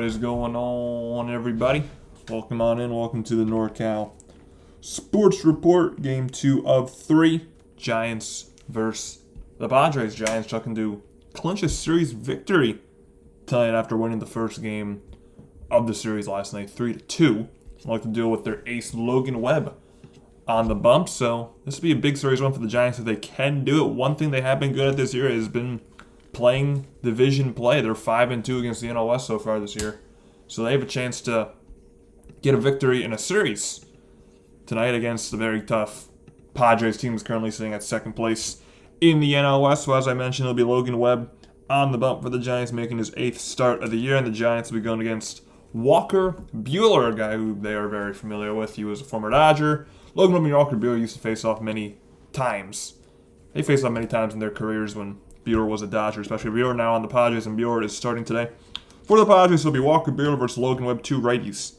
What is going on, everybody? Welcome on in. Welcome to the NorCal Sports Report. Game 2 of 3. Giants versus the Padres. Giants looking to clinch a series victory tonight after winning the first game of the series last night, 3-2. Like to deal with their ace Logan Webb on the bump. So this will be a big series win for the Giants if they can do it. One thing they have been good at this year has been playing division play. They're 5-2 against the NL West so far this year. So they have a chance to get a victory in a series tonight against the very tough Padres team that's currently sitting at second place in the NL West. So as I mentioned, it'll be Logan Webb on the bump for the Giants, making his 8th start of the year. And the Giants will be going against Walker Buehler, a guy who they are very familiar with. He was a former Dodger. Logan Webb and Walker Buehler used to face off many times. They faced off many times in their careers when Buehler was a Dodger, especially Buehler now on the Padres, and Buehler is starting today. For the Padres, it'll be Walker Buehler versus Logan Webb, two righties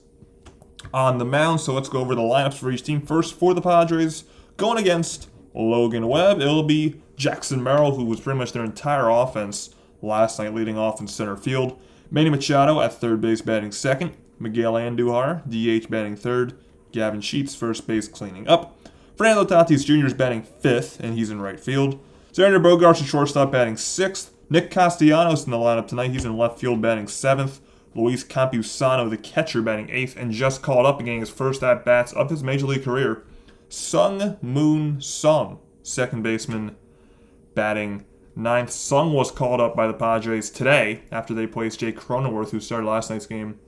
on the mound. So let's go over the lineups for each team. First, for the Padres, going against Logan Webb, it'll be Jackson Merrill, who was pretty much their entire offense last night, leading off in center field. Manny Machado at third base batting second. Miguel Andujar, DH batting third. Gavin Sheets, first base cleaning up. Fernando Tatis Jr. is batting fifth, and he's in right field. Xander Bogaerts, the shortstop, batting sixth. Nick Castellanos in the lineup tonight. He's in left field, batting seventh. Luis Campusano, the catcher, batting eighth, and just called up and getting his first at-bats of his major league career. Sung Moon Sung, second baseman, batting ninth. Sung was called up by the Padres today after they placed Jake Cronenworth, who started last night's game,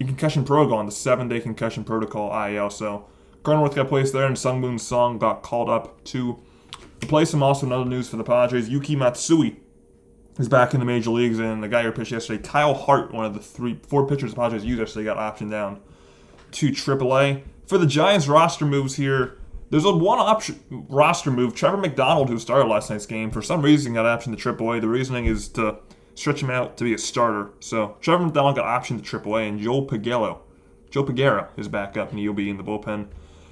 in concussion protocol, on the 7-day concussion protocol IL. So Cronenworth got placed there, and Sung Moon Sung got called up to replace him. Also, in other news for the Padres, Yuki Matsui is back in the major leagues, and the guy who pitched yesterday, Kyle Hart, one of the 4 pitchers the Padres used yesterday, got optioned down to AAA. For the Giants roster moves here, there's one option roster move. Trevor McDonald, who started last night's game, for some reason got optioned to AAA. The reasoning is to stretch him out to be a starter. So Trevor McDonald got optioned to AAA, and Joe Peguero is back up, and he'll be in the bullpen.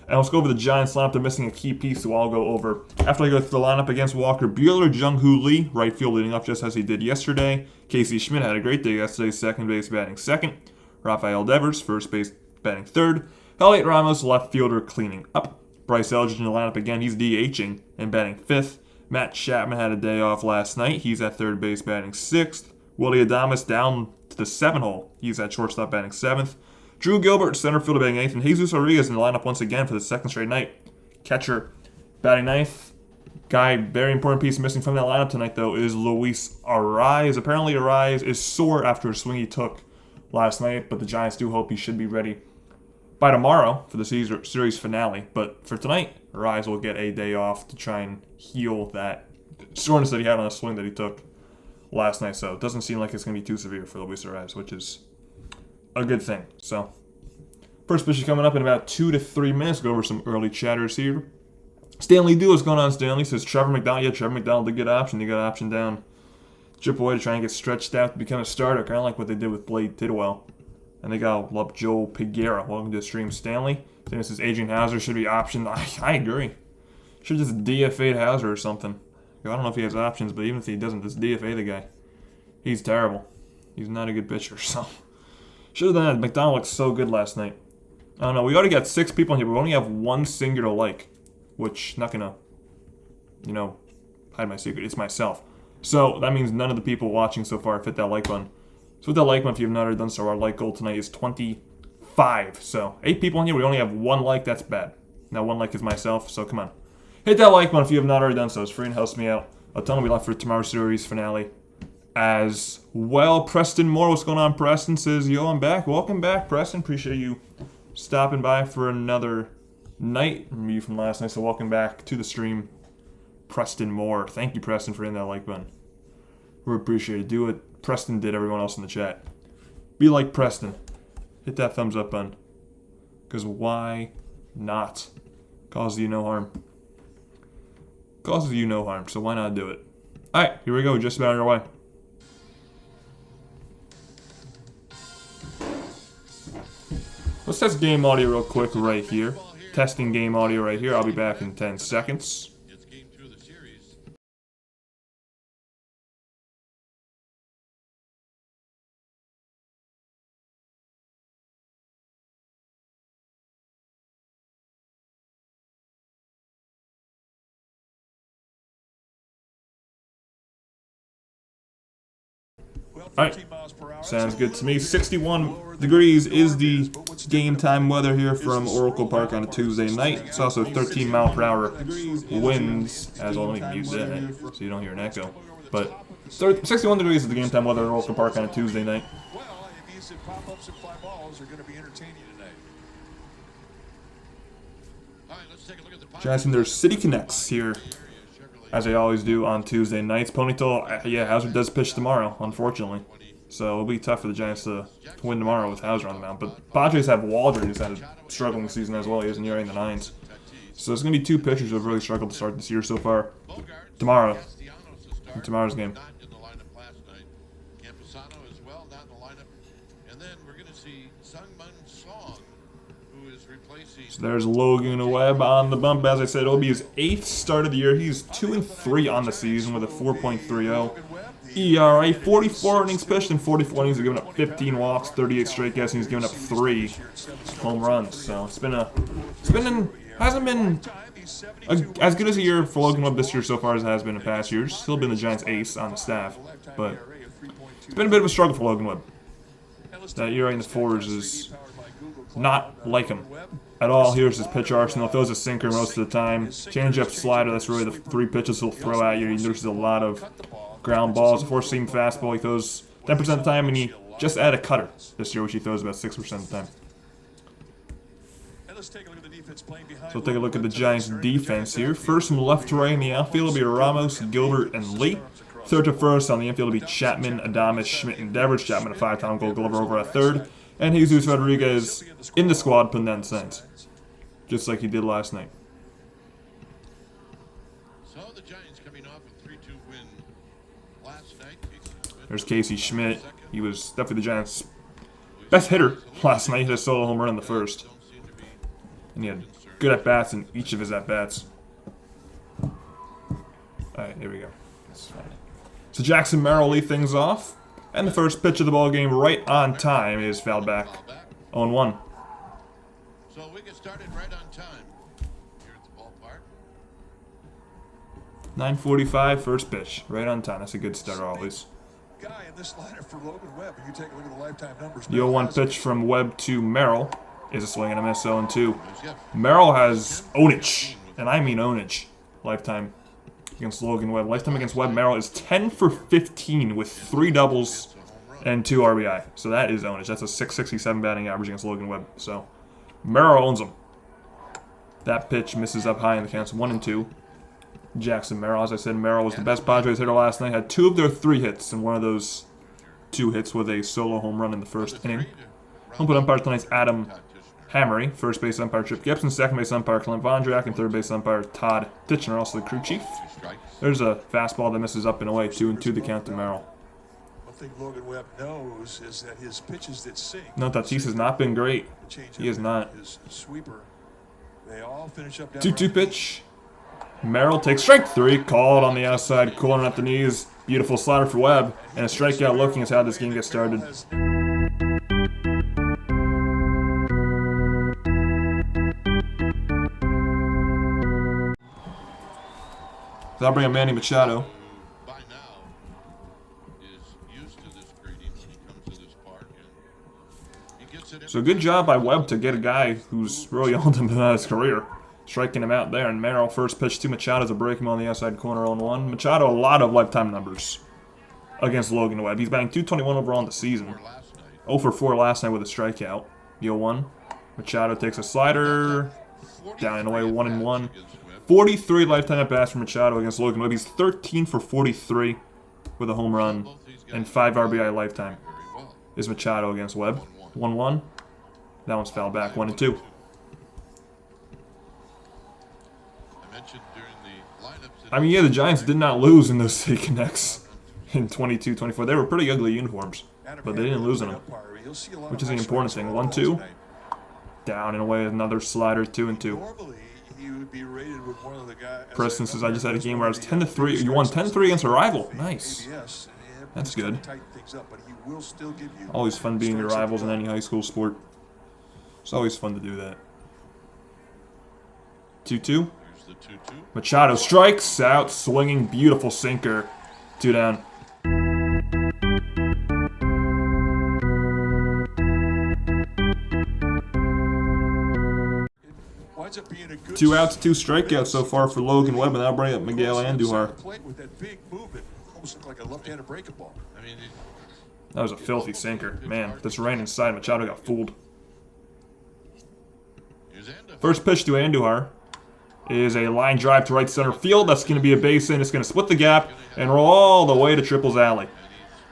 And let's go over the Giants lineup. They're missing a key piece, so I'll go over after I go through the lineup. Against Walker Buehler, Jung-Hoo Lee, right field leading up just as he did yesterday. Casey Schmidt had a great day yesterday, second base batting second. Rafael Devers, first base batting third. Elliot Ramos, left fielder, cleaning up. Bryce Elgin in the lineup again. He's DHing and batting fifth. Matt Chapman had a day off last night. He's at third base batting sixth. Willy Adames down to the 7-hole. He's at shortstop batting seventh. Drew Gilbert, center fielder, batting eighth, and Jesus Rodriguez in the lineup once again for the second straight night. Catcher batting ninth. Guy, very important piece missing from that lineup tonight, though, is Luis Arraez. Apparently, Arraez is sore after a swing he took last night, but the Giants do hope he should be ready by tomorrow for the series finale. But for tonight, Arraez will get a day off to try and heal that soreness that he had on a swing that he took last night. So it doesn't seem like it's going to be too severe for Luis Arraez, which is a good thing. So first pitch is coming up in about 2 to 3 minutes. Go over some early chatters here. Stanley Do, what's going on, Stanley? Says Trevor McDonald. Yeah, Trevor McDonald did get optioned. He got optioned down AAA to try and get stretched out to become a starter, kind of like what they did with Blade Tidwell. And they got up Joe Peguero. Welcome to the stream, Stanley. Then this is Adrian Hauser should be optioned. I agree. Should just DFA Hauser or something. I don't know if he has options, but even if he doesn't, just DFA the guy. He's terrible. He's not a good pitcher, so should have done that. McDonald looked so good last night. I don't know. We already got 6 people in here, but we only have one singular like, which not gonna, hide my secret. It's myself. So that means none of the people watching so far have hit that like button. So with that like button, if you have not already done so, our like goal tonight is 25. So 8 people in here. We only have 1 like. That's bad. Now 1 like is myself. So come on, hit that like button if you have not already done so. It's free and helps me out a ton. We left for tomorrow's series finale as well. Preston Moore, what's going on? Preston says, yo, I'm back. Welcome back, Preston. Appreciate you stopping by for another night review from last night. So welcome back to the stream, Preston Moore. Thank you, Preston, for hitting that like button. We appreciate it. Do it. Preston did, everyone else in the chat. Be like Preston. Hit that thumbs up button. Because why not? Causes you no harm. Causes you no harm, so why not do it? Alright, here we go. Just about on our way. Let's test game audio real quick right here. Testing game audio right here. I'll be back in 10 seconds. Alright, sounds good to me. 61 degrees is the game time weather here from Oracle Park on a Tuesday night. It's also 13 mile per hour winds, as well. Let me mute that so you don't hear an echo. But 61 degrees is the game time weather at Oracle Park on a Tuesday night. Pop-ups and fly balls are going to be entertaining tonight. All right, let's take a look at the Jackson, there's City Connects here, as they always do on Tuesday nights. Ponytail, yeah, Hauser does pitch tomorrow, unfortunately. So it'll be tough for the Giants to win tomorrow with Hauser on the mound. But Padres have Waldron, who's had a struggling season as well. He isn't nearing the nines. So it's going to be two pitchers who have really struggled to start this year so far. Tomorrow, in tomorrow's game. So there's Logan Webb on the bump. As I said, it'll be his 8th start of the year. He's 2-3 on the season with a 4.30 ERA. 44 innings pitched in 44 innings. He's given up 15 walks, 38 strikeouts, and he's given up 3 home runs. So hasn't been as good as a year for Logan Webb this year so far as it has been in past years. Still been the Giants' ace on the staff, but it's been a bit of a struggle for Logan Webb. That ERA in the 4s is not like him at all. Here's his pitch arsenal. Throws a sinker most of the time. Changeup, slider, that's really the 3 pitches he'll throw at you. There's a lot of ground balls. A 4-seam fastball he throws 10% of the time, and he just added a cutter this year, which he throws about 6% of the time. So we'll take a look at the Giants' defense here. First from left to right in the outfield will be Ramos, Gilbert, and Lee. Third to first on the infield will be Chapman, Adames, Schmidt, and Devers. Chapman, a 5-time Gold Glover over at third. And Jesus Rodriguez in the squad putting down signs, just like he did last night. So the Giants coming off a 3-2 win last night. There's Casey Schmidt. He was definitely the Giants' best hitter last night. He hit a solo home run in the first. And he had good at-bats in each of his at-bats. Alright, there we go. That's fine. So Jackson Merrill lead things off. And the first pitch of the ball game, right on time, is fouled back. 0-1. So we get started right on time here at the ballpark. 9:45, first pitch, right on time. That's a good start always. Guy in this lineup for Logan Webb. You take a look at the lifetime numbers. The 0-1 pitch from Webb to Merrill is a swing and a miss. 0-2. Merrill has ownage, and I mean ownage, lifetime against Logan Webb. Lifetime against Webb, Merrill is 10 for 15 with 3 doubles and 2 RBI. So that is ownage. That's a 667 batting average against Logan Webb. So Merrill owns him. That pitch misses up high in the counts. 1-2. Jackson Merrill. As I said, Merrill was the best Padres hitter last night. Had 2 of their 3 hits, and one of those 2 hits was a solo home run in the first inning. Home plate umpire tonight's Adam Hammery. First base umpire Chip Gibson. Second base umpire Clint Vondrak. And third base umpire Todd Titchener, also the crew chief. There's a fastball that misses up and away. 2-2 the count to Merrill. One thing Logan Webb knows is that his pitches that sink. No, Tatis has not been great. He is not. His sweeper. They all finish up down 2-2 pitch. Merrill takes strike 3. Called on the outside corner at the knees. Beautiful slider for Webb. And a strikeout looking is how this game gets started. That'll bring up Manny Machado. By now is used to this greeting when he comes to this park, and he gets it. So good job by Webb to get a guy who's really owned him in his career, striking him out there. And Merrill first pitch to Machado to break him on the outside corner 0-1. Machado a lot of lifetime numbers against Logan Webb. He's batting .221 overall in the season. 0 for 4 last night with a strikeout. 0-1. Machado takes a slider down and away 1-1. 43 lifetime at-bats for Machado against Logan Webb. He's 13 for 43 with a home run and 5 RBI lifetime. Is Machado against Webb. 1-1. That one's fouled back. 1-2. I mean, yeah, the Giants did not lose in those City Connects in 22-24. They were pretty ugly uniforms, but they didn't lose in them, which is the important thing. 1-2. Down and away, another slider. 2-2. Preston says, I just had a game where I was 10-3. You won 10-3 against a rival. Nice. That's good. Always fun being your rivals in any high school sport. It's always fun to do that. 2-2. Machado strikes out, swinging, beautiful sinker. 2 down. winds up being a good 2 outs, 2 strikeouts so far for Logan Webb, and that'll bring up Miguel Andujar. Plate with that big movement, almost looked like a left-handed breaking ball. I mean, That was a filthy sinker. Man, this rain inside, Machado got fooled. here's Andujar. First pitch to Andujar is a line drive to right center field. That's going to be a base hit. It's going to split the gap and roll all the way to Triple's alley.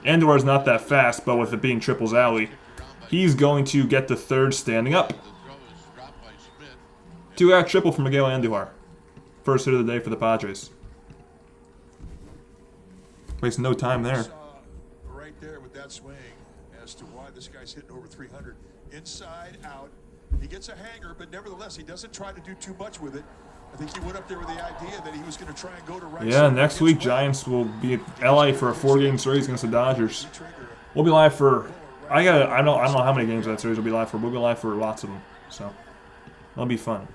Andujar's not that fast, but with it being Triple's alley, he's going to get the third standing up. The throw is dropped by Schmidt. 2-out triple for Miguel Andujar. First hit of the day for the Padres. Wasting no time there. Right there with that swing as to why this guy's hitting over 300. Inside, out. He gets a hanger, but nevertheless, he doesn't try to do too much with it. I think he went up there with the idea that he was going to try and go to right. Yeah, next week Giants will be at LA for a 4-game series against the Dodgers. We'll be live for I don't know how many games that series will be live for. We'll be live for lots of them. So that'll be fun.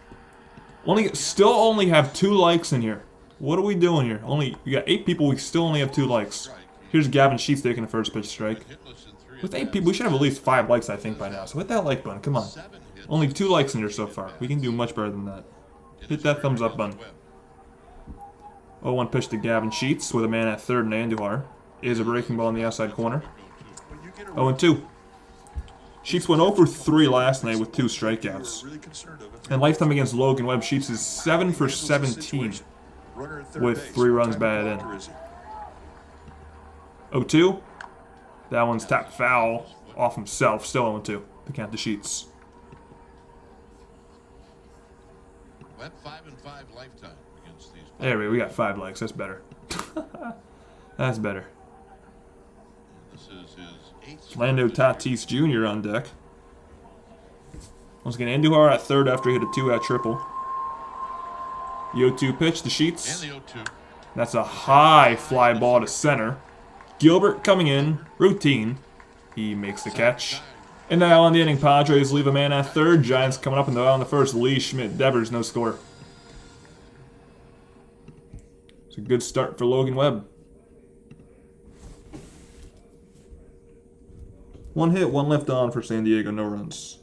Still only have 2 likes in here. What are we doing here? We got 8 people, we still only have 2 likes. Here's Gavin Sheets taking the first pitch strike. With 8 people, we should have at least 5 likes, I think, by now. So hit that like button, come on. Only 2 likes in here so far. We can do much better than that. Hit that thumbs up button. 0-1 pitch to Gavin Sheets with a man at third and Andujar. Is a breaking ball in the outside corner. 0-2. Sheets went 0 for 3 last night with 2 strikeouts. And lifetime against Logan Webb, Sheets is 7 for 17 with 3 runs batted in. 0-2. That one's tapped foul off himself. Still 0-2 to count the Sheets. Webb 5-5 lifetime against these. There we got 5 likes. That's better. That's better. This is his 8th. Lando Tatis Jr. on deck. Once again, Andujar at third after he hit a 2-out triple. The 0-2 pitch to Sheets. And the 0-2. That's a high fly ball to center. Gilbert coming in, routine. He makes the catch. And now on the inning, Padres leave a man at third. Giants coming up in the on the first. Lee, Schmidt, Devers, no score. It's a good start for Logan Webb. 1 hit, 1 left on for San Diego, no runs.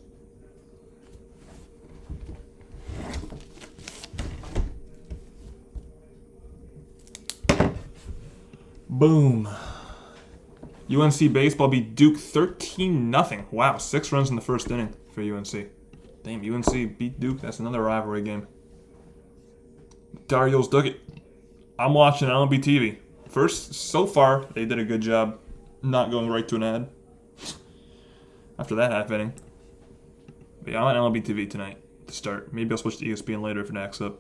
Boom. UNC baseball beat Duke 13-0. Wow, 6 runs in the first inning for UNC. Damn, UNC beat Duke. That's another rivalry game. Dario's dug it. I'm watching LB TV. First, so far, they did a good job not going right to an ad. After that half inning. But yeah, I'm on LB TV tonight to start. Maybe I'll switch to ESPN later if it acts up.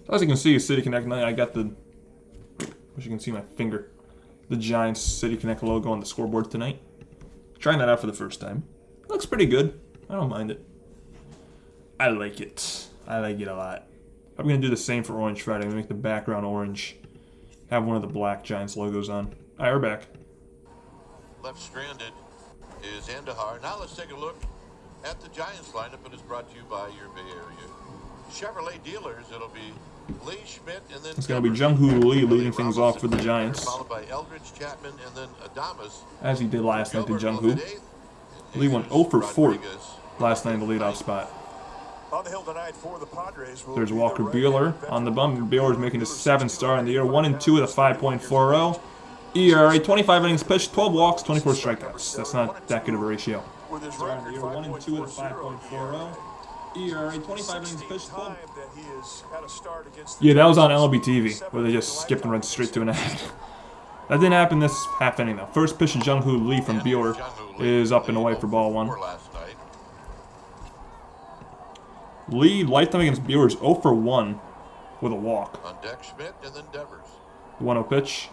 As you can see, City Connect 9, I got the, as you can see my finger, the Giants City Connect logo on the scoreboard tonight. Trying that out for the first time. Looks pretty good. I don't mind it. I like it. I like it a lot. I'm going to do the same for Orange Friday. I'm going to make the background orange. Have one of the black Giants logos on. Alright, we're back. Left stranded is Andujar. Now let's take a look at the Giants lineup. It is brought to you by your Bay Area Chevrolet dealers. It'll be Lee, Schmidt, and then It's going to be Jung-Hoo Lee leading things off for the Giants. Followed by Eldridge, Chapman, and then Adamas. As he did last night to Jung-Hoo. Lee went 0 for 4 last night in the leadoff spot. On the hill tonight for the Padres. There's Walker Buehler on the bump. Buehler's making his 7th start in the year. 1-2 with a 5.40. ERA, 25 innings pitched, 12 walks, 24 strikeouts. That's not that good of a ratio. With his Start in the year, 1-2 with a 5.40. ERA, 25 innings pitched, 12. Yeah, that was on LB TV, where they just skipped and went straight to an ad. That didn't happen this half inning, though. First pitch to Jung-Hoo Lee from Buehler is up and away for ball 1. Lee, lifetime against Buehler, is 0 for 1 with a walk. On deck, Schmidt, and then Devers. The 1-0 pitch.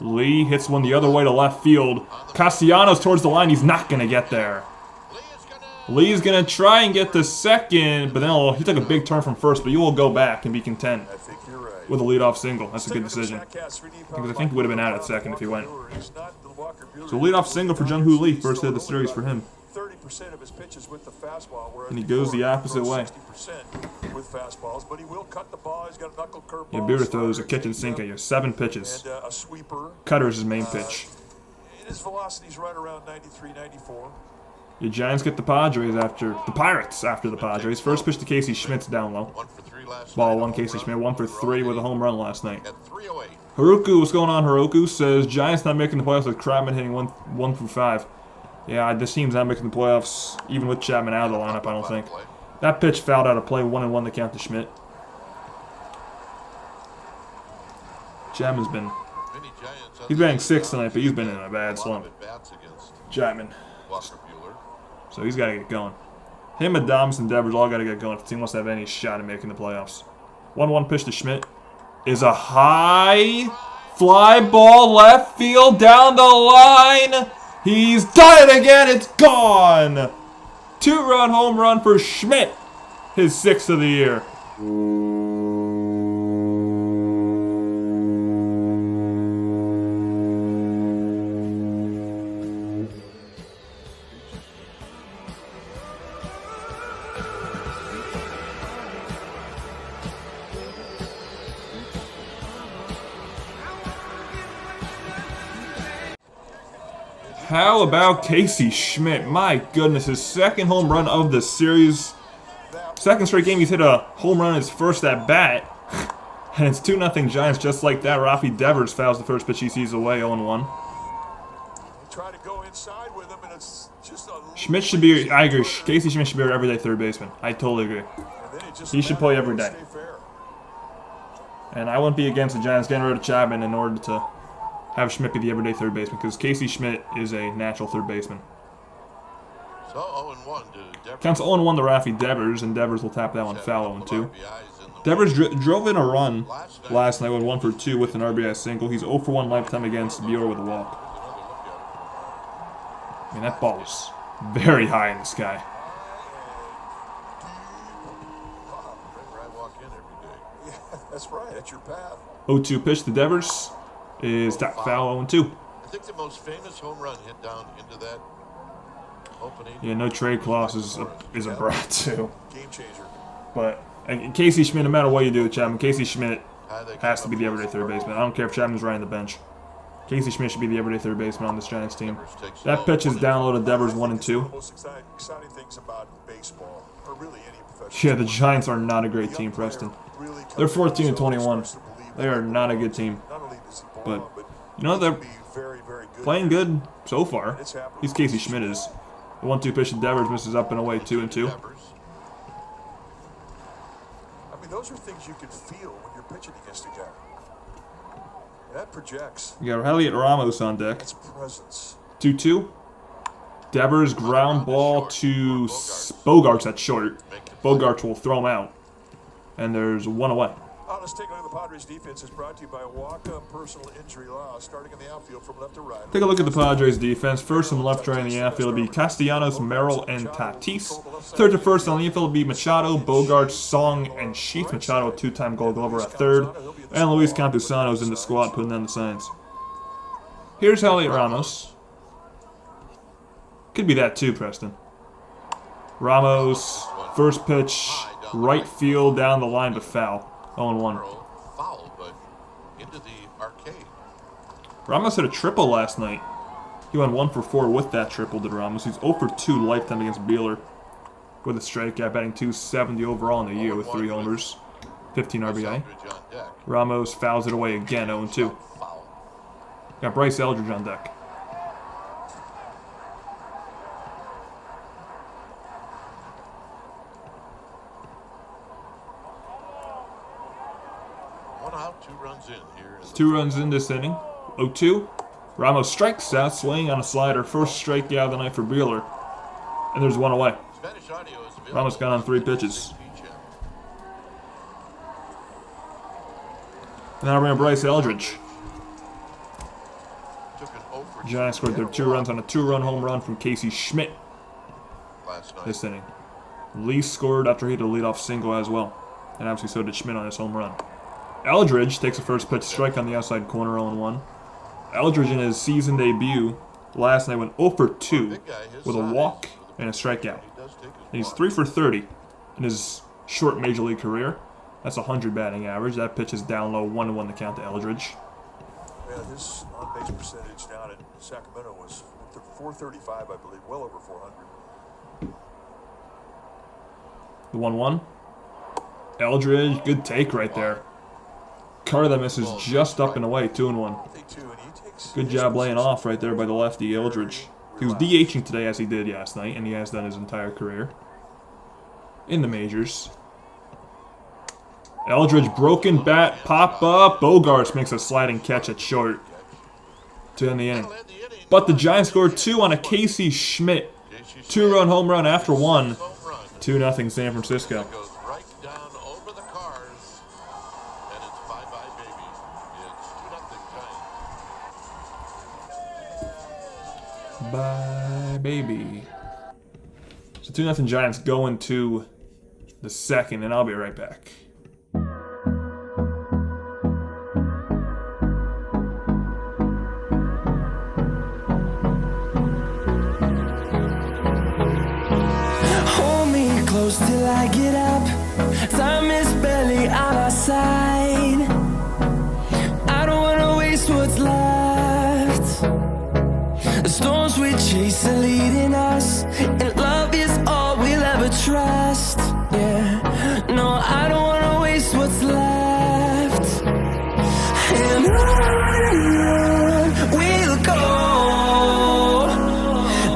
Lee hits one the other way to left field. Castellanos towards the line. He's not going to get there. Lee's going to try and get to second, but then he took a big turn from first, but you will go back and be content with a leadoff single. That's a good decision. Because I think he would have been out at second if he went. So leadoff single for Jung-Hoo Lee. First hit of the series for him. 30% of his pitches with the fastball, And he goes the opposite way. 60% with fastballs, but he will cut the ball. He's got a knuckle curve. Yeah, Buehler throws a kitchen sink at you. 7 pitches. And a sweeper. Cutter is his main pitch. His velocity's right around 93, 94. The Giants get the Pirates after the Padres. First pitch to Casey Schmidt's down low. 1 for 3 last Ball night. one, Casey Schmidt. 1 for 3 with a home run last night. At 3:08. Haruku, what's going on, Haruku? Says Giants not making the playoffs with Chapman hitting 1 through 5. Yeah, this team's not making the playoffs even with Chapman out of the lineup, I don't think. That pitch fouled out of play, 1-1 to count to Schmidt. Chapman's been... He's batting 6th tonight, but he's been in a bad slump. Chapman. Walker Buehler. So he's got to get going. Him, Adams, and Devers all got to get going if the team wants to have any shot at making the playoffs. 1-1 pitch to Schmidt is a high fly ball left field down the line. He's done it again. It's gone. 2-run home run for Schmidt. His 6th of the year. How about Casey Schmidt? My goodness, his 2nd home run of the series. 2nd straight game he's hit a home run his first at bat. And it's 2-0 Giants just like that. Rafi Devers fouls the first pitch he sees away, 0-1. Try to go inside with him, and it's just a Schmidt should be, I agree, Casey Schmidt should be our everyday third baseman. I totally agree. He should play every day. And I wouldn't be against the Giants getting rid of Chapman in order to have Schmidt be the everyday third baseman, because Casey Schmidt is a natural third baseman. So 0-1 to Devers. Counts 0-1 to Rafi Devers, and Devers will tap that one foul 0-2. Devers drove in a run last night with 1 for 2 with an RBI single. He's 0 for 1 lifetime against Buehler with a walk. I mean, that ball was very high in the sky. I walk in every day. Yeah, that's right. That's your path. 0-2 pitch to Devers is that foul 0-2. I think the most famous home run hit down into that opening. Yeah, no trade clause is a brat too. Game changer. But and Casey Schmidt, no matter what you do with Chapman, Casey Schmidt has to be the everyday third baseman. I don't care if Chapman's riding the bench. Casey Schmidt should be the everyday third baseman on this Giants team. That pitch is down low to Devers 1-2. Most exciting things about baseball, or really any professional. Yeah, the Giants are not a great team, Preston. They're 14-21. They are not a good team. But, you know, they're playing good so far. At least Casey Schmidt is. The 1-2 pitch to Devers misses up and away, 2-2. I mean, those are things you can feel when you're pitching against a guy. That projects. You got Elliot Ramos on deck. That's presence. 2-2. Devers ground ball to Bogarts at short. Bogarts will throw him out. And there's 1 away. Let's take a look at the Padres defense. Is brought to you by Walker Personal Injury Law, starting in the outfield from left to right. Take a look at the Padres defense. First and left in the outfield will be Castellanos, Merrill, and Tatis. Third to first on the infield will be Machado, Bogarts, Song, and Sheets. Machado, a 2-time Gold Glover at third. And Luis Campusano's in the squad putting down the signs. Here's Elliot Ramos. Could be that too, Preston. Ramos, first pitch, right field down the line, but foul. 0-1. Foul, but into the arcade. Ramos hit a triple last night. He went 1 for 4 with that triple, did Ramos. He's 0 for 2 lifetime against Buehler with a strikeout, batting .270 overall in the year with 3 homers, 15 RBI. Ramos fouls it away again, 0-2. Got Bryce Eldridge on deck. It's 2 runs in this inning. 0-2. Ramos strikes out, swinging on a slider. First strikeout of the night for Buehler. And there's 1 away. Ramos got on 3 pitches. And now we're going to Bryce Eldridge. Giants scored their 2 runs on a 2-run home run from Casey Schmidt this inning. Lee scored after he hit a leadoff single as well. And obviously so did Schmidt on his home run. Eldridge takes a first pitch strike on the outside corner, 0-1. Eldridge in his season debut last night went 0 for 2 with a walk and a strikeout. And he's 3 for 30 in his short major league career. That's 100 batting average. That pitch is down low, 1-1 to count to Eldridge. Yeah, his on-base percentage down in Sacramento was .435, I believe, well over .400. The 1-1. Eldridge, good take right there. Carter that misses just up and away, 2-1. Good job laying off right there by the lefty, Eldridge. He was DHing today as he did last night, and he has done his entire career in the majors. Eldridge, broken bat, pop up. Bogarts makes a sliding catch at short to end the inning. But the Giants scored 2 on a Casey Schmidt 2-run home run after 1. 2-0 San Francisco. Goes right down over the cars, and it's bye-bye, baby. It's 2-0 Giants. Bye, baby. So 2-0 Giants going to the second, and I'll be right back. Close till I get up. Time is barely on our side. I don't wanna waste what's left. The storms we chase are leading us, and love is all we'll ever trust. Yeah, no, I don't wanna waste what's left. And on we'll go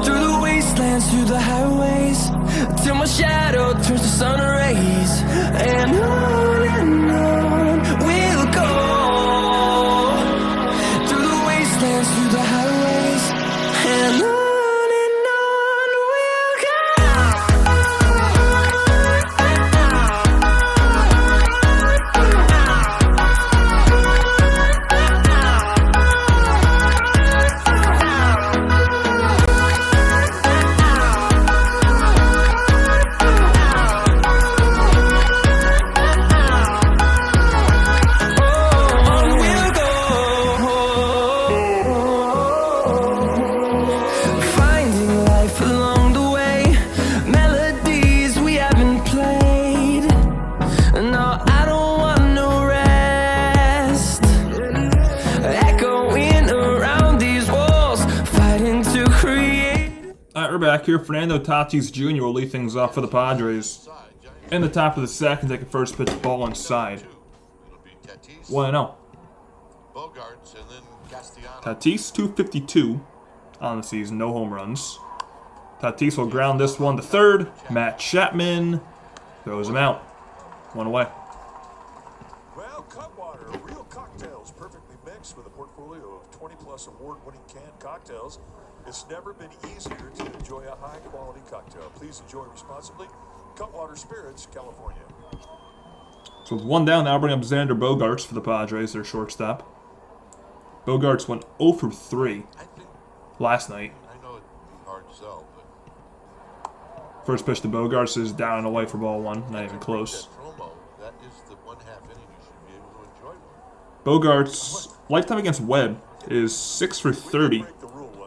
through the wastelands, through the highways, till my shadow turns to sun rays. And on we'll go through the wastelands, through the highways, and on we'll go. Back here, Fernando Tatis Jr. will lead things off for the Padres. In the top of the second, take a first pitch ball inside. 1-0. Tatis, 252 on the season, no home runs. Tatis will ground this one to third. Matt Chapman throws him out. 1 away. Well, Cutwater, real cocktails, perfectly mixed with a portfolio of 20-plus award-winning canned cocktails. It's never been easier to enjoy a high-quality cocktail. Please enjoy responsibly. Cutwater Spirits, California. So with 1 down, now bring up Xander Bogaerts for the Padres, their shortstop. Bogaerts went 0 for 3 last night. I know it'd be hard to sell, but First pitch to Bogaerts is down and away for ball 1, not even close. that is the 1/2 inning you should be able to enjoy. Bogaerts' lifetime against Webb is 6 for 30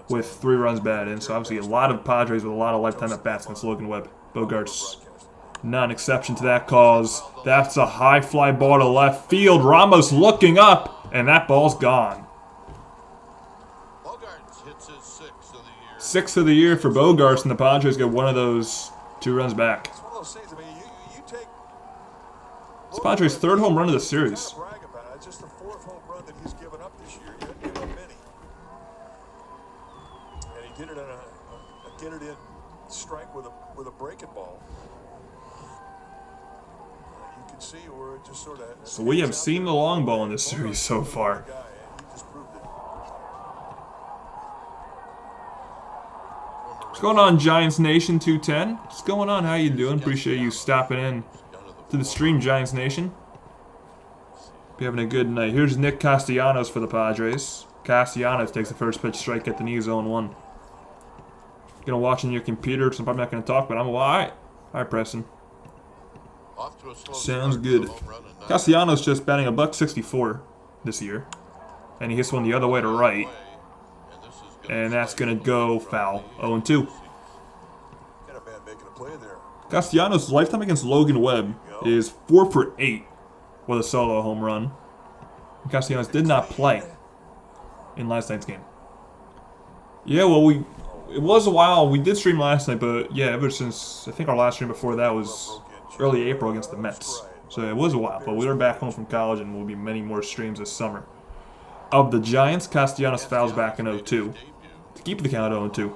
with 3 runs batted in. So obviously a lot of Padres with a lot of lifetime at bats against Logan Webb. Bogaerts not an exception to that cause. That's a high fly ball to left field. Ramos looking up, and that ball's gone. Bogaerts hits his 6th of the year. 6th of the year for Bogaerts, and the Padres get one of those 2 runs back. It's one of those things, I mean, you take... It's the Padres' 3rd home run of the series. Brag about it. It's just the 4th home run that he's given up this year. He didn't give up many. And he did it in strike with a breaking ball. You can see where it just sort of... So we have seen the long ball in this series so far. He just proved it. What's going on, Giants Nation 210? What's going on? How you doing? Appreciate you stopping in to the stream, Giants Nation. Be having a good night. Here's Nick Castellanos for the Padres. Castellanos takes the first pitch strike at the knee, 0-1. Gonna watch on your computer, so I'm probably not gonna talk, but I'm alright. Alright, Preston. Sounds good. Castellanos just batting a $164 this year, and he hits one the other way to right, and that's gonna go foul. 0-2. Castellanos' lifetime against Logan Webb is 4 for 8 with a solo home run. Castellanos did not play in last night's game. Yeah, well, it was a while. We did stream last night, but yeah, ever since I think our last stream before that was early April against the Mets. So it was a while, but we were back home from college and will be many more streams this summer. Of the Giants, Castellanos fouls back in 0-2 to keep the count 0-2.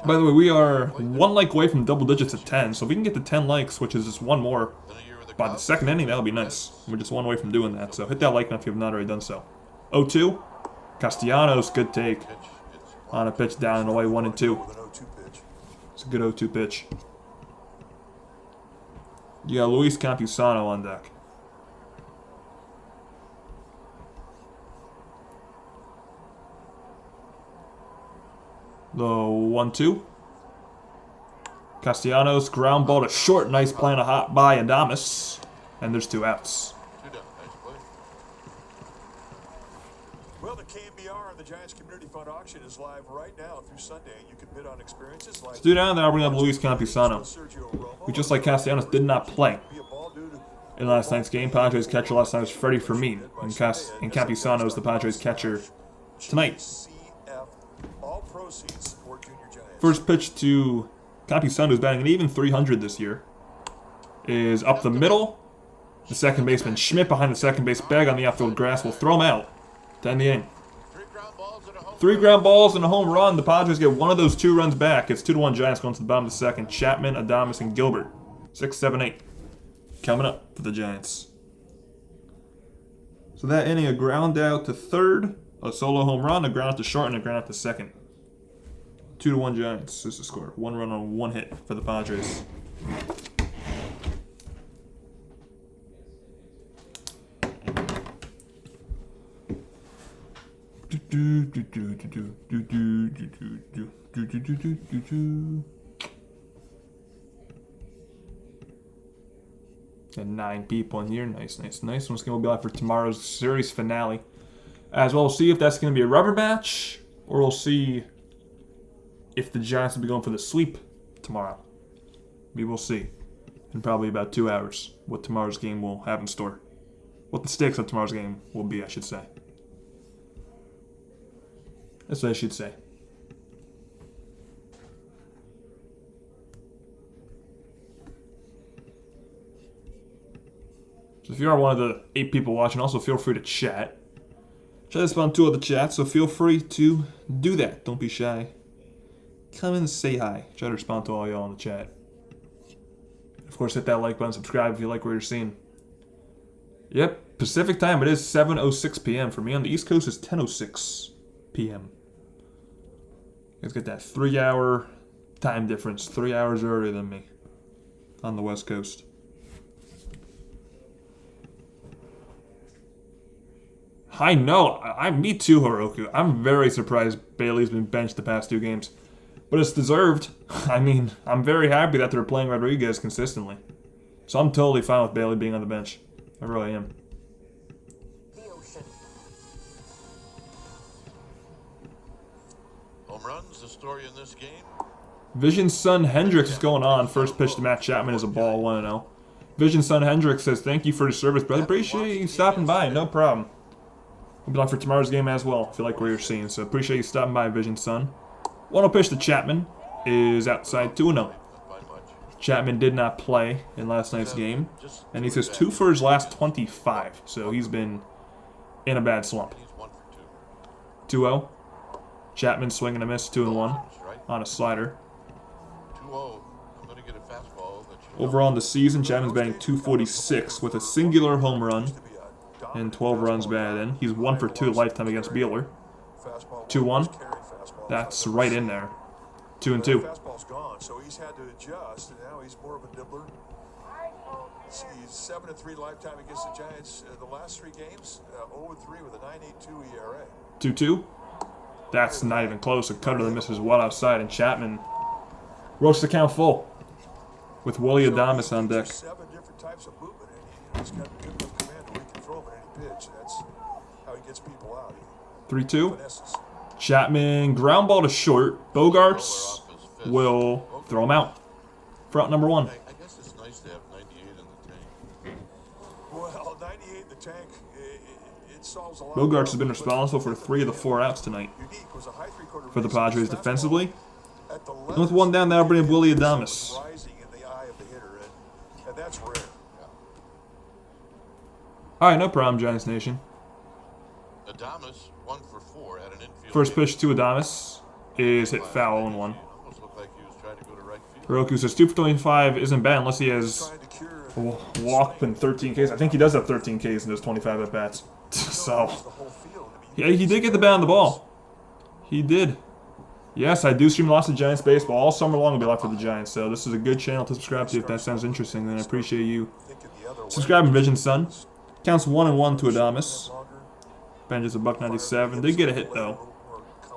By the way, we are 1 like away from double digits at 10, so if we can get to 10 likes, which is just one more by the second inning, that would be nice. We're just 1 away from doing that, so hit that like button if you have not already done so. 0-2, Castellanos, good take. On a pitch down and away, 1-2. It's a good 0-2 pitch. You got Luis Campusano on deck. The 1-2. Castellanos, ground ball to short. Nice play on a hot by Adames. And there's 2 outs. Well, the KBR, the Giants Community Fund Auction, is live right now through Sunday. You can bid on experiences like... Let's do that, and then I'll bring up Luis Campusano, who, just like Castellanos, did not play in last night's game. Padres catcher last night was Freddie Fermin, and Campusano is the Padres catcher tonight. First pitch to Campusano, who's batting an even 300 this year, is up the middle. The second baseman Schmidt behind the second base bag on the outfield grass will throw him out to end the inning. 3 ground balls and a home run. The Padres get one of those 2 runs back. It's 2-1 Giants going to the bottom of the second. Chapman, Adames, and Gilbert. 6, 7, 8. Coming up for the Giants. So that inning, a ground out to third, a solo home run, a ground out to short, and a ground out to second. 2-1 Giants is the score. 1 run on 1 hit for the Padres. Got 9 people in here. Nice. One's going to be live for tomorrow's series finale. As well, we'll see if that's going to be a rubber match, or we'll see if the Giants will be going for the sweep tomorrow. We will see in probably about 2 hours what tomorrow's game will have in store. What the stakes of tomorrow's game will be, I should say. That's what I should say. So if you are one of the 8 people watching, also feel free to chat. Try to spawn 2 of the chats, so feel free to do that. Don't be shy. Come and say hi. Try to respond to all y'all in the chat. Of course, hit that like button, subscribe if you like what you're seeing. Yep, Pacific time, it is 7:06 p.m. For me on the East Coast, it's 10:06 p.m. You guys get that 3-hour time difference, 3 hours earlier than me on the West Coast. I know, me too, Hiroku. I'm very surprised Bailey's been benched the past 2 games. But it's deserved. I mean, I'm very happy that they're playing Rodriguez consistently. So I'm totally fine with Bailey being on the bench. I really am. Home runs, the story in this game. Vision's son Hendricks is going on. First pitch to Matt Chapman is a ball, 1-0. Vision's son Hendricks says, "Thank you for the service, brother. Appreciate you stopping by. No problem. We'll be on for tomorrow's game as well, if you like what you're seeing. So appreciate you stopping by, Vision's son." 1-0 pitch to Chapman is outside 2-0. Chapman did not play in last night's game, and he says 2 for his last 25, so he's been in a bad slump. 2-0. Chapman swinging a miss, 2-1 on a slider. Overall in the season, Chapman's batting .246 with a singular home run and 12 runs batted in. He's 1 for 2 lifetime against Buehler. 2-1. That's right in there. 2-2. Fastball's gone, so he's had to adjust, and now he's more of a nibbler. He's 7-3 lifetime against the Giants. The last 3 games, 0-3 with a 9.82 ERA. 2-2. That's not even close. A cutter that misses well outside, and Chapman roasts the count full with Willie Adames on deck. 7 different types of movement, and he's got good enough command where he can throw him at any pitch. That's how he gets people out. 3-2. Chapman, ground ball to short. Bogarts will throw him out. For out number 1. I guess it's nice to have 98 in the tank. Well, 98 in the tank, it solves a lot. Bogarts has been responsible for 3 of the 4 outs tonight. For the Padres defensively, at the And with one down, that'll bring up Willie Adames. rising in the eye of the hitter, and that's rare. All right, no problem, Giants Nation. Adames 1 for 4 at an infield. First pitch to Adames is hit foul 0-1. Almost looked like he was trying to go to right field. Hiroku says 2 for 25 isn't bad unless he has Trying to cure a walk and 13 Ks. I think he does have 13 Ks in those 25 at bats. So, the whole field. I mean, yeah, he did get the bat on the ball. He did. Yes, I do stream lots of Giants baseball all summer long. Will be live for the Giants. So this is a good channel to subscribe to if that sounds interesting. Then I appreciate you thinking the other way. subscribing, Vision Son. Counts 1-1 to Adames. Benches a $197. Did get a hit though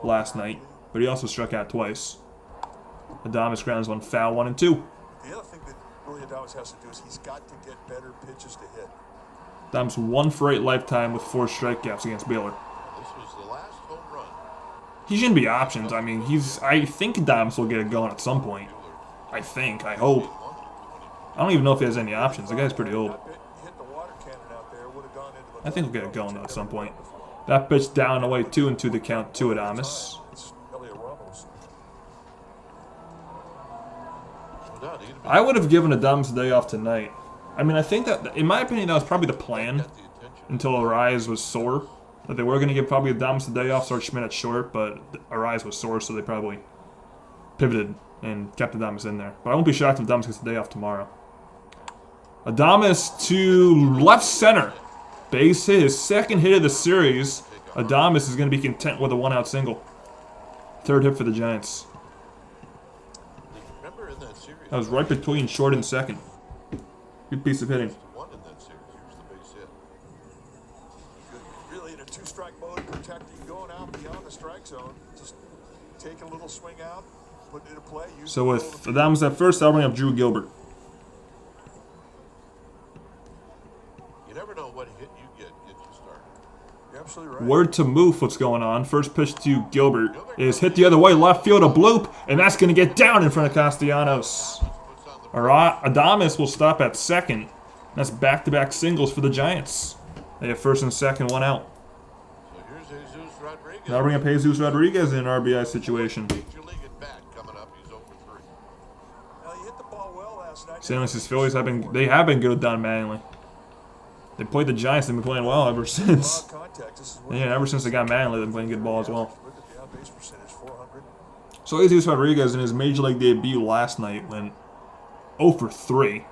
last night, but he also struck out twice. Adames grounds one foul, 1-2. The other thing that Willie Adames has to do is he's got to get better pitches to hit. Adames 1 for 8 lifetime with 4 strikeouts against Buehler. This was the last home run. He shouldn't be options. I mean, I think Adames will get it going at some point. I think. I hope. I don't even know if he has any options. The guy's pretty old. Hit the water cannon out there, would have gone into the I think he'll get it going though at some point. That pitch down away 2-2 the count to Adames. It's Elliot Ramos. No doubt, he'd have been I would have given Adames a day off tonight. I mean, I think that, in my opinion, that was probably the plan got the attention. until Arias was sore. That they were going to give probably Adames a day off, start Schmidt at short, but Arias was sore, so they probably pivoted and kept Adames in there. But I won't be shocked if Adames gets a day off tomorrow. Adames to left center. Base hit, his second hit of the series. Adames is going to be content with a 1-out single. Third hit for the Giants. Remember in that series, That was right between short and second. Good piece of hitting. one in that series. Here's the base hit. Really in a two-strike mode, protecting, going out beyond the strike zone. Just take a little swing out, put it into play. Use So the with middle of the Adames at first, I'll bring up Drew Gilbert. You never know what hit you get you started. You're absolutely right. Word to Moof, what's going on? First pitch to Gilbert is hit the other way, left field, a bloop, and that's going to get down in front of Castellanos. Puts on the Adames will stop at second. That's back-to-back singles for the Giants. They have first and second, 1 out. So here's Jesus Rodriguez. Now bring up Jesus Rodriguez in an RBI situation. Major league at bat coming up. He's 0 for 3. Now, he hit the ball well last night. St. Louis's Phillies have been good with Don Mattingly. They played the Giants, they've been playing well ever since. Contact. This is what Yeah, ever since they got Mattingly, they've been playing good ball as well. Look at the on-base percentage, 400. So Jesus Rodriguez in his major league debut last night went 0 for 3.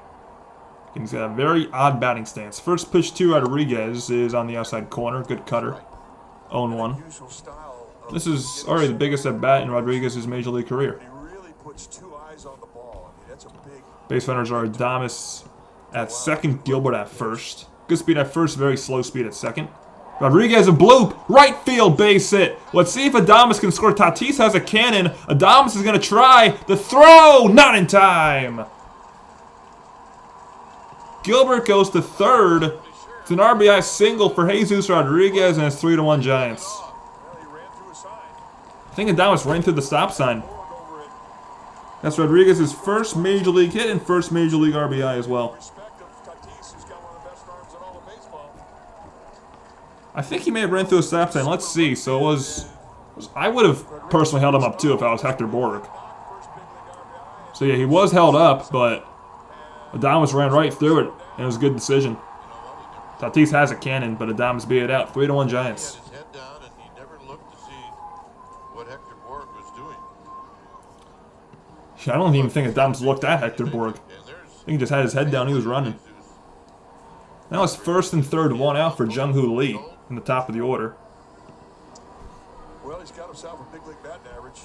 He's got a very odd batting stance. First pitch to Rodriguez is on the outside corner. Good cutter. 0-1. Usual style of This is already the biggest at bat in Rodriguez's major league career. He really puts two eyes on the ball. I mean, that's a big. Base runners are Adames at second, Gilbert at first. Good speed at first, very slow speed at second. Rodriguez a bloop, right field base hit. Let's see if Adames can score. Tatis has a cannon. Adames is going to try the throw, not in time. Gilbert goes to third. It's an RBI single for Jesus Rodriguez, and it's 3-1 Giants. Well, he ran through a sign. I think Adames ran through the stop sign. Forward over it. That's Rodriguez's first major league hit and first major league RBI as well. Respect of Tatis, who's got one of the best arms in all of baseball. I think he may have ran through a stop sign. Let's see. So it was I would have personally held him up too if I was Hector Borg. First big league RBI. So yeah, he was held up, but Adames ran right through it, and it was a good decision. Tatis has a cannon, but Adames beat it out. 3-1 He Giants. had his head down and he never looked to see what Hector Borg was doing. I don't even think Adames looked at Hector Borg. And there's I think he just had his head down. He was running. Now it's first and third, 1 out for Jung-Hoo Lee in the top of the order. Well, he's got himself a big league batting average.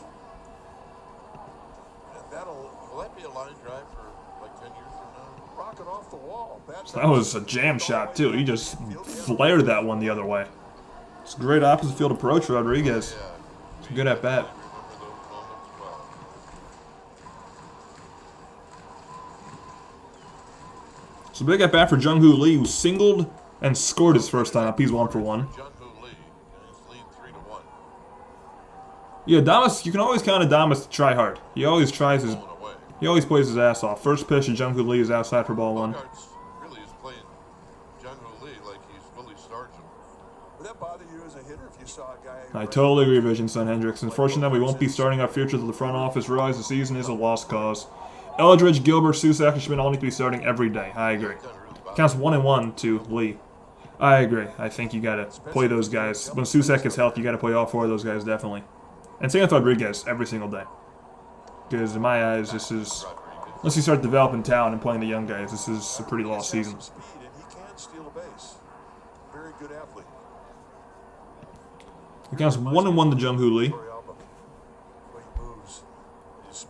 And will that be a line drive for like 10 years from now? rocket off the wall. That was a jam shot, too. He just flared that one the other way. It's a great opposite field approach for Rodriguez. Yeah. It's a good at bat. I remember those moments well. So big at bat for Jung-Hoo Lee, who singled and scored his first time up. He's 1 for 1. Jung-Hoo Lee, and his lead 3-1. Yeah, Adames, you can always count Adames to try hard. He always tries his, Going away. he always plays his ass off. First pitch and Jung-Hoo Lee is outside for ball 1. Bogarts really is playing Jung-Hoo Lee like he's Willie Stargell. Would that bother you as a hitter if you saw a guy. I totally agree, Vision Son Hendricks. Unfortunately, we won't be starting our future till the front office realizes the season is a lost cause. Eldridge, Gilbert, Susak, and Schmidt all need to be starting every day. I agree. Counts 1-1 to Lee. I agree. I think you gotta play those guys. When Susak is healthy, you gotta play all 4 of those guys, definitely. And same with Rodriguez every single day. Because in my eyes, this is, unless you start developing talent and playing the young guys, this is a pretty lost season. Speed, and he can steal a base. Very good athlete. It counts 1-1 to Jung-Hoo Lee.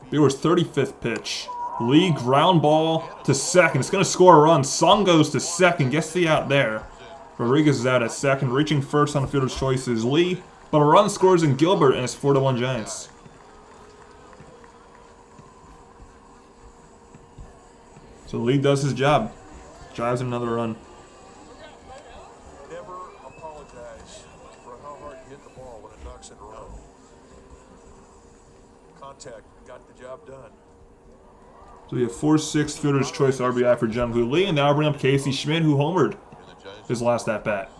Buehler's 35th pitch. Lee ground ball to second. It's going to score a run. Sung goes to second. Gets the out there. Rodriguez is out at second. Reaching first on the fielder's choice is Lee. But a run scores in Gilbert, and it's 4-1 Giants. So Lee does his job. Drives another run. Never apologize for how hard you hit the ball when it knocks it around. Contact got the job done. So we have 4-6 fielder's choice RBI for Jung-Hoo Lee, and now we'll bring up Casey Schmidt, who homered his last at-bat.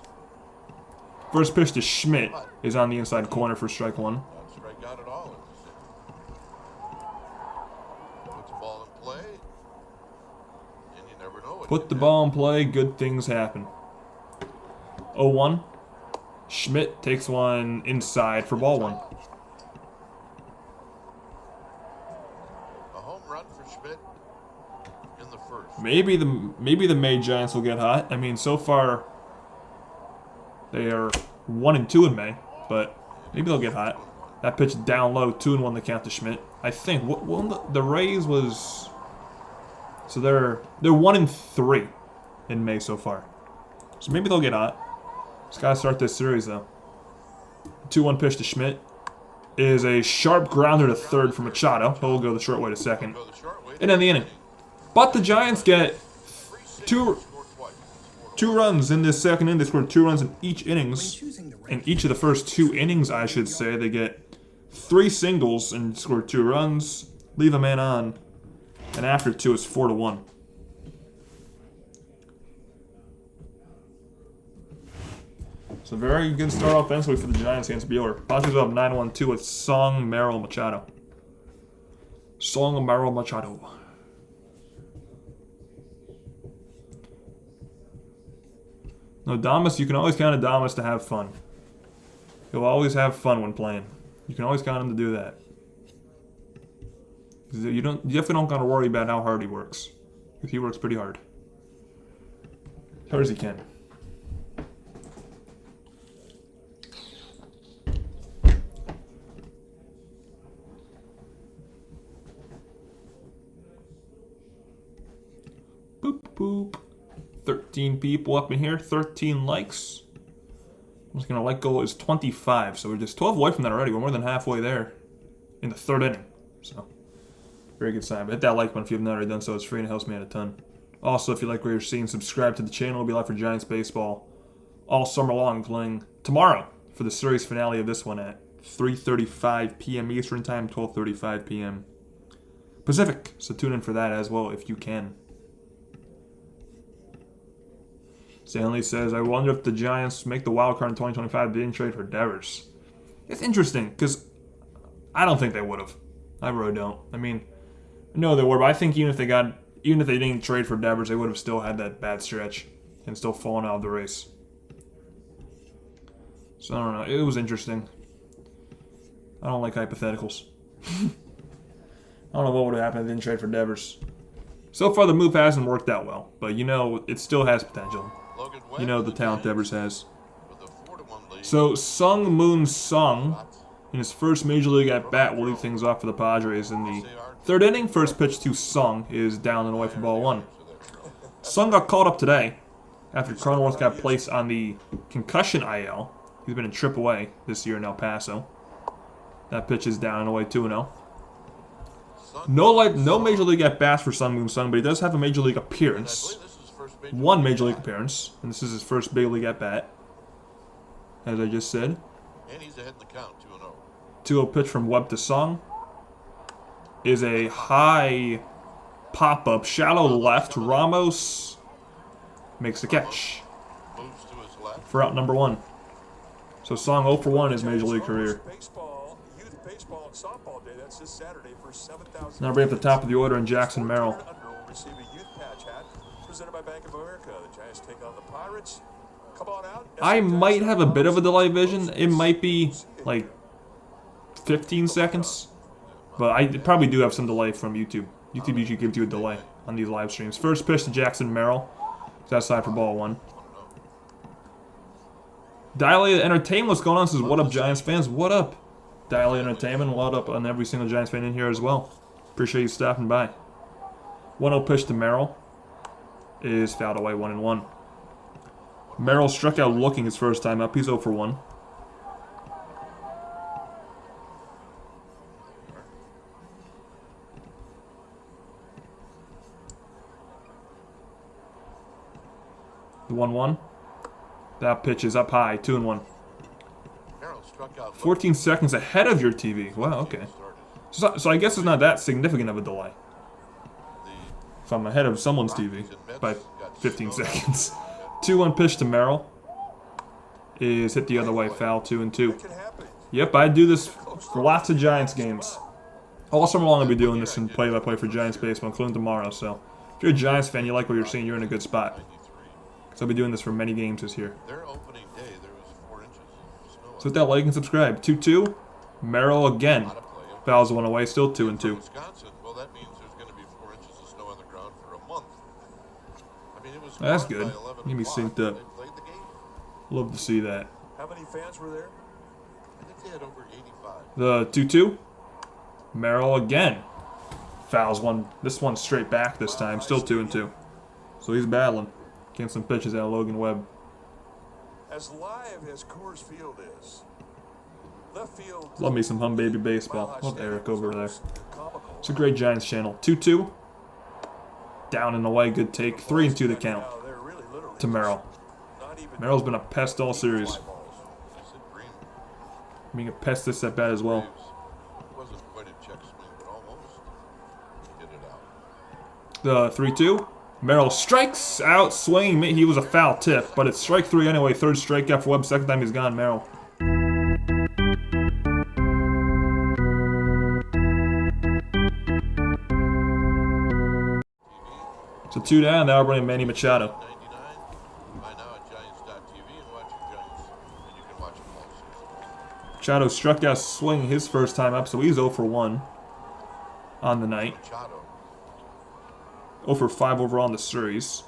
First pitch to Schmidt is on the inside corner for strike 1. Strike out it all. Put the ball in play, and you never know. Put the ball in play, good things happen. 0-1. Schmidt takes one inside for ball 1. A home run for Schmidt in the first. Maybe the May Giants will get hot. I mean, so far they are 1-2 in May, but maybe they'll get hot. That pitch down low, 2-1 to count to Schmidt. I think the Rays was, so they're 1-3 in May so far. So maybe they'll get hot. Just gotta start this series though. 2-1 pitch to Schmidt is a sharp grounder to third for Machado. He'll go the short way to second, and end the inning. But the Giants get two runs in this second inning. They scored 2 runs in each innings. In each of the first 2 innings, I should say, they get 3 singles and score 2 runs. Leave a man on, and after 2, it's 4-1. So very good start offensively for the Giants against Buehler. Padres up 9-1-2 with Song, Merrill, Machado. Song, Merrill, Machado. No, Adames, you can always count Adames to have fun. He'll always have fun when playing. You can always count him to do that. You definitely don't gotta worry about how hard he works. Because he works pretty hard. As hard as he can. Boop, boop. 13 people up in here, 13 likes. I'm just going to like goal is 25, so we're just 12 away from that already. We're more than halfway there in the 3rd inning. So, very good sign. But hit that like button if you have not already done so. It's free and it helps me out a ton. Also, if you like what you're seeing, subscribe to the channel. We'll be live for Giants baseball all summer long, playing tomorrow for the series finale of this one at 3:35 p.m. Eastern Time, 12:35 p.m. Pacific. So tune in for that as well if you can. Stanley says, I wonder if the Giants make the wild card in 2025 didn't trade for Devers. It's interesting, because I don't think they would have. I really don't. I mean, no, they were, but I think even if they didn't trade for Devers, they would have still had that bad stretch and still fallen out of the race. So I don't know. It was interesting. I don't like hypotheticals. I don't know what would have happened if they didn't trade for Devers. So far, the move hasn't worked out well, but you know, it still has potential. You know the talent Devers has. So Sung Moon Sung, in his first Major League at-bat, will lead things off for the Padres in the 3rd inning. First pitch to Sung is down and away for ball 1. Sung got called up today after Cronenworth got placed on the concussion IL. He's been in AAA this year in El Paso. That pitch is down and away 2-0. No Major League at-bats for Sung Moon Sung, but he does have a Major League appearance. 1 Major League appearance, and this is his first big league at-bat, as I just said. And he's ahead in the count, 2-0. 2-0 pitch from Webb to Sung is a high pop-up, shallow left. Ramos makes the catch Moves to his left. for out number 1. So Song 0 for 1 in his major league career. Youth baseball and softball day. That's this Saturday for 7,000. Now we're at the top of the order in Jackson Merrill. Receive a youth patch hat presented by Bank of America. The Giants take on the Pirates. Come on out. I might have a bit of a delay vision. It might be like 15 seconds. But I probably do have some delay from YouTube. YouTube usually gives you a delay on these live streams. First pitch to Jackson Merrill. It's outside for ball 1. Dilated Entertainment, what's going on? Says, what up, Giants fans? What up? Dilated Entertainment, what up on every single Giants fan in here as well. Appreciate you stopping by. 1-0 pitch to Merrill is fouled away 1-1. Merrill struck out looking his first time up. He's 0 for 1. The 1-1. That pitch is up high, 2-1. 14 seconds ahead of your TV. Wow, okay. So I guess it's not that significant of a delay. If I'm ahead of someone's TV by 15 seconds. 2-1 pitch to Merrill is hit the other way, foul, 2-2. Yep, I do this for lots of Giants games. All summer long I'll be doing this in play-by-play for Giants baseball, including tomorrow. So if you're a Giants fan, you like what you're seeing, you're in a good spot. So I'll be doing this for many games this year. Their opening day, there was 4 inches of snow. So hit that like and subscribe. 2-2. Merrill again. Fouls one away, still 2-2. Wisconsin, well, that means there's going to be 4 inches of snow on the ground for a month. I mean, it was That's gone good. by 11 Need me o'clock. synced up. They played the game. Love to see that. How many fans were there? I think they had over 85. The 2-2. Merrill again. Fouls one. This one's straight back this time. Still 2-2. So he's battling. Getting some pitches out of Logan Webb. As live as Coors Field is, left field. Love me some Hum Baby Baseball. Love Eric over there. Comical. It's a great Giants channel. 2-2. Down and away. Good take. 3-2 the count Now, they're really literally to Merrill. not even Merrill's been a pest all series. I said green. Being a pest this at bat as well. It wasn't quite a check swing, but almost. He hit it out. The 3-2. Merrill strikes out swinging. He was a foul tip, but it's strike 3 anyway. Third strikeout for Webb. Second time he's gone, Merrill. So 2 down. Now we're bringing Manny Machado. 99. Buy now at Giants.tv and watch your Giants. And you can watch them all season. Machado struck out swinging his first time up, so he's 0 for 1 on the night. Machado. 0 for 5 overall in the series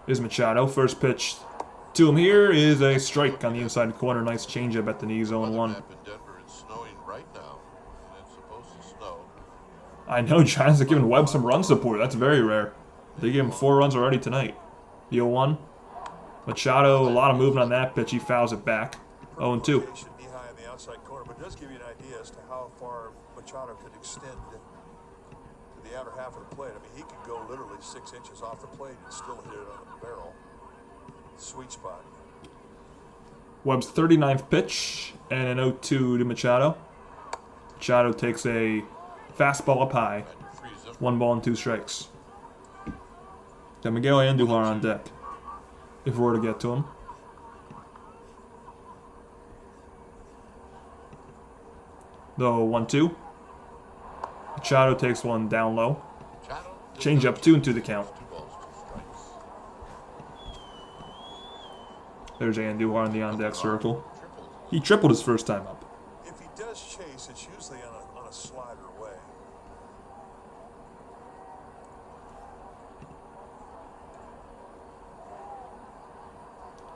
is Machado. First pitch to him here is a strike on the inside corner. Nice changeup at the knees, 0-1. Map in Denver, it's snowing right now. And it's supposed to snow. I know Giants are giving Webb some run support. That's very rare. They gave him 4 runs already tonight. The 0-1. Machado, a lot of movement on that pitch. He fouls it back. 0-2. Should be high in the outside corner, but it does give you an idea as to how far Machado could extend to the outer half of the plate. I mean, he could go literally 6 inches off the plate and still hit it on the barrel. Sweet spot. Webb's 39th pitch and an 0-2 to Machado. Machado takes a fastball up high. And you freeze them. 1 ball and 2 strikes. Got Miguel Andujar on deck, if we were to get to him. The 1-2. Machado takes one down low. Machado. Change up 2-2 the count. 2 balls, 2 strikes. There's Andujar in the on deck circle. Tripled. He tripled his first time up. If he does chase, it's usually on a slider way.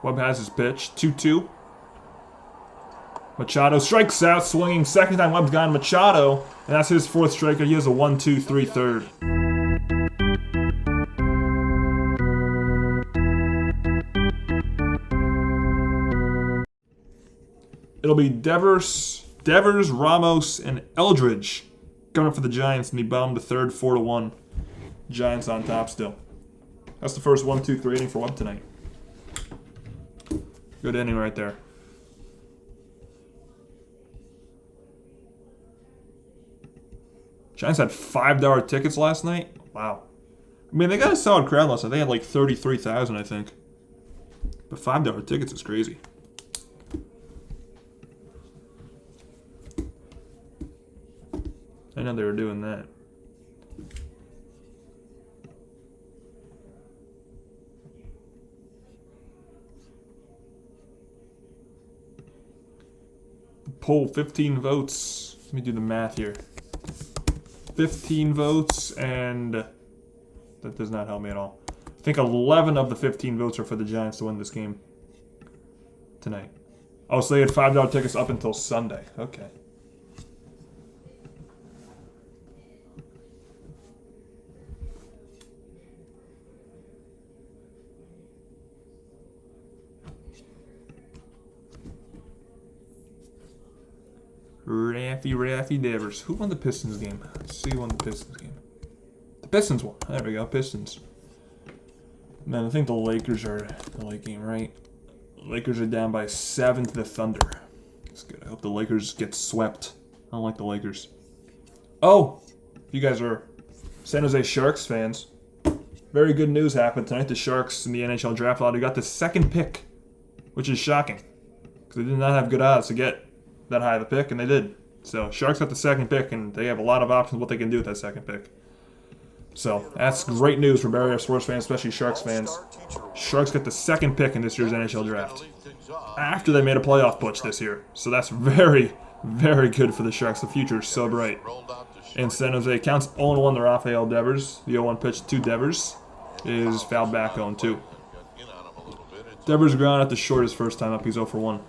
Webb has his pitch. 2-2. Machado strikes out, swinging. Second time Webb's gone. Machado, and that's his 4th strikeout. He has a 1-2-3 third. It'll be Devers, Ramos, and Eldridge coming up for the Giants in the bottom of the 3rd, 4-1. Giants on top still. That's the first 1-2-3 inning for Webb tonight. Good inning right there. Giants had $5 tickets last night. Wow. I mean, they got a solid crowd last night. They had like 33,000, I think. But $5 tickets is crazy. know they were doing that. Poll 15 votes. Let me do the math here. 15 votes, and that does not help me at all. I think 11 of the 15 votes are for the Giants to win this game tonight. Oh, so they had $5 tickets up until Sunday. Okay. Raffy Devers. Who won the Pistons game? Let's see who won the Pistons game. The Pistons won. There we go, Pistons. Man, I think the Lakers are the late game, right? The Lakers are down by 7 to the Thunder. That's good. I hope the Lakers get swept. I don't like the Lakers. Oh! If you guys are San Jose Sharks fans, very good news happened tonight. The Sharks in the NHL draft lottery got the second pick, which is shocking. Because they did not have good odds to get that high of a pick, and they did. So Sharks got the second pick, and they have a lot of options what they can do with that second pick. So that's great news for Bay Area sports fans, especially Sharks fans. Sharks got the second pick in this year's NHL draft after they made a playoff push this year. So that's very, very good for the Sharks. The future is so bright. And San Jose counts 0-1 to Rafael Devers. The 0-1 pitch to Devers is fouled back 0-2. Devers ground at the short his first time up. He's 0-1.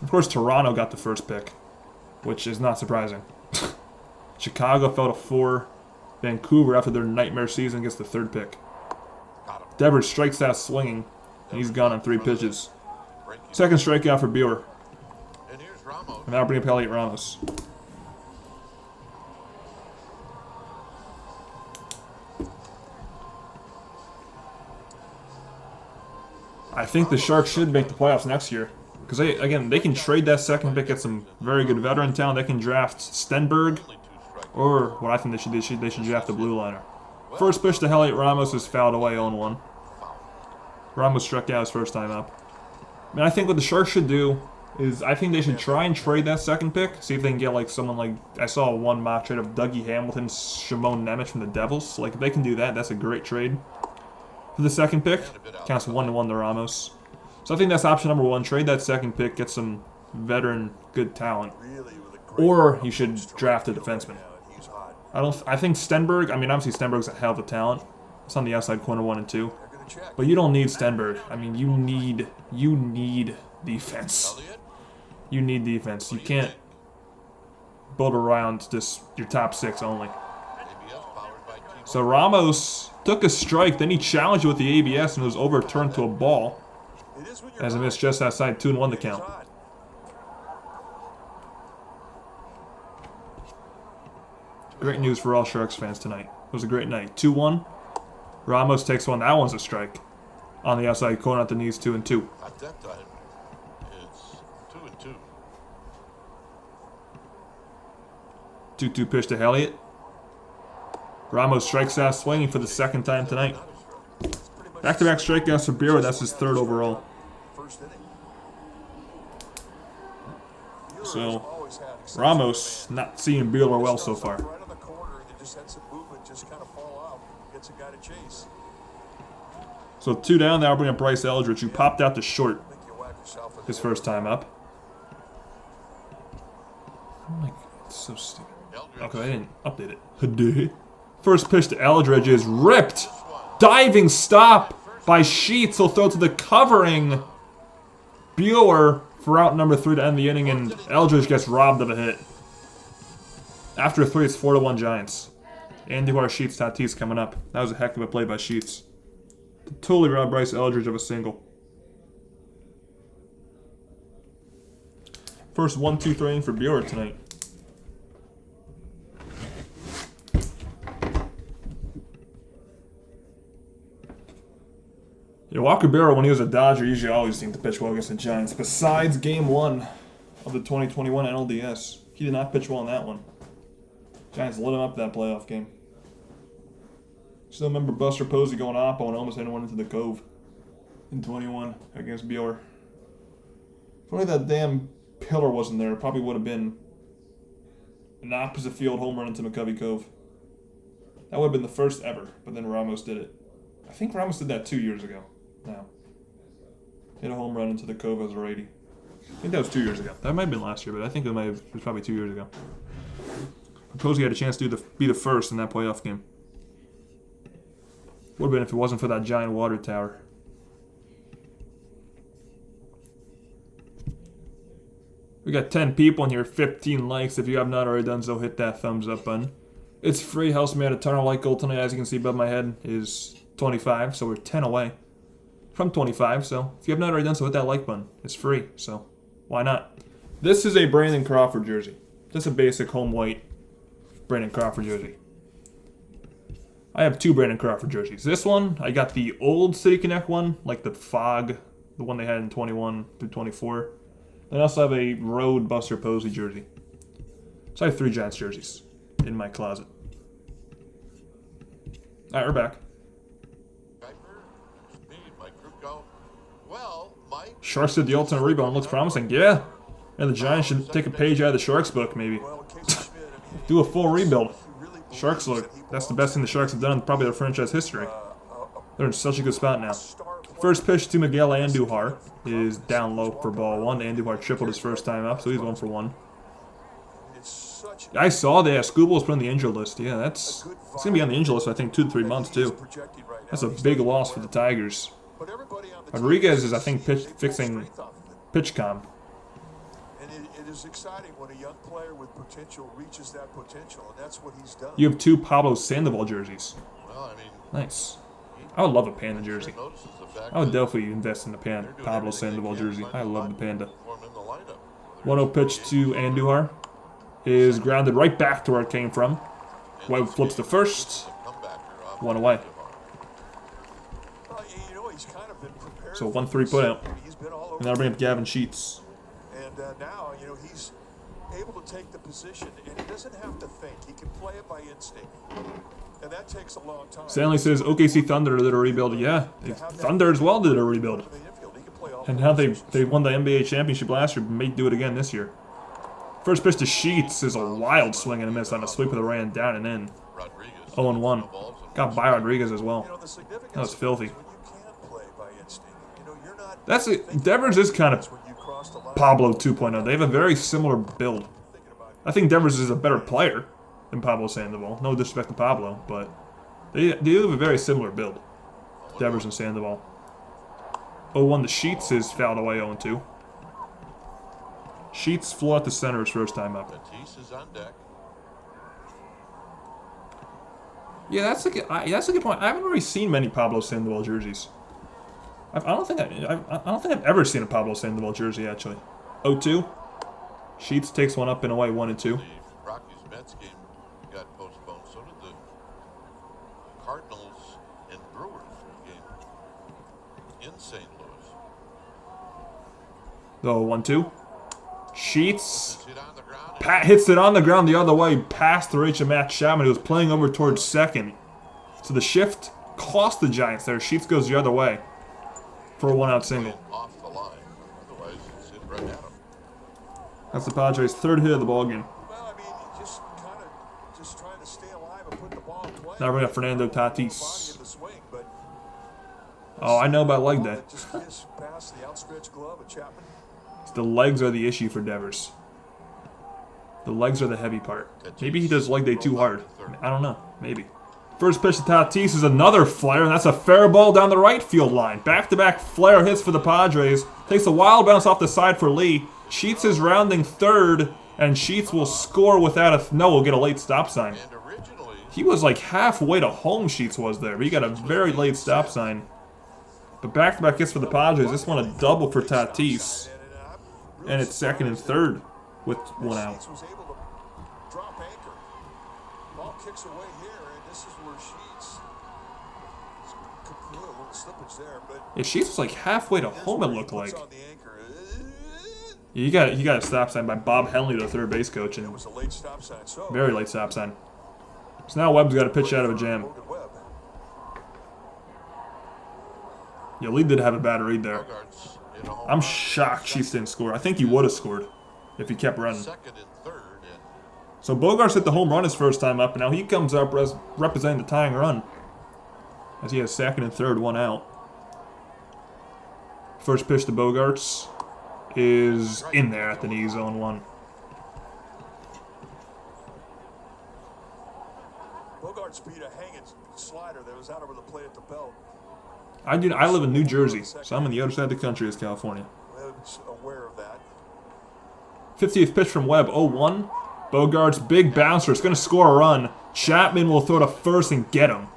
Of course, Toronto got the first pick, which is not surprising. Chicago fell to 4. Vancouver, after their nightmare season, gets the third pick. Devers strikes out swinging, and he's gone on 3 pitches. Second strikeout for Buehler. And now bring up Elliot Ramos. I think the Sharks should make the playoffs next year. Because, they can trade that second pick, get some very good veteran talent. They can draft Stenberg, or what I think they should draft the blue liner. First pitch to Elliot Ramos is fouled away 0-1. Ramos struck out his first time up. I mean, I think what the Sharks should do is I think they should try and trade that second pick. See if they can get like someone like, I saw one mock trade of Dougie Hamilton, Shimon Nemec from the Devils. Like if they can do that, that's a great trade. For the second pick, counts 1-1 to Ramos. So I think that's option number 1. Trade that second pick, get some veteran good talent. Or you should draft a defenseman. I think Stenberg, I mean obviously Stenberg's a hell of a talent. It's on the outside corner 1 and 2. But you don't need Stenberg. I mean you need defense. You need defense. You can't build around just your top 6 only. So Ramos took a strike, then he challenged it with the ABS and it was overturned to a ball. As a miss just outside 2-1 the count. Great news for all Sharks fans tonight. It was a great night. 2-1. Ramos takes one. That one's a strike. On the outside corner at the knees, 2-2. At that time, it's 2-2. 2-2 pitch to Elliott. Ramos strikes out swinging for the second time tonight. Back-to-back strikeouts for Buehler. That's his 3rd overall. So, Ramos not seeing Buehler well so far. So 2 down. Now bring up Bryce Eldridge, who popped out to short his first time up. Oh my God, it's so stupid. Okay, I didn't update it. First pitch to Eldridge is ripped. Diving stop by Sheets. He'll throw to the covering Buehler for out number 3 to end the inning, and Eldridge gets robbed of a hit. After 3, it's 4-1 Giants. Andy Sheets Tatis coming up. That was a heck of a play by Sheets. Totally robbed Bryce Eldridge of a single. First 1-2 throwing for Buehler tonight. Yeah, Walker Buehler, when he was a Dodger, usually always seemed to pitch well against the Giants. Besides Game 1 of the 2021 NLDS, he did not pitch well in that one. Giants lit him up that playoff game. Still remember Buster Posey going oppo and almost hitting one into the Cove in 21 against Buehler. If only that damn pillar wasn't there, it probably would have been An opposite field home run into McCovey Cove. That would have been the first ever, but then Ramos did it. I think Ramos did that 2 years ago. Now, hit a home run into the Cove as a righty. I think that was 2 years ago. That might have been last year, but I think it was probably 2 years ago. Posey had a chance to be the first in that playoff game. Would have been if it wasn't for that giant water tower. We got 10 people in here, 15 likes. If you have not already done so, hit that thumbs up button. It's free. Helps me out a ton. Our like goal tonight, as you can see above my head, is 25. So we're 10 away from 25. So if you have not already done so, hit that like button. It's free. So why not? This is a Brandon Crawford jersey. Just a basic home white Brandon Crawford jersey. I have 2 Brandon Crawford jerseys. This one, I got the old City Connect one, like the Fog, the one they had in 21 through 24. And I also have a Road Buster Posey jersey. So I have 3 Giants jerseys in my closet. All right, we're back. Sharks did the ultimate rebound. Looks promising. Yeah. And the Giants should take a page out of the Sharks book, maybe. Do a full rebuild. Sharks look. That's the best thing the Sharks have done in probably their franchise history. They're in such a good spot now. First pitch to Miguel Andujar is down low for ball 1. Andujar tripled his first time up, so he's 1 for 1. I saw that Scooble was put on the injured list. Yeah, it's going to be on the injured list, I think, 2 to 3 months, too. That's a big loss for the Tigers. Rodriguez is, I think, fixing PitchCom. It is exciting when a young player with potential reaches that potential, and that's what he's done. You have 2 Pablo Sandoval jerseys. Well, I mean, nice. I would love a Panda jersey. I would definitely invest in the Pablo Sandoval jersey. I love the Panda. 1-0 pitch to Andujar is grounded right back to where it came from. Webb flips to first. 1 away. So 1-3 put out. And that'll bring up Gavin Sheets. And now, he's able to take the position, and he doesn't have to think. He can play it by instinct. And that takes a long time. Stanley says OKC Thunder did a rebuild. Yeah, Thunder as well did a rebuild. And how they won the NBA championship last year, may do it again this year. First pitch to Sheets is a wild swing and a miss on a sweep of the Rand down and in. 0-1. Got by Rodriguez as well. That was filthy. That's it. Devers is kind of Pablo 2.0. They have a very similar build. I think Devers is a better player than Pablo Sandoval. No disrespect to Pablo, but they have a very similar build. Devers and Sandoval. 0-1 to Sheets is fouled away 0-2. Sheets flew out the center his first time up. Yeah, that's a good point. I haven't really seen many Pablo Sandoval jerseys. I don't think I've ever seen a Pablo Sandoval jersey actually. 0-2. Sheets takes one up and away 1-2. The Rockies-Mets game got postponed. So did the Cardinals and Brewers game in St. Louis. 1-2. Sheets hits it on the ground the other way, past the reach of Matt Chapman, who was playing over towards second. So the shift cost the Giants there. Sheets goes the other way for a 1-out single. Off the line. Otherwise, it's hit right at him. That's the Padres' 3rd hit of the ballgame. Well, I mean, just trying to stay alive and put the ball in play. Now we're going to Fernando Tatis. Oh, I know about leg day. The legs are the issue for Devers. The legs are the heavy part. Maybe he does leg day too hard. I don't know. Maybe. First pitch to Tatis is another flare, and that's a fair ball down the right field line. Back-to-back flare hits for the Padres. Takes a wild bounce off the side for Lee. Sheets is rounding third, and Sheets will score without a... No, we'll get a late stop sign. He was like halfway to home, Sheets was there, but he got a very late stop sign. But back-to-back hits for the Padres. This one a double for Tatis. And it's second and third with 1 out. Yeah, Sheets was like halfway to home, it looked like. You got a stop sign by Bob Henley, the third base coach, and very late stop sign. So now Webb's got a pitch out of a jam. Yeah, Lee did have a bad read there. I'm shocked Sheets didn't score. I think he would have scored if he kept running. So Bogarts hit the home run his first time up, and now he comes up representing the tying run. As he has second and third, one out. First pitch to Bogarts is in there at the knee, 0-1. Bogarts beat a hanging slider that was out over the plate at the belt. I live in New Jersey, so I'm on the other side of the country as California. Webb's aware of that. 50th pitch from Webb, 0-1. Bogarts, big bouncer. It's going to score a run. Chapman will throw to first and get him.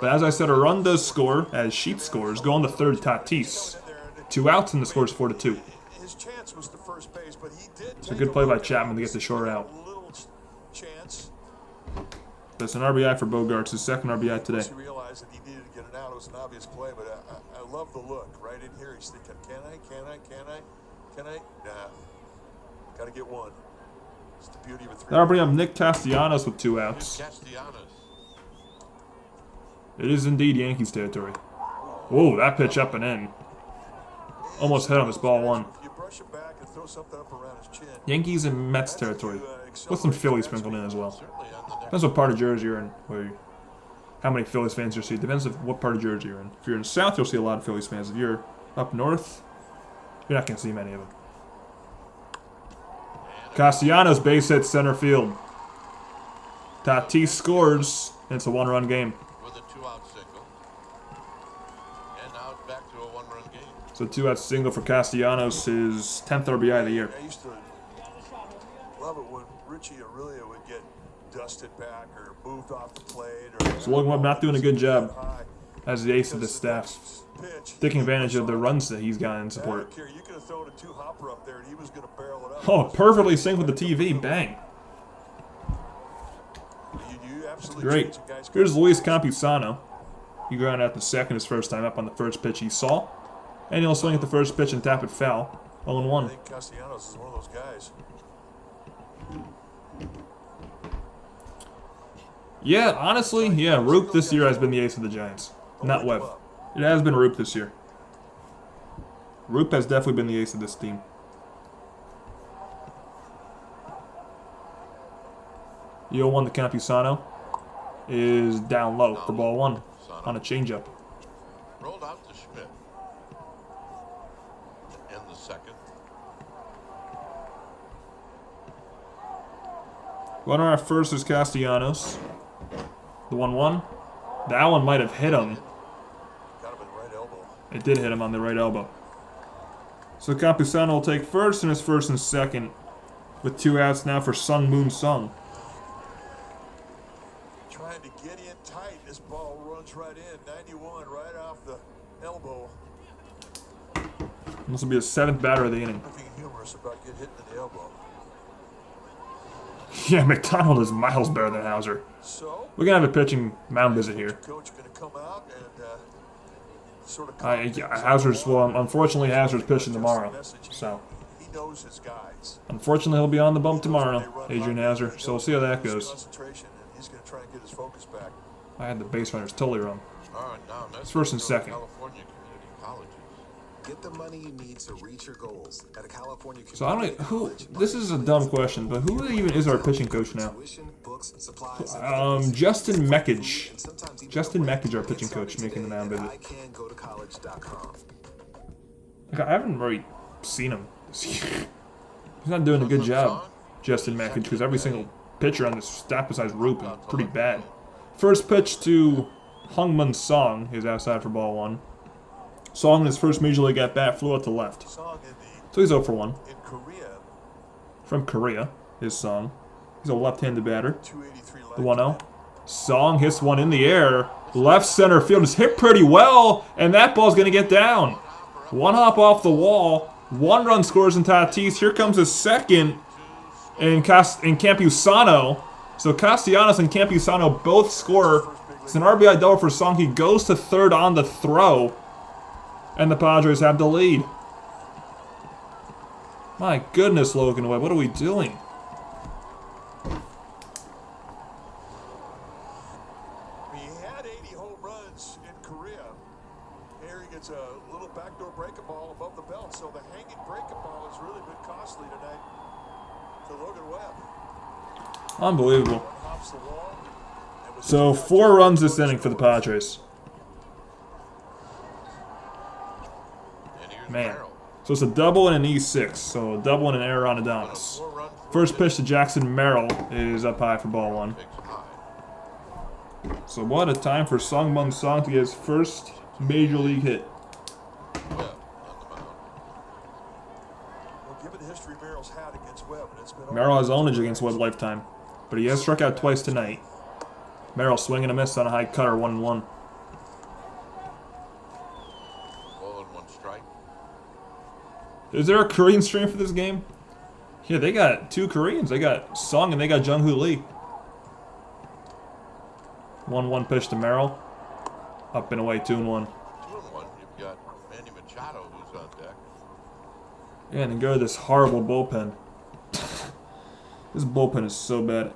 But as I said, a run does score, as Sheep scores. Go on the third, Tatis. 2 outs, and the score is 4-2. His chance was to first base, but he did. It's a good play by Chapman to get the short out. Chance. That's an RBI for Bogarts, his second RBI today. He realized that he needed to get it out. It was an obvious play, but I love the look right in here. He's thinking, can I? Nah. Got to get one. It's the beauty of a 3. Now bring up Nick Castellanos with 2 outs. Castellanos. It is indeed Yankees territory. Whoa, that pitch up and in. Almost hit on this ball 1. You brush it back and throw something up around his chin. Yankees and Mets territory. With some Phillies sprinkled in as well. Depends what part of Jersey you're in. How many Phillies fans you'll see. Depends on what part of Jersey you're in. If you're in the South, you'll see a lot of Phillies fans. If you're up north, you're not going to see many of them. Castellanos base hit center field. Tatis scores, and it's a 1-run game. With a 2-out single. And now it's back to a 1-run game. So 2-out single for Castellanos, his 10th RBI of the year. I used to love it when Richie Aurelia would get dusted back or moved off the plate. So Logan Webb not doing a good job as the ace of the staff, taking advantage of the runs that he's gotten in support. You could have thrown a 2-hopper up there and he was going to barrel it up. Oh, perfectly synced with the TV. Bang. Great. Here's Luis Campusano. He grounded out the second his first time up on the first pitch he saw. And he'll swing at the first pitch and tap it foul. 0-1. I think Castellanos is one of those guys. Yeah, honestly, yeah, Roop this year has been the ace of the Giants. Not Webb. It has been Roop this year. Roop has definitely been the ace of this team. 0-1 to Campusano is down low for ball 1 on a changeup. Rolled out to Schmidt. In the second. Runner at first is Castellanos. The 1-1. That one might have hit him. Got him in the right elbow. It did hit him on the right elbow. So Campusano will take first and his first and second with 2 outs now for Sung Moon Sung. Trying to get in tight. This ball runs right in. 91 right off the elbow. This will be his 7th batter of the inning. Nothing humorous about getting hit in the elbow. Yeah, McDonald is miles better than Hauser. So We're going to have a pitching mound visit here. coach going to come out and sort of Hauser's, well, unfortunately, Hauser's pitching tomorrow. So, he knows his guys. unfortunately, he'll be on the bump tomorrow, Adrian Hauser. So we'll see how that goes. Concentration, and he's going to try and get his focus back. I had the base runners totally wrong. All right, now It's first and second. California Community Colleges. Get the money you need to reach your goals at a California So I don't who. This is a dumb question, but who even is our pitching coach now? tuition, books, supplies, Justin Mekich. Justin Mekich, our pitching coach, making the mound visit. iCanGoToCollege.com. Like, I haven't really seen him this year. He's not doing a good job, Justin Mekich, because every single pitcher on this staff besides Roop is pretty bad. First pitch to Hungmin Song is outside for ball 1. Song in his first major league at bat flew out to left. Song So he's 0 for 1. in Korea, From Korea, his Song. He's a left-handed batter. 283 The 1-0. Song hits one in the air. Left center field is hit pretty well, and that ball's going to get down. 1 hop off the wall. 1 run scores in Tatis. Here comes his second in Campusano. So Castellanos and Campusano both score. It's an RBI double for Song. He goes to third on the throw. And the Padres have the lead. My goodness, Logan Webb, what are we doing? He had 80 home runs in Korea. Here he gets a little backdoor breaking ball above the belt. So the hanging breaking ball has really been costly tonight to Logan Webb. Unbelievable. So 4 runs this inning for the Padres. And here's Man. Merrill. So it's a double and an E6. So a double and an error on Adames. First pitch to Jackson Merrill is up high for ball 1. Takes it high. So what a time for Sung Bum Song to get his first major league hit. Webb on the mound. Well, given the history Merrill's had against Webb, and it's been Merrill has ownage against Webb lifetime, but he has struck out twice tonight. Merrill swinging a miss on a high cutter, 1-1. Ball and 1 strike. Is there a Korean stream for this game? Yeah, they got 2 Koreans. They got Sung and they got Jung-Hoo Lee. 1-1 pitch to Merrill. Up and away, 2-1. 2-1. You've got Manny Machado who's on deck. Yeah, and then go to this horrible bullpen. This bullpen is so bad.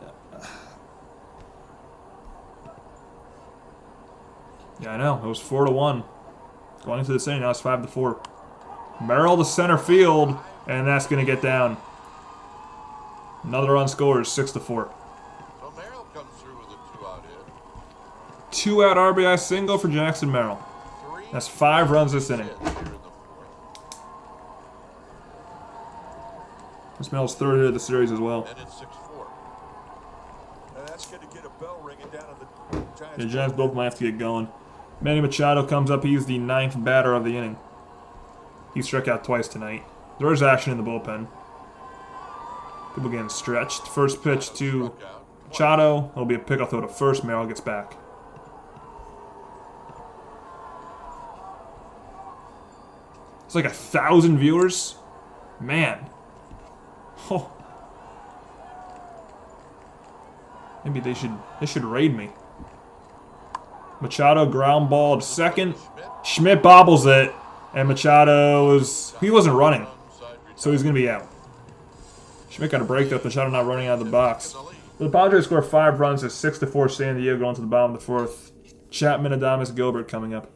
Yeah, I know. It was 4-1. Going into this inning, now it's 5-4. Merrill to center field, and that's going to get down. Another run scores, 6-4. So Merrill comes through with a 2-out hit. 2-out RBI single for Jackson Merrill. 3 That's 5 runs this inning. hits here in the 4th. This Merrill's 3rd hit of the series as well. And it's 6-4. And that's going to get a bell ringing down on the Giants. The Giants both might have to get going. Manny Machado comes up. He's the 9th batter of the inning. He struck out twice tonight. There is action in the bullpen. People getting stretched. First pitch to Machado. It'll be a pickoff throw to first. Merrill gets back. It's like 1,000 viewers. Man. Oh. Maybe they should raid me. Machado ground ball to second. Schmidt bobbles it, and Machado he wasn't running, so he's gonna be out. Schmidt got a break though. Machado not running out of the box. The Padres score 5 runs at 6-4 San Diego going to the bottom of the 4th. Chapman, Adames, Gilbert coming up.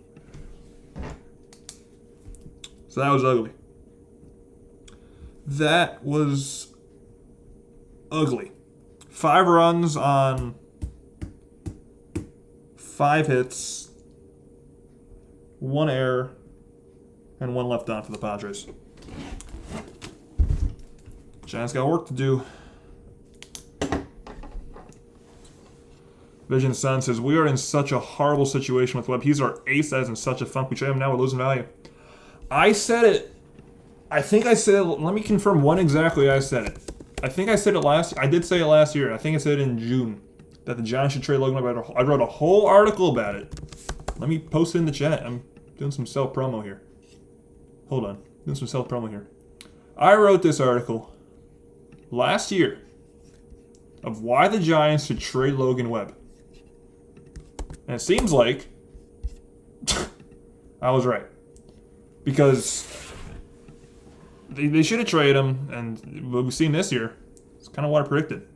So that was ugly. That was ugly. 5 runs on 5 hits, 1 error, and 1 left on for the Padres. Giants got work to do. Vision Sun says, we are in such a horrible situation with Webb. He's our ace that is in such a funk. We trade him now, we're losing value. I said it. I think I said it. Let me confirm when exactly I said it. I think I said it last. I did say it last year. I think I said it in June that the Giants should trade Logan Webb. I wrote a whole article about it. Let me post it in the chat. I'm doing some self-promo here. Hold on. Doing some self-promo here. I wrote this article last year of why the Giants should trade Logan Webb. And it seems like I was right. Because they should have traded him, and what we've seen this year, it's kind of what I predicted.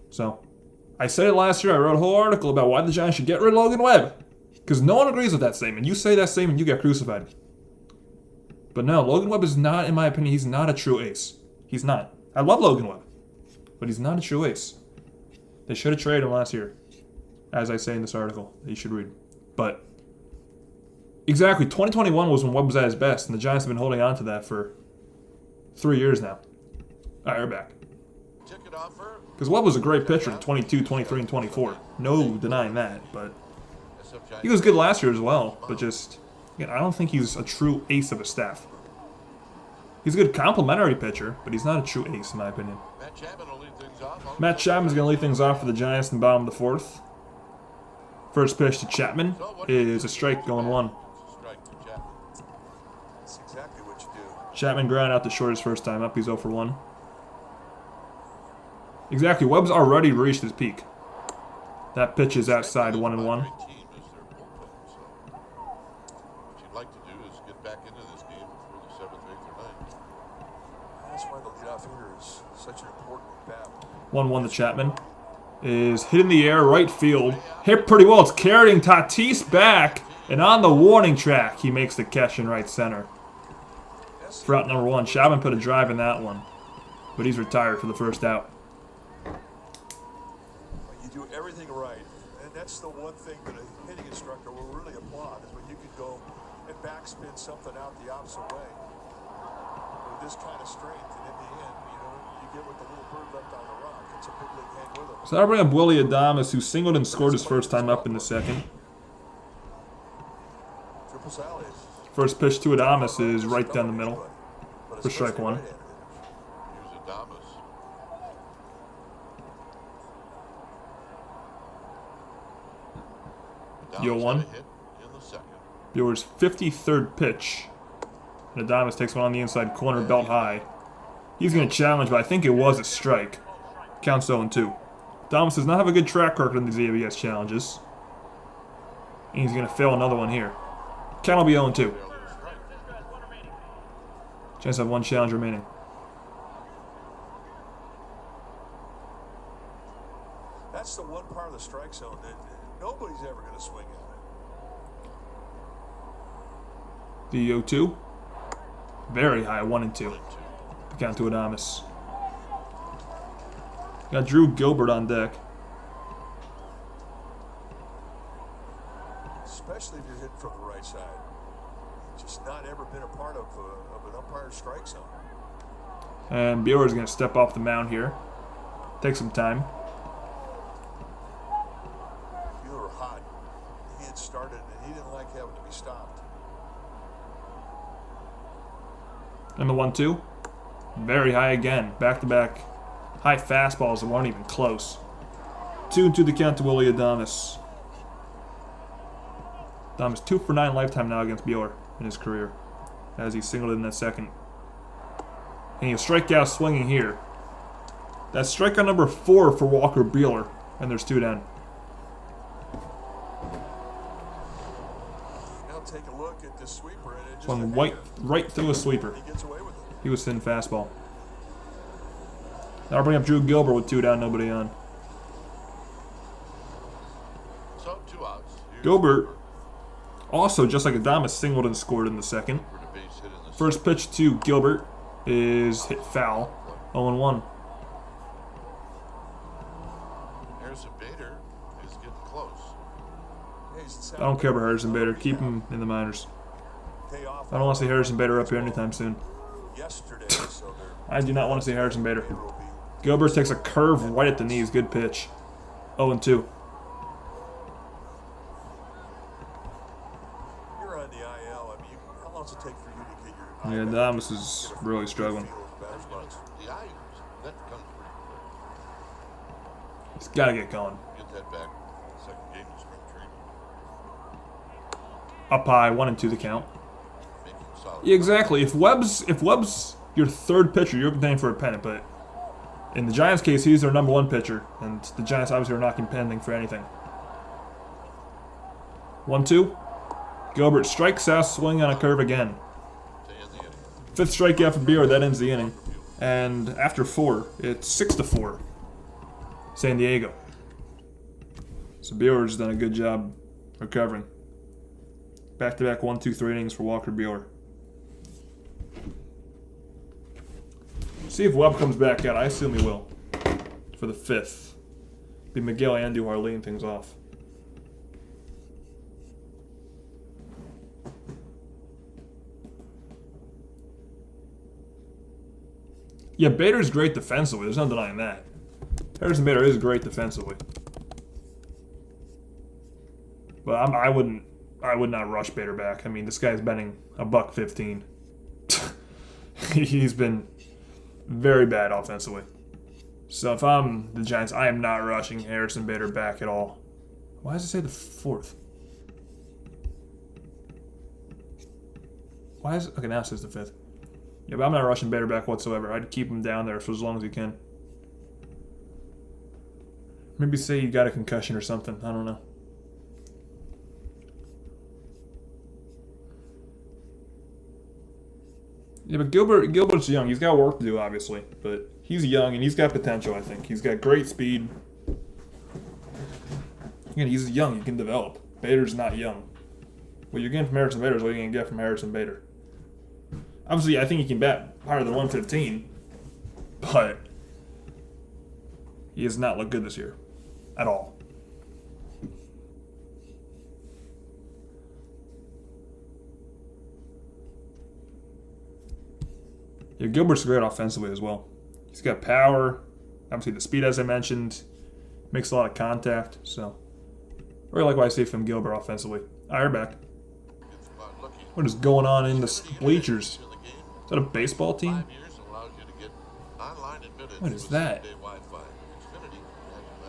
So, I said it last year. I wrote a whole article about why the Giants should get rid of Logan Webb. Because no one agrees with that statement. You say that statement, you get crucified. But no, Logan Webb is not, in my opinion, he's not a true ace. He's not. I love Logan Webb, but he's not a true ace. They should have traded him last year, as I say in this article that you should read. But exactly, 2021 was when Webb was at his best, and the Giants have been holding on to that for 3 years now. All right, we're back. Ticket offer. Because Webb was a great pitcher in 22, 23, and 24. No denying that, but he was good last year as well. But just, I don't think he's a true ace of a staff. He's a good complimentary pitcher, but he's not a true ace in my opinion. Matt Chapman will lead things off. Matt Chapman's going to lead things off for the Giants in the bottom of the 4th. First pitch to Chapman is a strike going 1. Strike to Chapman. That's exactly what you do. Chapman ground out the short his first time up. He's 0 for 1. Exactly. Webb's already reached his peak. That pitch is outside 1-1. Team is their bullpen, so what you'd like to do is get back into this game before the 7th, 8th, or 9th. That's why the leadoff hitter is such an important bat. 1-1 to Chapman. Is hit in the air, right field. Hit pretty well. It's carrying Tatis back. And on the warning track, he makes the catch in right center. For out number 1. Chapman put a drive in that one. But he's retired for the first out. everything right. And that's the one thing that a hitting instructor will really applaud, is when you can go and backspin something out the opposite way with this kind of strength. And in the end, you get with the little bird left on the rock. It's a big league hang with him. So now bring up Willie Adames, who singled and scored his first time up in the second. Triple salad. First pitch to Adames is right down the middle for strike one. Here's Adames. Yo, one. Hit in the second. Buehler's 53rd pitch. And Adames takes one on the inside corner, belt high. He's going to challenge, but I think it was a strike. Counts 0-2. Adames does not have a good track record in these ABS challenges. And he's going to fail another one here. Count will be 0-2. Chance to have one challenge remaining. That's the one part of the strike zone that nobody's ever going to swing at. The 0-2. Very high, 1-2. The count to Adames. Got Drew Gilbert on deck. Especially if you're hitting from the right side. Just not ever been a part of an umpire's strike zone. And Buehler's going to step off the mound here. Take some time. Buehler hot. He had started and he didn't like having to be stopped. And the 1-2. Very high again. Back-to-back high fastballs that weren't even close. 2-2 the count to Willie Adames. Adames 2 for 9 lifetime now against Buehler in his career, as he singled in that second. And he'll strike out swinging here. That's strikeout number 4 for Walker Buehler, and there's 2 down. Now take a look at the sweeper, and it just Swung right through a sweeper. He gets away with it. He was thin fastball. Now I'll bring up Drew Gilbert with 2 down, nobody on. So 2 outs. Here's Gilbert, also just like Adames, singled and scored in the second. for the base hit in the First pitch to Gilbert is hit foul. 0-1. Harrison Bader is getting close. I don't care about Harrison Bader. Keep him in the minors. I don't want to see Harrison Bader up here anytime soon. Yesterday, so I do not want to see Harrison Bader. Gilbert takes a curve right at the knees. Good pitch. 0-2. you're on the IL. I mean, how long does it take for you to get your Yeah, Adames is really struggling. The eye, that comes pretty quick. He's got to get going. Get that back. Second game in spring training. Up high, 1-2 the count. Making solid. Yeah, exactly. If Webb's your third pitcher, you're contending for a pennant. But in the Giants' case, he's their number 1 pitcher, and the Giants obviously are not contending for anything. 1-2. Gilbert strikes out, swing on a curve again. To end the inning. 5th strikeout for Buehler. That ends the inning. And after 4, it's 6-4. San Diego. So Buehler's done a good job recovering. Back-to-back 1-2-3 innings for Walker Buehler. See if Webb comes back out. I assume he will. For the 5th. Be Miguel Andujar leading things off. Yeah, Bader's great defensively. There's no denying that. Harrison Bader is great defensively. But I would not rush Bader back. I mean, this guy's betting $1.15. He's been very bad offensively. So if I'm the Giants, I am not rushing Harrison Bader back at all. Why does it say the 4th? Why is it? Okay, now it says the 5th. Yeah, but I'm not rushing Bader back whatsoever. I'd keep him down there for as long as you can. Maybe say you got a concussion or something. I don't know. Yeah, but Gilbert's young. He's got work to do, obviously. But he's young, and he's got potential, I think. He's got great speed. Again, he's young. He can develop. Bader's not young. What you're getting from Harrison Bader is what you're going to get from Harrison Bader. Obviously, I think he can bat higher than 115. But he has not looked good this year. At all. Yeah, Gilbert's great offensively as well. He's got power, obviously the speed as I mentioned, makes a lot of contact, so I really like what I see from Gilbert offensively. All right, we're back. What is going on in the bleachers? Is that a baseball team? What is that?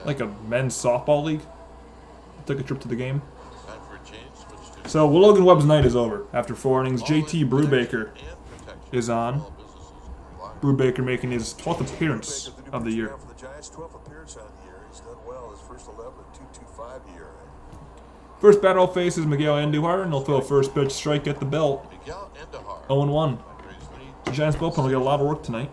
Like a men's softball league? Took a trip to the game. So Logan Webb's night is over. After 4 innings, JT Brubaker is on. Brubaker making his 12th appearance of the year. First batter faces Miguel Andujar, and he'll throw a first pitch strike at the belt. 0-1. The Giants bullpen will get a lot of work tonight.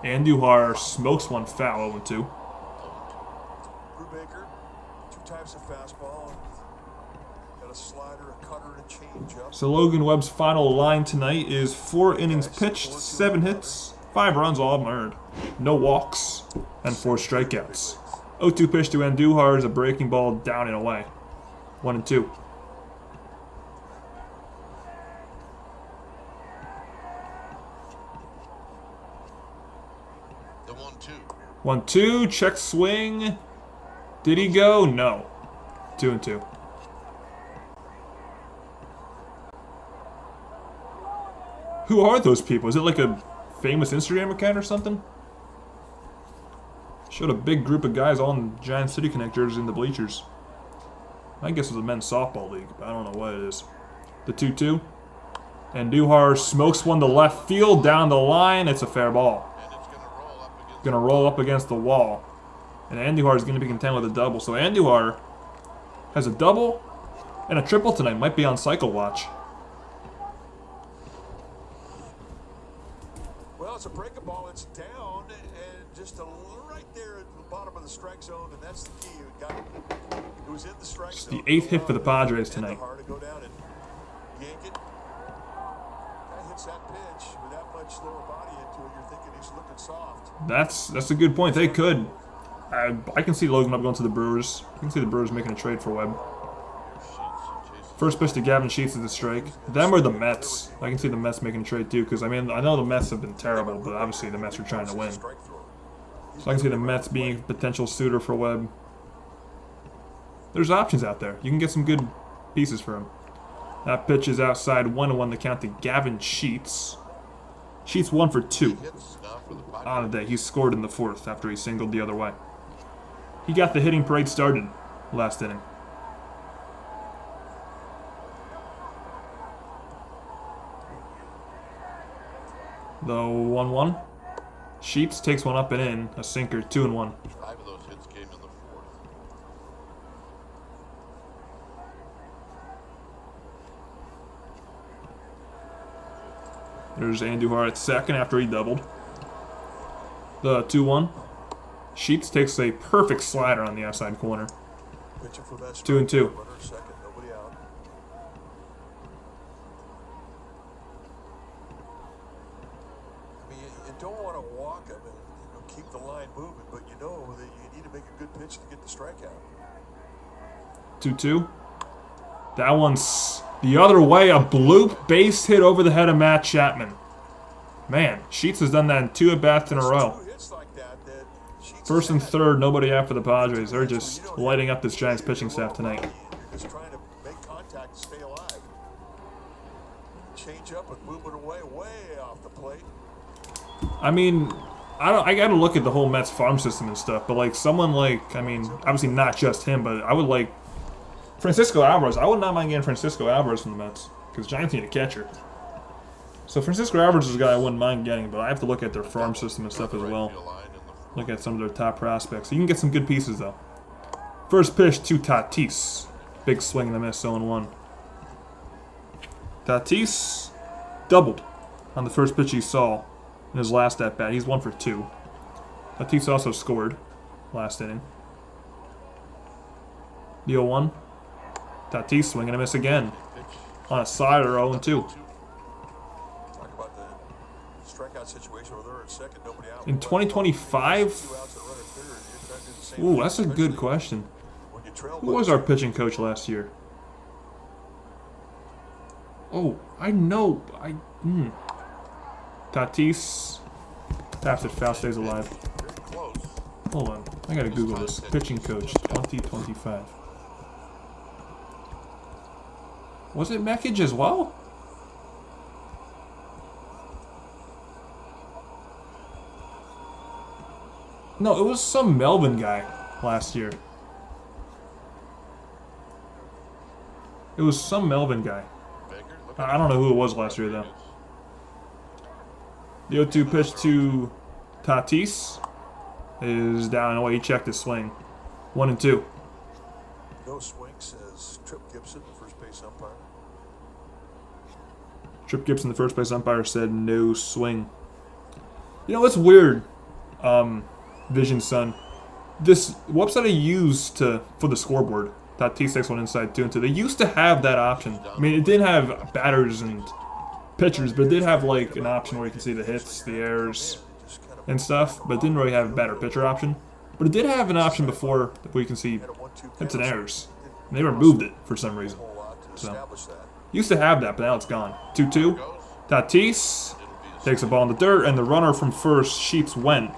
Andujar smokes one foul, 0-2. Brubaker, 2 types of fastball, got a slider, a cutter, and a changeup. So Logan Webb's final line tonight is 4 innings pitched, 7 hits, 5 runs, all of them earned, no walks, and 4 strikeouts. 0-2 pitch to Andujar is a breaking ball down and away. 1-2. The 1-2. 1-2, check swing. Did he go? No. 2-2. Who are those people? Is it like a famous Instagram account or something? Showed a big group of guys all in Giant City Connect jerseys in the bleachers. I guess it was a men's softball league, but I don't know what it is. The 2-2. Andujar smokes one to left field down the line. It's a fair ball. Gonna roll up against the wall. And Andujar is gonna be content with a double. So Andujar has a double and a triple tonight. Might be on cycle watch. Well, it's a breaking ball. It's down and just right there at the bottom of the strike zone, and that's the key. It was in the strike zone. The 8th hit for the Padres tonight. To go down and yank it. Guy hits that pitch with that much lower body into it. You're thinking he's looking soft. That's a good point. They could. I can see Logan Webb going to the Brewers. I can see the Brewers making a trade for Webb. First pitch to Gavin Sheets is a strike. Them or the Mets. I can see the Mets making a trade too, because I mean I know the Mets have been terrible, but obviously the Mets are trying to win. So I can see the Mets being a potential suitor for Webb. There's options out there. You can get some good pieces for him. That pitch is outside 1-1 to count to Gavin Sheets. Sheets 1 for 2 on the day. He scored in the 4th after he singled the other way. He got the hitting parade started last inning. The 1-1. Sheets takes one up and in. A sinker, 2-1. 5 of those hits came in the 4th. There's Andujar at second after he doubled. The 2-1. Sheets takes a perfect slider on the outside corner. 2-2. Don't want to walk him and keep the line moving, but you know that you need to make a good pitch to get the strikeout. 2-2. That one's the other way. A bloop base hit over the head of Matt Chapman. Man, Sheets has done that in 2 at-bats in a row. First and third, nobody out for the Padres. They're just lighting up this Giants pitching staff tonight. You're just trying to make contact and stay alive. Change up and move it away off the plate. I mean, I got to look at the whole Mets farm system and stuff, but like someone like, I mean, obviously not just him, but I would like Francisco Alvarez. I would not mind getting Francisco Alvarez from the Mets because Giants need a catcher. So Francisco Alvarez is a guy I wouldn't mind getting, but I have to look at their farm system and stuff as well. Look at some of their top prospects. You can get some good pieces though. First pitch to Tatis. Big swing and a miss, 0-1. Tatis doubled on the first pitch he saw in his last at-bat. He's 1 for 2. Tatis also scored last inning. The 0-1. Tatis swing and a miss again. On a slider, 0-2. Talk about the strikeout situation where they're at second, nobody out. In 2025? Ooh, that's a good question. Who was our pitching coach last year? Oh, I know. Tatis. Taps it, foul, stays alive. Very close. Hold on. I gotta Google this. Pitching coach 2025. Was it Mekich as well? No, it was some Melbourne guy last year. It was some Melbourne guy. Baker, look I don't know who it was last year, though. The 0-2 pitch to Tatis is down away. He checked his swing. 1-2. No swing, says Trip Gibson, the first base umpire. Trip Gibson, the first base umpire, said no swing. You know, it's weird, Vision Sun. This website I use for the scoreboard, Tatis takes one inside 2-2. They used to have that option. I mean, it didn't have batters and pitchers, but it did have like an option where you can see the hits, the errors, and stuff. But it didn't really have a batter pitcher option. But it did have an option before where you can see hits and errors. And they removed it for some reason. So used to have that, but now it's gone. 2-2. Tatis takes the ball in the dirt, and the runner from first, Sheets, went.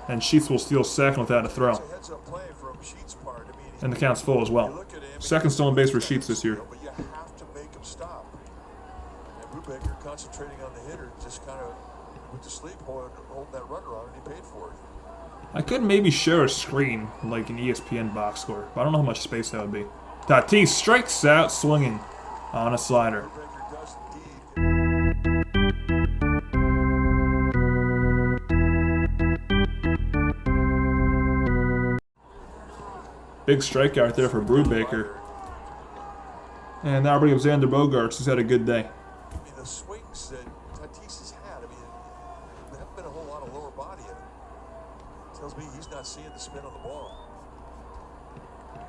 And Sheets will steal second without a throw. And the count's full as well. Second stolen base for Sheets this year. But you have to make him stop. And Brubaker, concentrating on the hitter, just kind of went to sleep holding that runner on, and he paid for it. I could maybe share a screen, like an ESPN box score, but I don't know how much space that would be. Tatis strikes out swinging on a slider. Brubaker does indeed. Big strikeout there for Brubaker. And now brings up Xander Bogaerts, who's had a good day. I mean, the swings that Tatis has had, I mean, there haven't been a whole lot of lower body in it. Tells me he's not seeing the spin on the ball.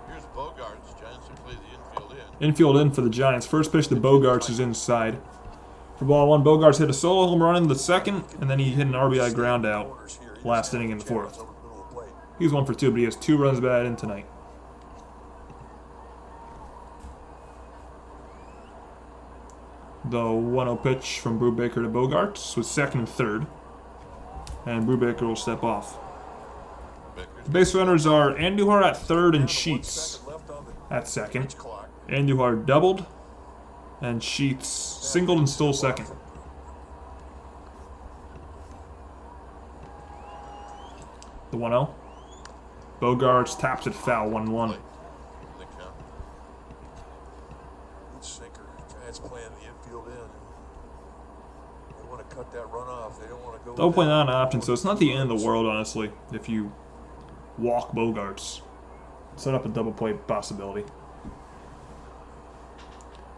Here's Bogaerts. Giants will play the infield in. Infield in for the Giants. First pitch to Bogaerts is inside. For ball one, Bogaerts hit a solo home run in the second, and then he hit an RBI ground out last inning in the fourth. He's 1 for 2, but he has 2 runs batted in tonight. The 1-0 pitch from Brubaker to Bogaerts with second and third. And Brubaker will step off. The base runners are Andujar at third and Sheets at second. Andujar doubled, and Sheets singled and stole second. The 1-0. Bogaerts taps it foul, 1-1. Good sinker. Giants playing the infield in. They want to cut that run off. They don't want to go. They'll play that an option, so it's not the end of the world, honestly, if you walk Bogaerts. Set up a double play possibility.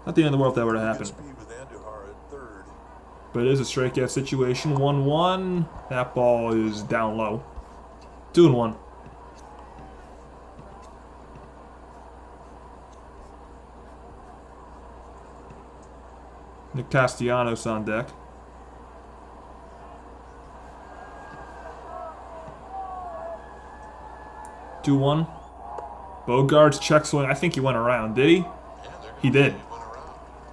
Not the end of the world if that were to happen. But it is a strikeout situation. 1-1. That ball is down low. 2-1. Nick Castellanos on deck. Two-one. Bogaerts check swing. I think he went around. Did he? He did.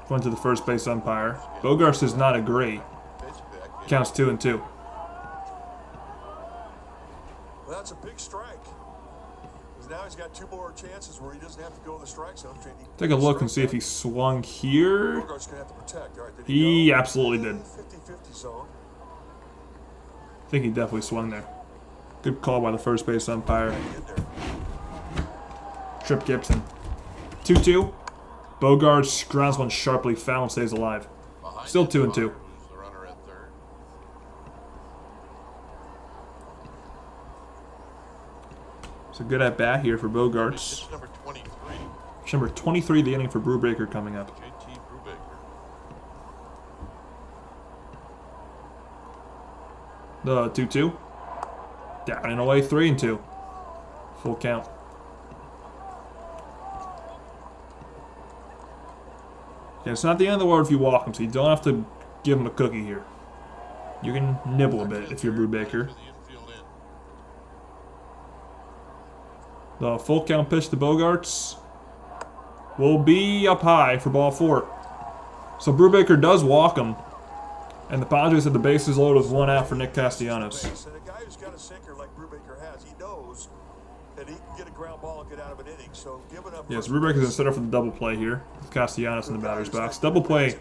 Went to the first base umpire. Bogaerts does not agree. Counts 2-2. Well, that's a big strike. Because now he's got 2 more chances where he doesn't have to go in the strike zone. Take a look and see if he swung here. Bogaerts gonna have to protect. All right, did He go? absolutely did. 50-50 zone. I think he definitely swung there. Good call by the first base umpire. In there. Trip Gibson. 2-2. Bogaerts grounds one sharply, foul, and stays alive. Still 2-2. The runner at third. It's a good at bat here for Bogaerts. It's number 23. Number 23 of the inning for Brubaker coming up. JT Brubaker. The 2-2. Down and away, 3-2. Full count. Okay, it's not the end of the world if you walk him, so you don't have to give him a cookie here. You can nibble a bit if you're Brubaker. The full count pitch to Bogaerts will be up high for ball 4. So Brubaker does walk him. And the Padres had the bases loaded with 1 out for Nick Castellanos. And a guy who's got a sinker like Brubaker has, he knows that he can get a ground ball and get out of an inning. So giving up. Yes, Brubaker's going to set up for the double play here. With Castellanos in the batter's box. Double play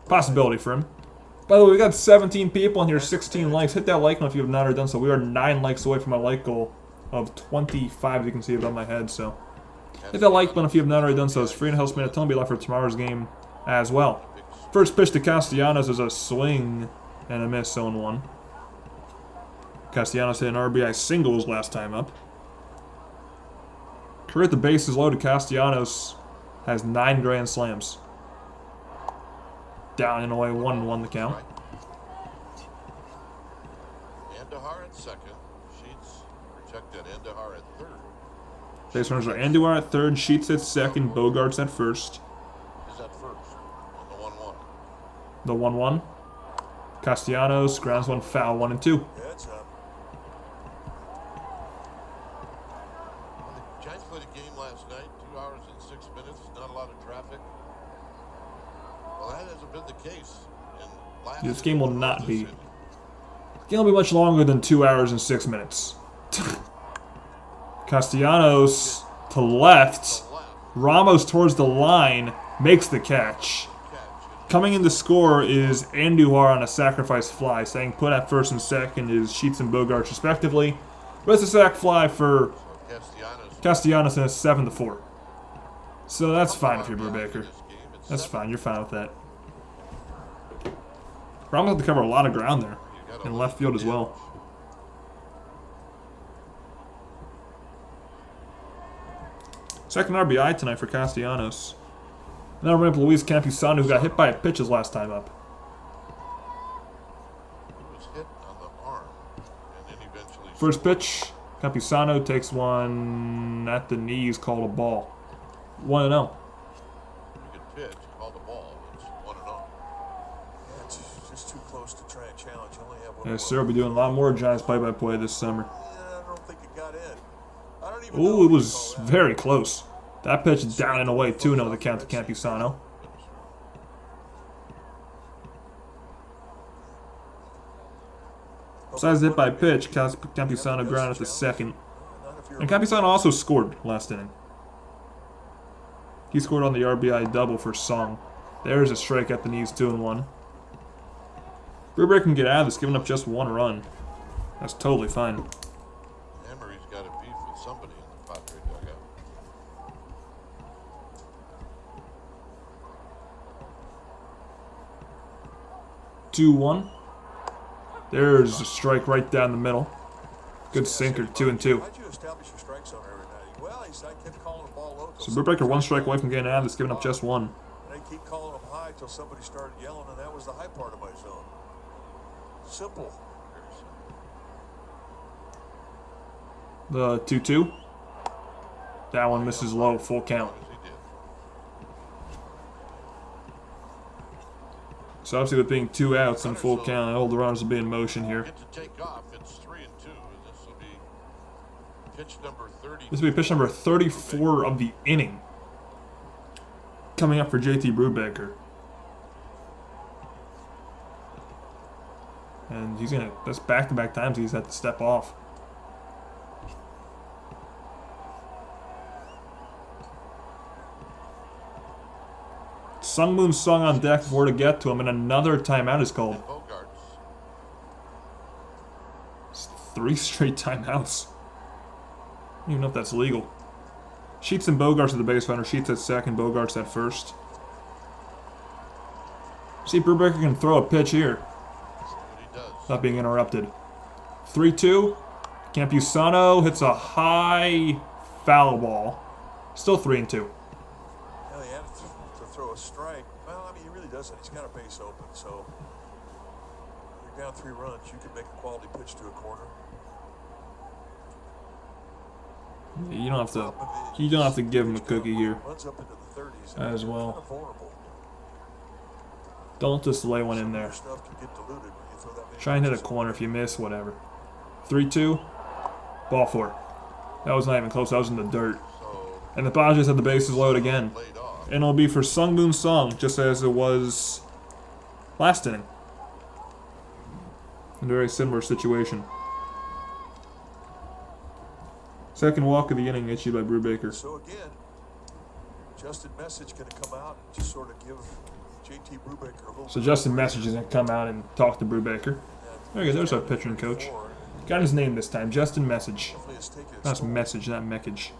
possibility for him. By the way, we got 17 people in here, 16 likes. Hit that like button if you have not already done so. We are 9 likes away from my like goal of 25, you can see above my head. So hit that like button if you have not already done so. It's free and helps me a ton. Be live for tomorrow's game as well. First pitch to Castellanos is a swing and a miss, 0-1. Castellanos hit an RBI singles last time up. Career at the bases loaded. Castellanos has 9 grand slams. Down and away, 1-1 the count. Andahar at second. Sheets protected. Andahar at third. Base runners are Andujar at third, Sheets at second, Bogarts at first. Is at first on the 1-1. The 1-1. Castellanos grounds one foul, 1 and 2. Heads up. The Giants played a game last night, 2 hours and 6 minutes, not a lot of traffic. Well, that hasn't been the case. This game will not be. This game will be much longer than 2 hours and 6 minutes. Castellanos to left. Ramos towards the line makes the catch. Coming in to score is Andujar on a sacrifice fly. Staying put at first and second is Sheets and Bogarts respectively. But it's a sac fly for Castellanos and it's 7-4. So that's fine if you're Brubaker. That's fine. You're fine with that. Ramos had to cover a lot of ground there. In left field as well. Second RBI tonight for Castellanos. Now we're up Luis Campusano, who got hit by a pitch his last time up. First pitch, Campusano takes one at the knees, called a ball. 1-0. You can pitch, call the ball. It's 1-0. Yeah, it's just too close to try and challenge. You only have one. Yes, sir. We'll be doing a lot more Giants play-by-play this summer. Yeah, I don't think it got in. I don't even Ooh, it was very close. That pitch down and away, 2-0 the count to Campusano. Besides hit by pitch, Campusano grounded at the second. And Campusano also scored last inning. He scored on the RBI double for Song. There's a strike at the knees, 2-1. Brubaker can get out of this, giving up just 1 run. That's totally fine. Emery's got a beef with somebody in the Padres dugout. Two-1. There's a strike right down the middle. Good sinker, 2-2. How'd you establish your strike zone every night? Well, I kept calling the ball low. So Brubaker 1 strike away from getting out of this, giving up just 1. And I keep calling them high until somebody started yelling, and that was the high part of my zone. Simple. The 2-2. That one misses low, full count. So obviously with being 2 outs and full count, all the runners will be in motion here. Get to take off. It's 3-2. This will be pitch number 30. This will be pitch number 34 of the inning. Coming up for JT Brubaker. And he's gonna, that's back-to-back times he's had to step off. Sung Moon Sung on deck for to get to him, and another timeout is called. It's 3 straight timeouts. I don't even know if that's legal. Sheets and Bogarts are the base runner. Sheets at second, Bogarts at first. See if Brubaker can throw a pitch here. Not being interrupted. 3-2. Campusano hits a high foul ball. Still 3-2. Well, he had to throw a strike. Well, I mean, he really doesn't. He's got a base open, so you're down 3 runs. You can make a quality pitch to a corner. You don't have to. You don't have to give him a cookie here. Runs up into the 30s as well. Kind of vulnerable. Don't just lay one in there. Stuff can get diluted when you throw that many Try and hit a pitches. corner if you miss, whatever. 3-2. Ball 4. That was not even close. That was in the dirt. And the Padres had the bases loaded again. Laid off. And it'll be for Sung Moon Song, just as it was last inning. A very similar situation. Second walk of the inning issued by Brubaker. So again, Justin Message going to come out and just sort of give JT Brubaker a little. So Justin Message is going to come out and talk to Brubaker. There you go. There's our pitching coach. Got his name this time. Justin Message. That's Message, not Message.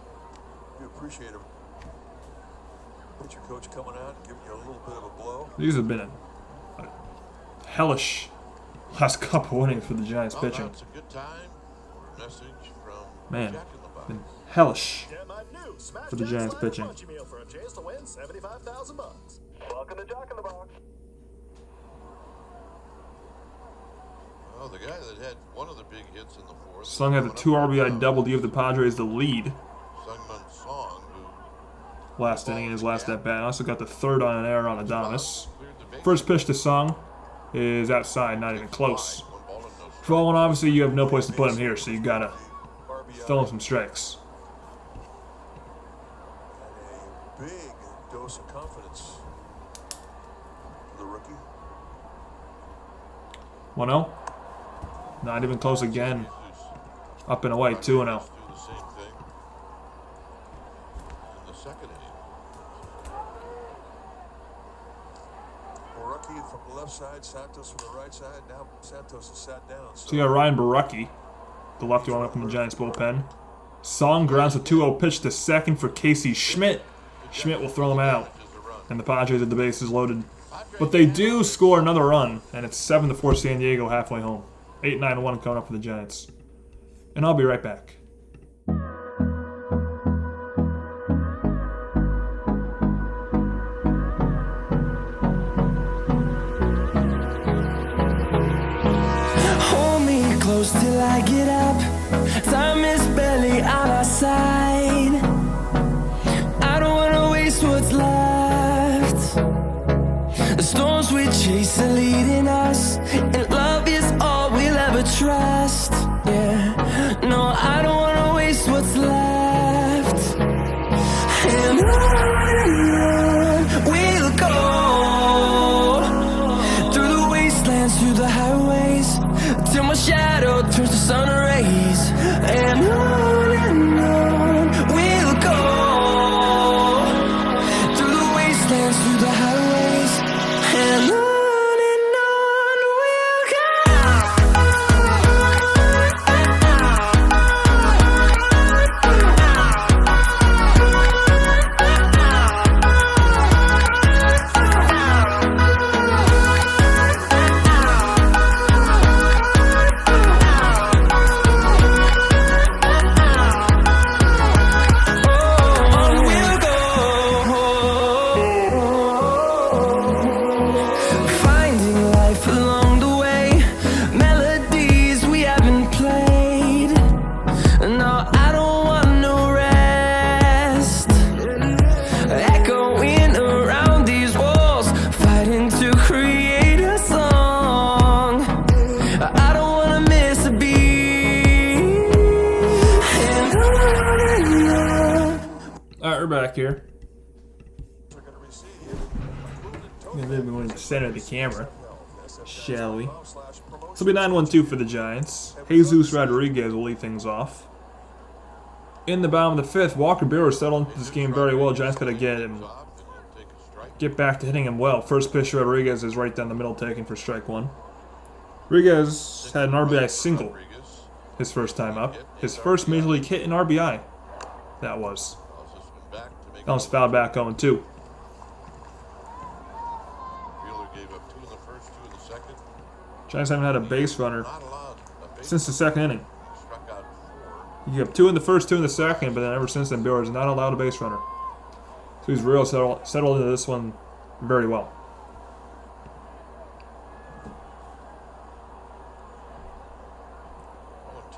We appreciate him. Pitcher coach coming out and giving you a little bit of a blow. These have been a hellish last couple innings for the Giants pitching. That's a good time for a message from Man, Jack in the Box. been hellish for the Giants pitching. Welcome to Jack in the Box. Well, the guy that had one of the big hits in the fourth. Sung had the 2 RBI double to give the Padres the lead Sungmun Song, who last inning in his last at bat. Also got the third on an error on Adonis. cleared the base. First pitch to Sung is outside, not even close. 1 ball and no strike. For all, obviously you have no place to put him here, so you gotta throw him some strikes. And a big dose of confidence for the rookie. 1-0. Not even close again. Up and away, 2-0. Do the same thing in the second inning. Rookie from the left side, Santos from the right side. Now Santos is sat down. So you got Ryan Barucki, the lefty one up in the Giants bullpen. Song grounds a 2-0 pitch to second for Casey Schmidt. Schmidt will throw him out, and the Padres have the bases loaded. But they do score another run, and it's 7-4 San Diego halfway home. 8-9-1 coming up for the Giants. And I'll be right back. Hold me close till I get up. Time is barely on our side. I don't wanna waste what's left. The storms we chase are leading us, and love is all we'll ever trust. Yeah, no, I don't wanna waste what's left. And on we'll go, through the wastelands, through the highways, till my shadow turns to sun rays. And on we'll go, through the wastelands, through the highways, and on we'll finding life along the way, melodies we haven't played. No, I don't want no rest. Echoing around these walls, fighting to create a song. I don't wanna miss a beat. And on. Alright, we're back here. We're going to receive. Maybe we want to center the camera, shall we? This will be 9-1-2 for the Giants. Jesus Rodriguez will lead things off. In the bottom of the fifth, Walker Buehler settled into this game very well. Giants got to get back to hitting him well. First pitch, Rodriguez is right down the middle, taken for strike one. Rodriguez had an RBI single his first time up. His first major league hit in RBI. That was. That was fouled back 0-2. Buehler gave up 2 in the first, 2 in the second. Giants haven't had a base runner Not allowed a base. since the second inning. He struck out 4. You have 2 in the first, 2 in the second, but then ever since then, Buehler is not allowed a base runner. So he's really settled into this one very well.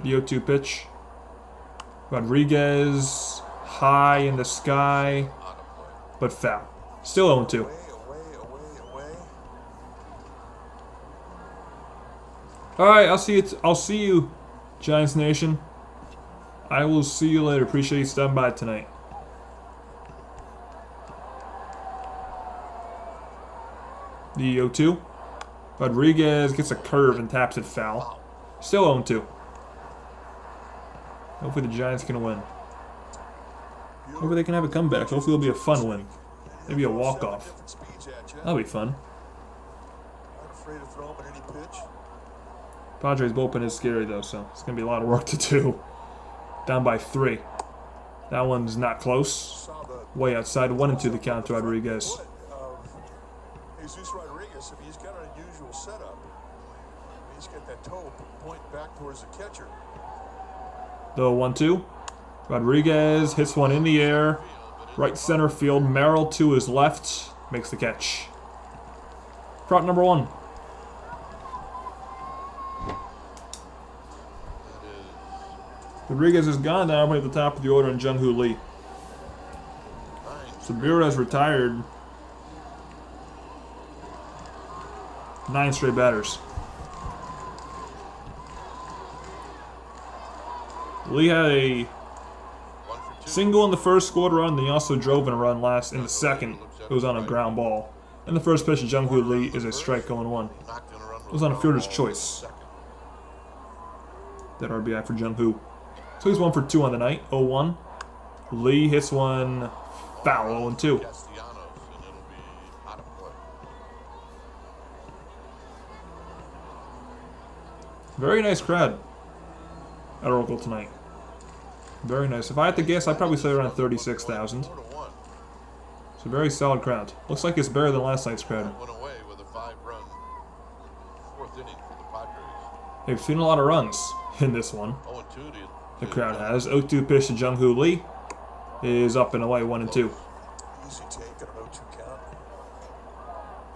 The 0-2 pitch. Rodriguez, high in the sky, but foul. Still 0-2. Away. All right, I'll see you, Giants Nation. I will see you later. Appreciate you stopping by tonight. The 0-2. Rodriguez gets a curve and taps it foul. Still 0-2. Hopefully the Giants can win. Hopefully they can have a comeback. Hopefully it'll be a fun win. Maybe a walk-off. That'll be fun. Not afraid to throw him at any pitch. Padres bullpen is scary though, so it's going to be a lot of work to do. Down by 3. That one's not close. Way outside. 1-2 the count to Rodriguez. Jesus Rodriguez, I mean, he's got an unusual setup. He's got that toe point back towards the catcher. The 1-2. Rodriguez hits one in the air. Right center field. Merrill to his left. Makes the catch. Prop number 1. Rodriguez is gone now at the top of the order, and Jung-Hoo Lee. Sabiro has retired. 9 straight batters. Lee had a single in the first, scored a run, then he also drove in a run last in the second. It was on a ground ball. And the first pitch of Jung-Hoo Lee is a strike going 1. It was on a fielder's choice. That RBI for Jung-Hoo. So he's 1 for 2 on the night. 0-1. Lee hits one foul. 0-2. Very nice crowd at Oracle tonight. Very nice. If I had to guess, I'd probably say around 36,000. It's a very solid crowd. Looks like it's better than last night's crowd. They've seen a lot of runs in this one. The crowd has. 0-2 pitch to Jung-Hoo Lee is up and away, 1-2. Easy take on an 0-2 count.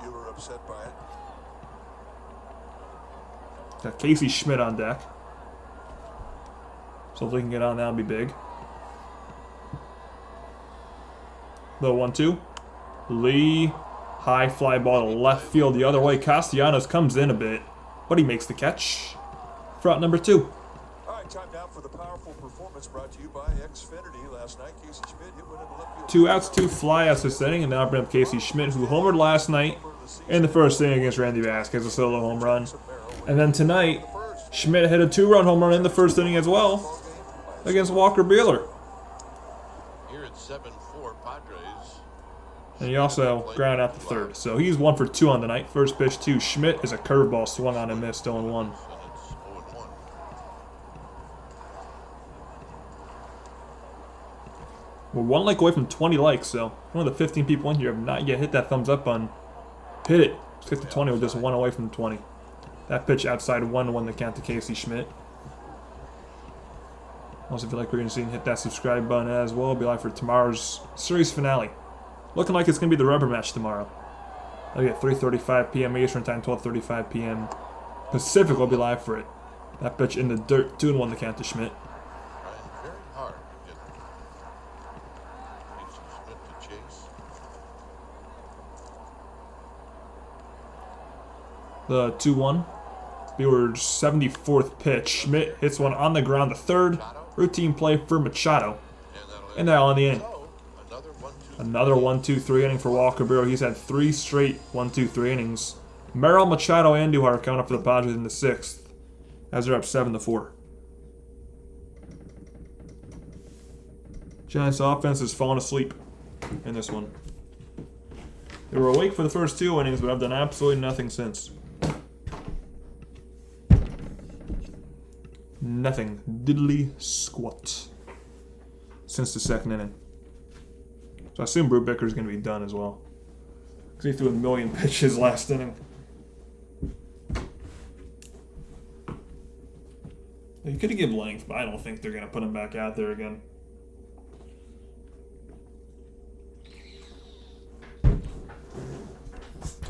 You were upset by it. Got Casey Schmidt on deck. So if they can get on, that'll be big. The 1-2. Lee, high fly ball to left field the other way. Castellanos comes in a bit, but he makes the catch. Front number 2. All right, time now for the powerful performance brought to you by Xfinity. Last night, Casey Schmidt hit one in the left field. 2 outs, 2 flyouts this inning, and now bring up Casey Schmidt, who homered last night in the first inning against Randy Vasquez, a solo home run. And then tonight, Schmidt hit a 2-run home run in the first inning as well against Walker Buehler. Here at 7-4 Padres. And he also ground out the third. So he's 1 for 2 on the night. First pitch to Schmidt is a curveball swung on and missed, 0-1. And it's 0-1. We're 1 like away from 20 likes, so one of the 15 people in here have not yet hit that thumbs up button. Hit it. Let's get to 20. We're just 1 away from 20. That pitch outside 1-1 the count to Casey Schmidt. Also, if you like what you're going to see, hit that subscribe button as well. It'll be live for tomorrow's series finale. Looking like it's going to be the rubber match tomorrow. That'll be at 3:35 p.m. Eastern Time, 12:35 p.m. Pacific will be live for it. That pitch in the dirt, 2-1 the count to Schmidt. Trying very hard to get Casey Schmidt to chase. The 2-1. Buehler's 74th pitch. Schmidt hits one on the ground, the third. Routine play for Machado. And that'll end the inning. Another 1-2-3 inning for Walker Buehler. He's had 3 straight 1-2-3 innings. Merrill, Machado, and Duhar coming up for the Padres in the 6th, as they're up 7-4. Giants offense has fallen asleep in this one. They were awake for the first 2 innings, but have done absolutely nothing since. Nothing. Diddly squat. Since the 2nd inning. So I assume Brew Bicker's going to be done as well. Because he threw a million pitches last inning. You could have given length, but I don't think they're going to put him back out there again.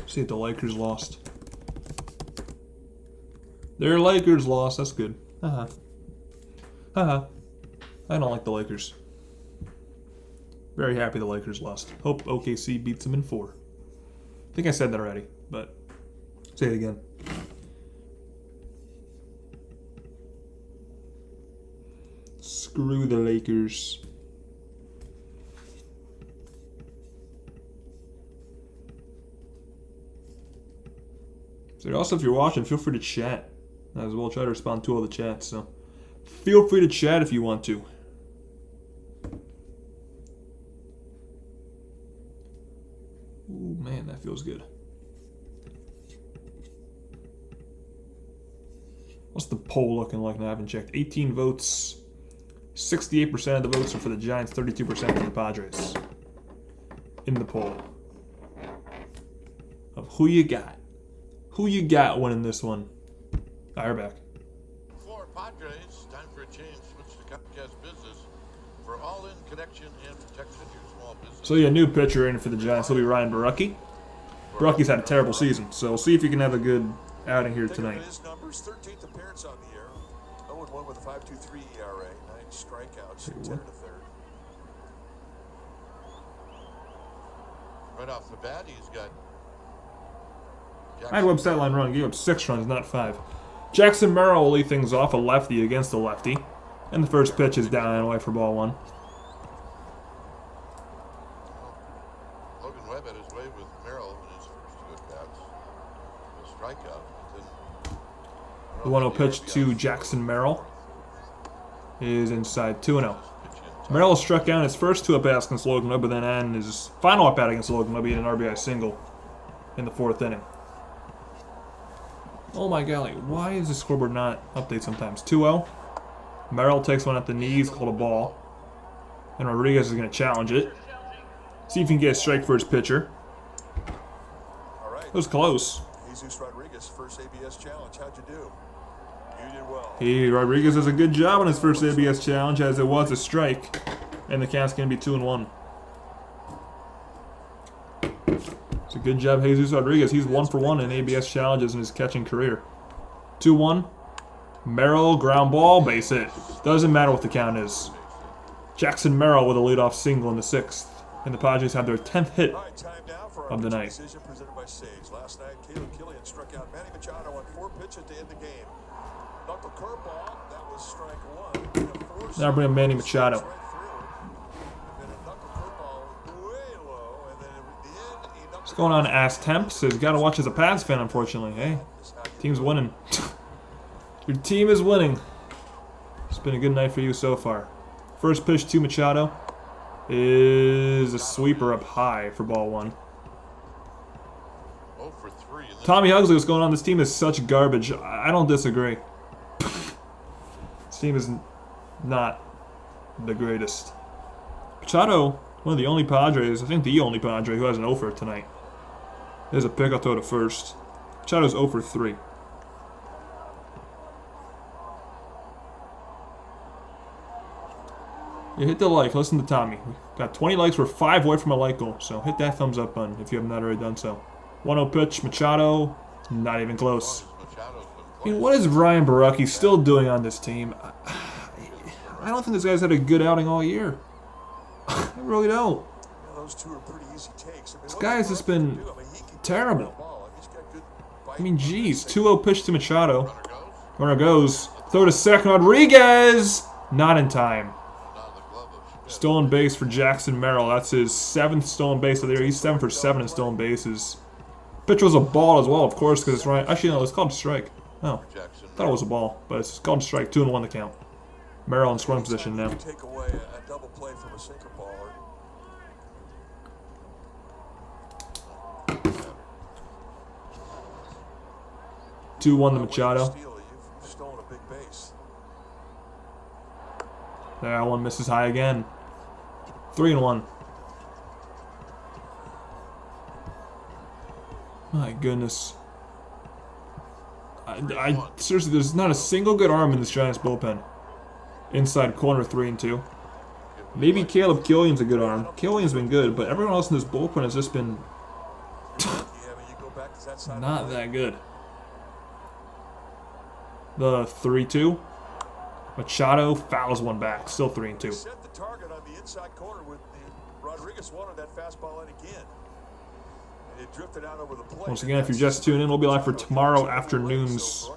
See if the Lakers lost. Their Lakers lost. That's good. Haha. Haha. I don't like the Lakers. Very happy the Lakers lost. Hope OKC beats them in 4. I think I said that already, but say it again. Screw the Lakers. So also, if you're watching, feel free to chat as well. Try to respond to all the chats. So feel free to chat if you want to. Ooh, man, that feels good. What's the poll looking like now? I haven't checked. 18 votes. 68% of the votes are for the Giants, 32% for the Padres. In the poll. Of who you got. Who you got winning this one? We're back. For Padres, time for a change. Switch to Comcast Business for all-in connection and protection to your small business. So yeah, new pitcher in for the Giants will be Ryan Borucki. Borucki's had a terrible season, so we'll see if he can have a good outing here tonight. His numbers, 13th appearance on the year. 0-1 with a 5.23 ERA, 9 strikeouts, 10 in the third. Right off the bat, he's got. I had Webb stat line wrong. He gave up 6 runs, not 5. Jackson Merrill will lead things off, a lefty against a lefty. And the first pitch is down and away for ball 1. Logan Webb had his way with Merrill in his first 2 at-bats. A strikeout. The 1-0 pitch to Jackson Merrill is inside 2-0. Merrill struck out in his first 2 at-bats against Logan Webb, but then in his final at-bat against Logan Webb, he had an RBI single in the 4th inning. Oh my golly, why is the scoreboard not update sometimes? 2-0. Merrill takes one at the knees, called a ball. And Rodriguez is going to challenge it. See if he can get a strike for his pitcher. All right. It was close. Jesus Rodriguez, first ABS challenge. How'd you do? You did well. Rodriguez does a good job on his first ABS challenge, as it was a strike. And the count's going to be 2-1. It's a good job, Jesus Rodriguez. He's 1 for 1 in ABS challenges in his catching career. 2-1. Merrill, ground ball, base hit. Doesn't matter what the count is. Jackson Merrill with a leadoff single in the 6th. And the Padres have their 10th hit of the night. Decision presented by Sage. Last night, Caleb Killian struck out Manny Machado on 4 pitches to end the game. Knuckle curveball, that was strike 1. Now bring in Manny Machado. What's going on, Ass Temp? Says, gotta watch as a Pats fan, unfortunately. Hey, team's winning. Your team is winning. It's been a good night for you so far. First pitch to Machado is a sweeper up high for ball 1. 0 for 3. Tommy Huxley, what's going on? This team is such garbage. I don't disagree. This team is not the greatest. Machado, one of the only Padres, I think the only Padre who has an 0 for tonight. There's a pick, I'll throw to first. Machado's 0 for 3. Yeah, hit the like. Listen to Tommy. We got 20 likes. We're 5 away from a like goal. So hit that thumbs up button if you have not already done so. 1-0 pitch. Machado. Not even close. I mean, what is Ryan Borucki still doing on this team? I don't think this guy's had a good outing all year. I really don't. Those 2 are pretty easy takes. This guy has just been terrible. I mean, geez. 2-0 pitch to Machado. Runner goes. Throw to second. Rodriguez. Not in time. Stolen base for Jackson Merrill. That's his 7th stolen base of the year. He's 7 for 7 in stolen bases. Pitch was a ball as well, of course, because it's right. Actually, no, it's called a strike. Oh, I thought it was a ball, but it's called a strike. 2-1 the count. Merrill in scoring position now. Take away a double play from a sinker baller. Two 2-1 to Machado. You've stolen a big base. That one misses high again. 3-1. My goodness. I seriously, there's not a single good arm in this Giants bullpen. Inside corner 3-2. Maybe Caleb Killian's a good arm. Killian's been good, but everyone else in this bullpen has just been not that good. The 3-2. Machado fouls one back. Still 3-2. Set the target on the inside corner with Rodriguez wanted that fastball in again. And it drifted out over the plate. Once again, if you're just tuning in, we'll be live for tomorrow afternoon's.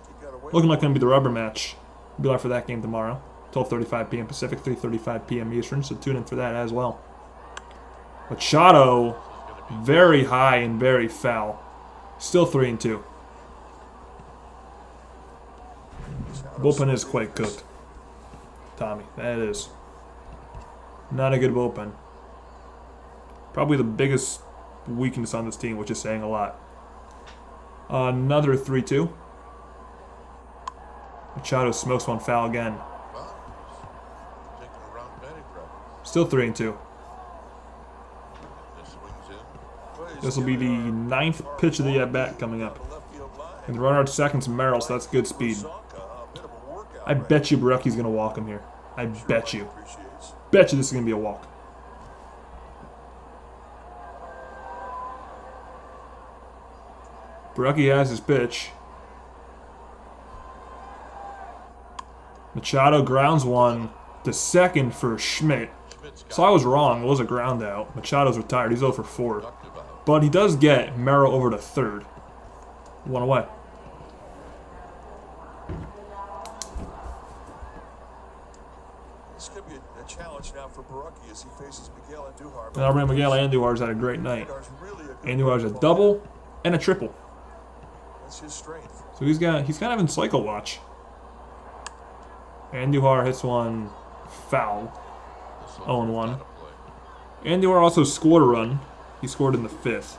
Looking like going to be the rubber match. We'll be live for that game tomorrow. 12:35 p.m. Pacific, 3:35 p.m. Eastern. So tune in for that as well. Machado, very high and very foul. Still 3-2. Bullpen is quite cooked, Tommy. That is not a good bullpen. Probably the biggest weakness on this team, which is saying a lot. Another 3-2. Machado smokes one foul again. Well, taking a round batting practice. Still 3-2. This swings in. This will be the 9th pitch of the at-bat coming up. And the runner at second's Merrill, so that's good speed. I bet you Barecki's going to walk him here. I bet you. Bet you this is going to be a walk. Barecki has his pitch. Machado grounds one to second for Schmidt. So I was wrong. It was a ground out. Machado's retired. He's 0 for 4. But he does get Merrill over to third. One away. This could be a challenge now for Barecki as he faces Miguel Andujar. Now Miguel Andujar's had a great night. Andujar's a double and a triple. That's his strength. So he's kind of having cycle watch. Andujar hits one foul. 0-1. Andujar also scored a run. He scored in the 5th.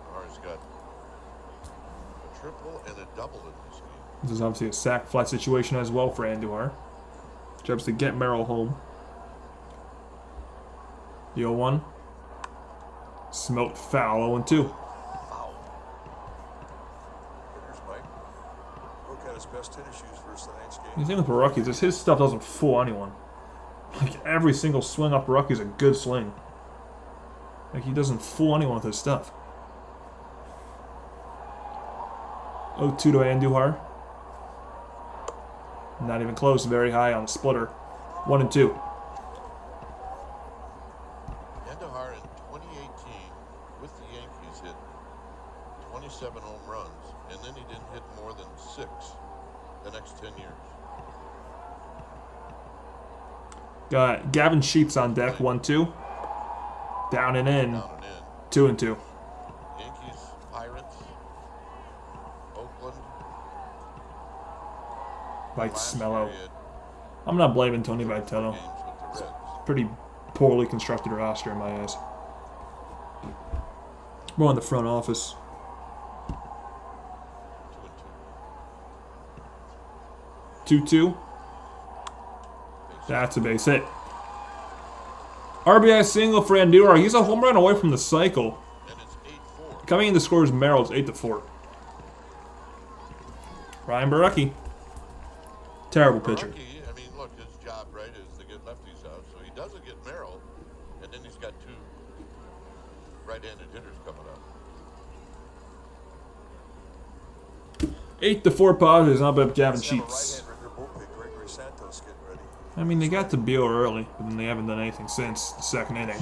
Andujar's got a triple and a double in this game. This is obviously a sack fly situation as well for Andujar. Jumps to get Merrill home. The 0-1. Smoked foul, 0-2. Here's Mike. Look at his best tennis shoes versus tonight's game. The thing with Barecki is his stuff doesn't fool anyone. Like every single swing off Barecki is a good swing. Like he doesn't fool anyone with his stuff. 0-2 to Andujar. Not even close, very high on the splitter. 1-2. Andujar in 2018 with the Yankees hit 27 home runs, and then he didn't hit more than 6 the next 10 years. Got Gavin Sheets on deck, 1-2. Down and in, Down and in. 2-2. Yankees, Pirates, Oakland. Bites Last Smello. period, I'm not blaming Tony 4 Vitello. games with the Reds. Pretty poorly constructed roster in my eyes. More on the front office. 2-2. That's a base hit. RBI single for Andujar. He's a home run away from the cycle. And it's 8-4. Coming in to score is Merrill. It's 8-4. Ryan Barecki. Terrible pitcher. Barecki, I mean, look, his job, right, is to get lefties out. So he doesn't get Merrill, and then he's got 2 right-handed hitters coming up. 8-4 Padres. Not bad Gavin Sheets. Right-hander in their bullpen, Gregory Santos getting ready. I mean, they got to Buehler early, but then they haven't done anything since the 2nd inning.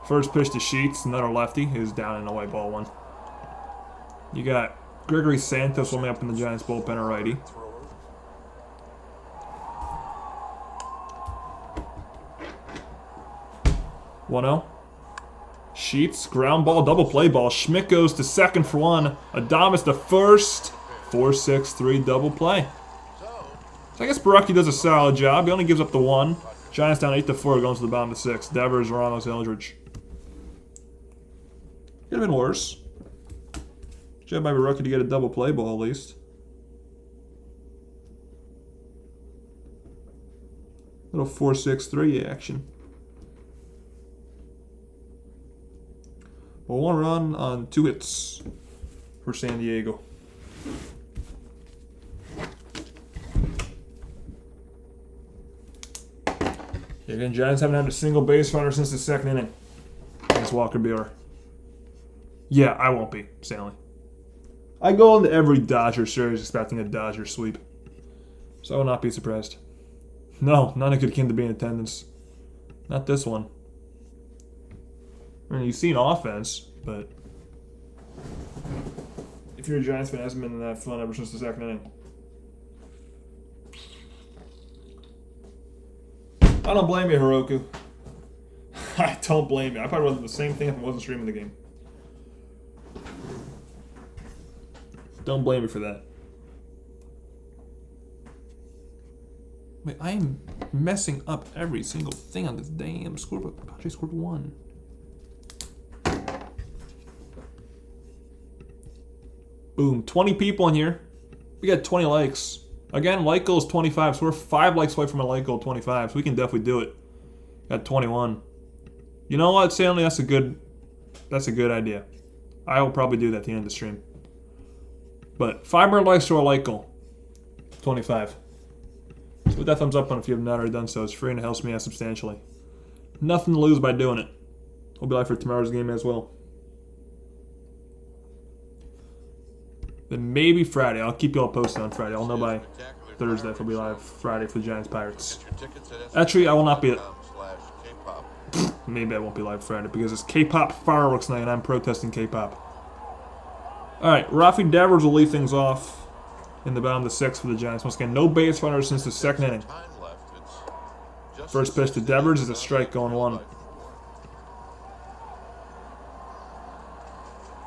First pitch to Sheets, another lefty, who's down and away, ball 1. You got Gregory Santos warming up in the Giants bullpen, a righty. Thrower. 1-0. Sheets, ground ball, double play ball. Schmidt goes to second for 1. Adames to first. 4-6-3 double play. So I guess Barecki does a solid job. He only gives up the 1. Giants down 8-4, going to the bottom of 6. Devers, Ramos, Eldridge. Could have been worse. Job by Barecki to get a double play ball at least. Little 4-6-3 action. Well, 1 run on 2 hits for San Diego. Yeah, again, Giants haven't had a single base runner since the 2nd inning against Walker Buehler. Yeah, I won't be, Stanley. I go into every Dodger series expecting a Dodger sweep, so I will not be surprised. No, none of good came to be in attendance. Not this one. I mean, you've seen offense, but if you're a Giants fan, it hasn't been that fun ever since the 2nd inning. I don't blame you, Hiroku. I don't blame you. I probably would have done the same thing if I wasn't streaming the game. Don't blame me for that. Wait, I am messing up every single thing on this damn scorebook. Padres scored 1. Boom. 20 people in here. We got 20 likes. Again, like goal is 25, so we're 5 likes away from a like goal 25, so we can definitely do it. Got 21. You know what, Stanley? That's a good idea. I will probably do that at the end of the stream. But 5 more likes to our like goal. 25. So hit that thumbs up on if you have not already done so. It's free and it helps me out substantially. Nothing to lose by doing it. We'll be live for tomorrow's game as well. Then maybe Friday. I'll keep you all posted on Friday. I'll know by Thursday if we'll be live Friday for the Giants Pirates. Actually, I will not be. Maybe I won't be live Friday because it's K-pop fireworks night and I'm protesting K-pop. Alright, Rafi Devers will lead things off in the bottom of the 6th for the Giants. Once again, no base runners since the 2nd inning. First pitch to Devers is a strike going 1.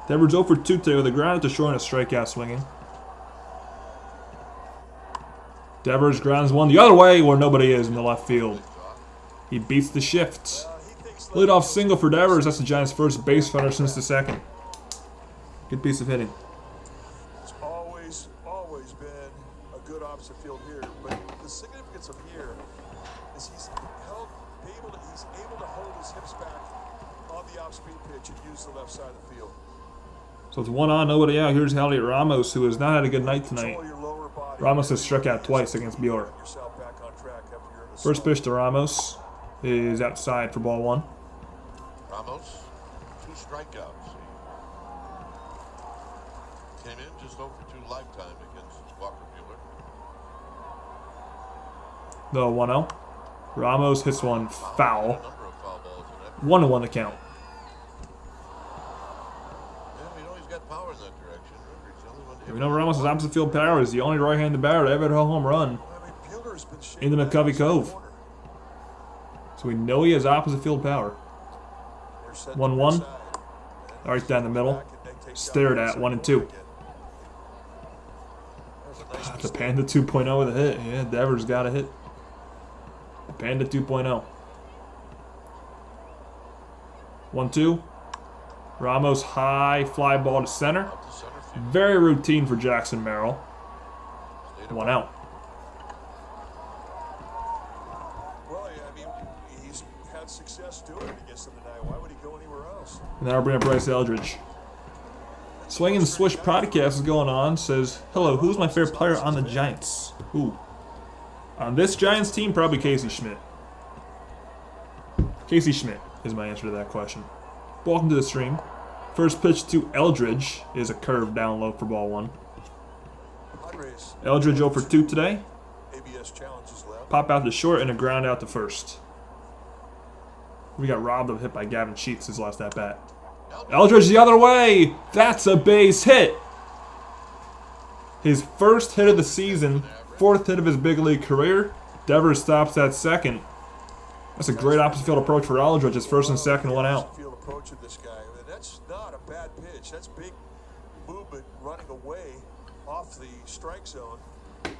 Devers 0 for 2 today with a ground to short and a strikeout swinging. Devers grounds 1 the other way where nobody is in the left field. He beats the shift. Leadoff single for Devers. That's the Giants' first base runner since the 2nd. Good piece of hitting. It's always been a good opposite field here, but the significance of here is he's able to hold his hips back on the off-speed pitch and use the left side of the field. So it's 1 on, nobody out. Here's Elliot Ramos, who has not had a good night tonight. Ramos has struck out twice against Buehler. First pitch to Ramos is outside for ball 1. Ramos, 2 strikeouts. Came in just over 2 lifetime against Walker Buehler. The 1-0. Ramos hits one foul. 1-1 the count. Power in that direction. We know Ramos' opposite field power is the only right-handed batter to ever hit a home run into McCovey Cove. So we know he has opposite field power. 1-1. Right down the middle. Stared at 1-2. The Panda 2.0 with a hit. Yeah, Devers got a hit. Panda 2.0. 1-2. Ramos high fly ball to center. Very routine for Jackson Merrill. 1 out. Well, yeah, I mean, he's had success doing it against them tonight. Why would he go anywhere else? And now we'll bring up Bryce Eldridge. Swing and Swish podcast is going on. Says, hello, who's my favorite player on the Giants? Who? On this Giants team, probably Casey Schmidt. Casey Schmidt is my answer to that question. Welcome to the stream. First pitch to Eldridge is a curve down low for ball 1. Eldridge 0 for 2 today. Pop out to short and a ground out to first. We got robbed of a hit by Gavin Sheets his last at bat. Eldridge the other way. That's a base hit. His first hit of the season, 4th hit of his big league career. Devers stops at second. That's a great opposite field approach for Eldridge. His first and second, 1 out. That's not a bad pitch. That's big movement running away off the strike zone. You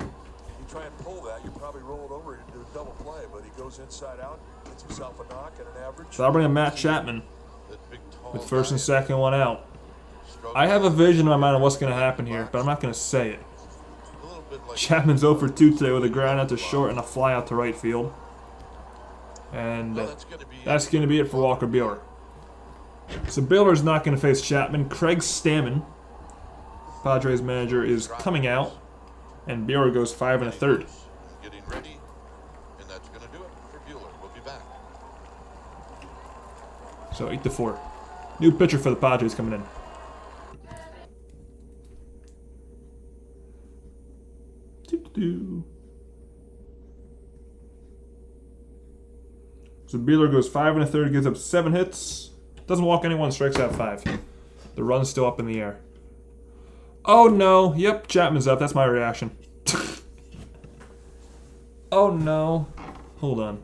try and pull that, you probably roll it over into a double play, but he goes inside out, gets himself a knock and an average. So I'll bring in Matt Chapman with first and second, 1 out. I have a vision in my mind of what's going to happen here, but I'm not going to say it. Chapman's 0 for 2 today with a ground out to short and a fly out to right field. And that's going to be it for Walker Buehler. So Buehler's not going to face Chapman. Craig Stammen, Padres manager, is coming out, and Buehler goes 5 1/3. Getting ready, and that's going to do it for Buehler. We'll be back. So 8-4. New pitcher for the Padres coming in. So Buehler goes 5 1/3, gives up 7 hits. Doesn't walk anyone, strikes out 5. The run's still up in the air. Oh no. Yep, Chapman's up. That's my reaction. Oh no. Hold on.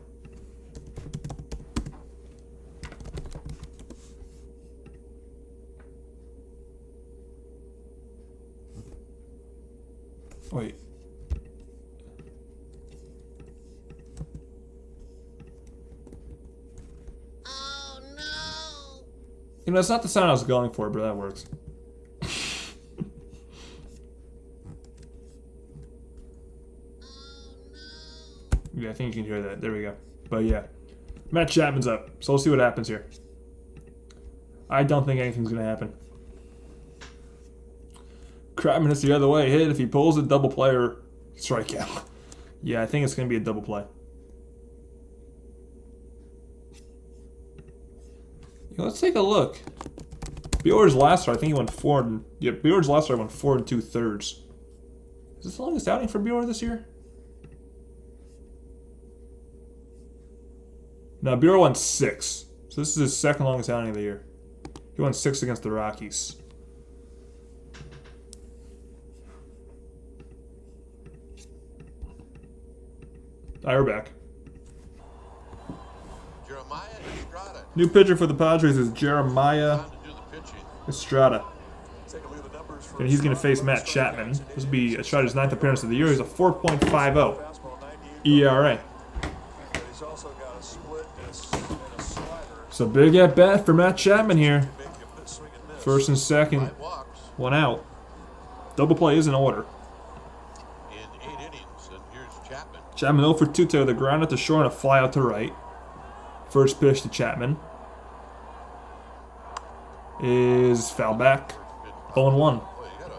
Wait. Oh no! You know, it's not the sound I was going for, but that works. Yeah, I think you can hear that. There we go. But yeah, Matt Chapman's up. So we'll see what happens here. I don't think anything's going to happen. Kratman hits the other way. Hit. If he pulls a double play or strikeout. Yeah, I think it's going to be a double play. Yeah, let's take a look. Buehler's last start, I think he went 4 and... Yeah, Buehler's last start went 4 2/3. Is this the longest outing for Buehler this year? No, Buehler went 6. So this is his second longest outing of the year. He went 6 against the Rockies. We're back. Jeremiah Estrada. New pitcher for the Padres is Jeremiah Time to do the pitching. Estrada. Take a look at the numbers for And he's going to face Matt Chapman. This will be Estrada's 9th appearance of the year. He's a 4.50 fastball, 98. ERA. But he's also got a split and a slider. So big at bat for Matt Chapman here. Make a swing and miss. First and second, 5 walks 1 out. Double play is in order. in 8 innings. And here's Chapman. Chapman 0 for 2 to the ground at the short and a fly out to right. First pitch to Chapman is foul back. 0-1. Boy, he had an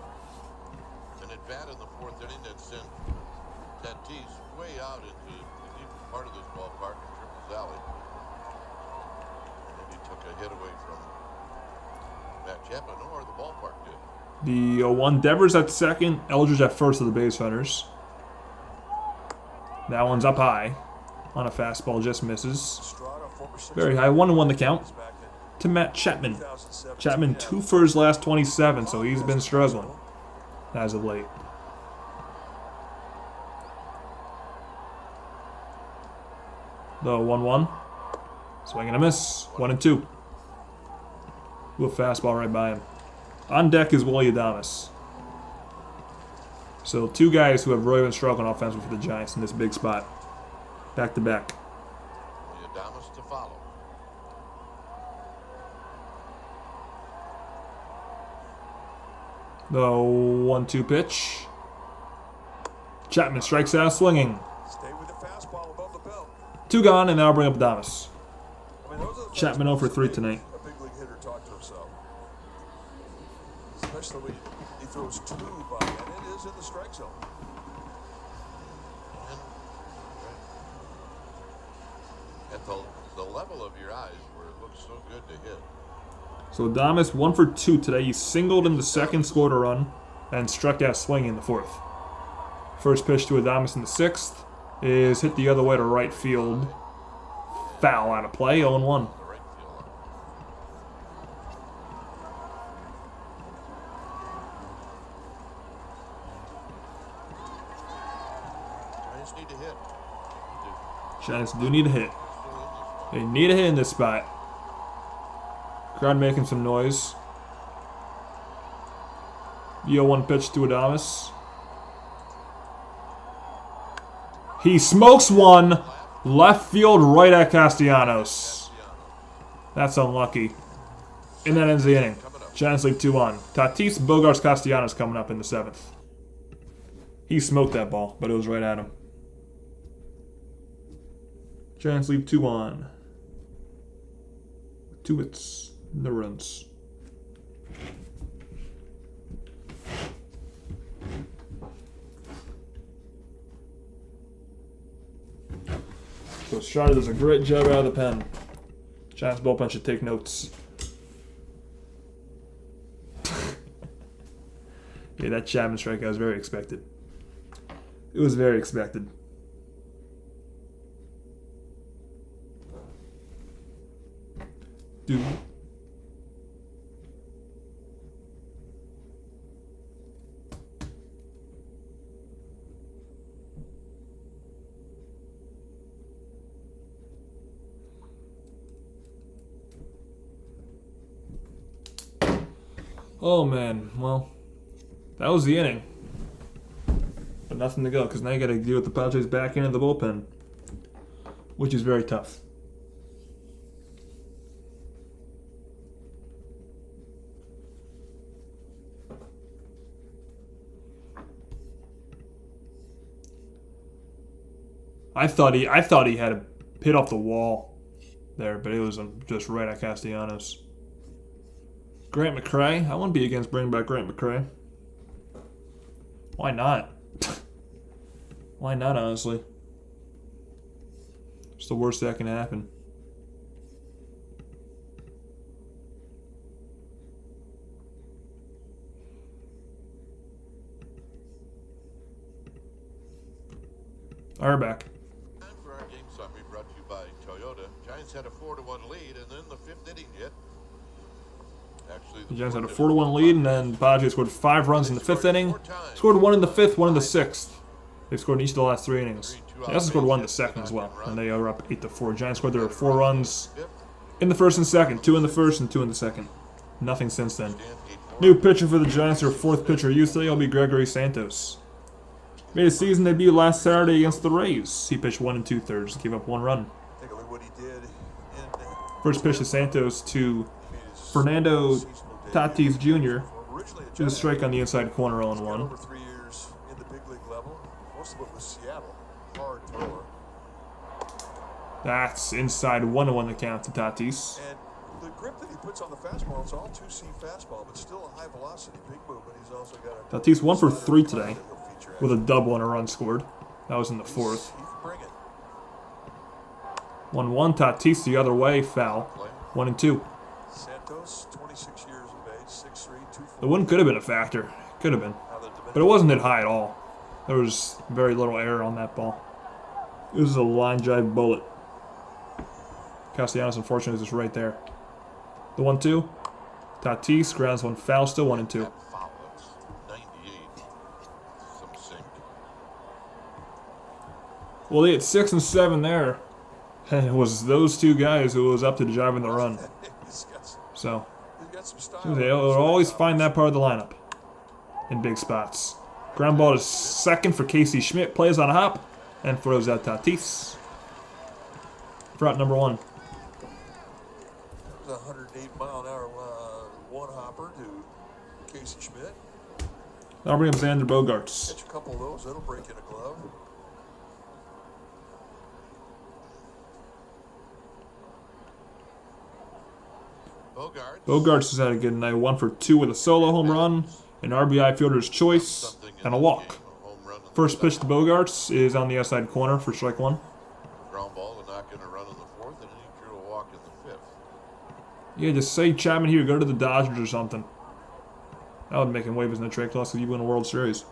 at bat in the 4th inning that sent Tatis way out into the deep part of this ballpark in Triples Alley. Maybe took a hit away from Matt Chapman, or the ballpark did. The 0-1. Devers at second. Eldridge at first of the base runners. That one's up high. On a fastball, just misses. Estrada, 4 for 6. Very high. 1-1 the count He's back in to Matt Chapman. 2007. Chapman 2 for his last 27, so he's been struggling as of late. The 1-1. Swing and a miss. 1-2. With a fastball right by him. On deck is Willie Adames. So 2 guys who have really been struggling offensively for the Giants in this big spot. Back to back. The Adames to follow. The 1-2 pitch. Chapman strikes out swinging. Stay with the fastball above the belt. 2 gone, and now I'll bring up Adames. I mean, those are the Chapman 0 for 3 tonight. A big league hitter talk to himself. Especially when he throws 2 by, and it is in the strike zone. At the level of your eyes where it looks so good to hit. So Adames 1 for 2 today. He singled in the second, scored a run, and struck out swinging in the 4th. First pitch to Adames in the 6th is hit the other way to right field. Foul out of play, 0-1. The right field. Giants need to hit. Giants do need a hit. They need a hit in this spot. Crowd making some noise. The 0-1 pitch to Adames. He smokes one. Left field right at Castellanos. That's unlucky. And that ends the inning. Giants leave 2 on. Tatis, Bogarts, Castellanos coming up in the 7th. He smoked that ball, but it was right at him. Giants leave 2 on. 2 hits, no runs. So Estrada does a great job out of the pen. Giants bullpen should take notes. Yeah, that Chapman strikeout was very expected. It was very expected. Dude. Oh man, well, that was the inning. but nothing to go because now you got to deal with the Padres back end of the bullpen, which is very tough. I thought he had a hit off the wall there, but it was just right at Castellanos. Grant McCray. I wouldn't be against bringing back Grant McCray. Why not? Why not, honestly? It's the worst that can happen. Auerbach. Time for our game summary brought to you by Toyota. Giants had a 4-1 lead, and then the 5th inning hit. Actually, The Giants had a 4-1 lead, and then Padres scored 5 runs in the 5th inning. Scored 1 in the 5th, 1 in the 6th. They've scored in each of the last 3 innings. They also scored 1 in the 2nd as well, and they are up 8-4. Giants scored their 4 runs in the 1st and 2nd, 2 in the 1st and 2 in the 2nd. Nothing since then. New pitcher for the Giants, their 4th pitcher used today, will be Gregory Santos. Made a season debut last Saturday against the Rays. He pitched 1 2/3, gave up 1 run. Take a look what he did. First pitch to Santos to Fernando Tatis Jr. To the strike on the inside corner, 0-1. Over 3 years in the big league level. Most of it was Seattle. Hard thrower. That's inside 1-1 the count to Tatis. And the grip that he puts on the fastball, it's all 2-seam fastball, but still a high velocity, big movement. He's also got a Tatis 1 for 3 today with a double and a run scored. That was in the 4th. He can bring it. 1-1 Tatis the other way, foul. 1-2. Santos, 26 years of age, 6'3", 240. The wind could have been a factor. Could have been. But it wasn't hit high at all. There was very little error on that ball. It was a line drive bullet. Castellanos, unfortunately, is just right there. The 1-2. Tatis grounds one foul, still 1-2. foul. That's 98. Some sink. Well, they had 6 and 7 there. And it was those 2 guys who was up to driving the run. So, He's got some style. they'll always find that part of the lineup in big spots. Ground ball to second for Casey Schmidt. Plays on a hop and throws out Tatis. For out number 1. It was a 108-mile-an-hour one-hopper to Casey Schmidt. Now bring up Xander Bogaerts. Catch a couple of those, that'll break in a glove. Bogaerts has had a good night. 1 for 2 with a solo home run, an RBI fielder's choice, and a walk. First pitch to Bogaerts is on the outside corner for strike 1. Ground ball to knock in a run in the 4th, and then he drew a walk in the 5th. Yeah, just say Chapman here, go to the Dodgers or something. That would make him wave his no trade clause if you win a World Series.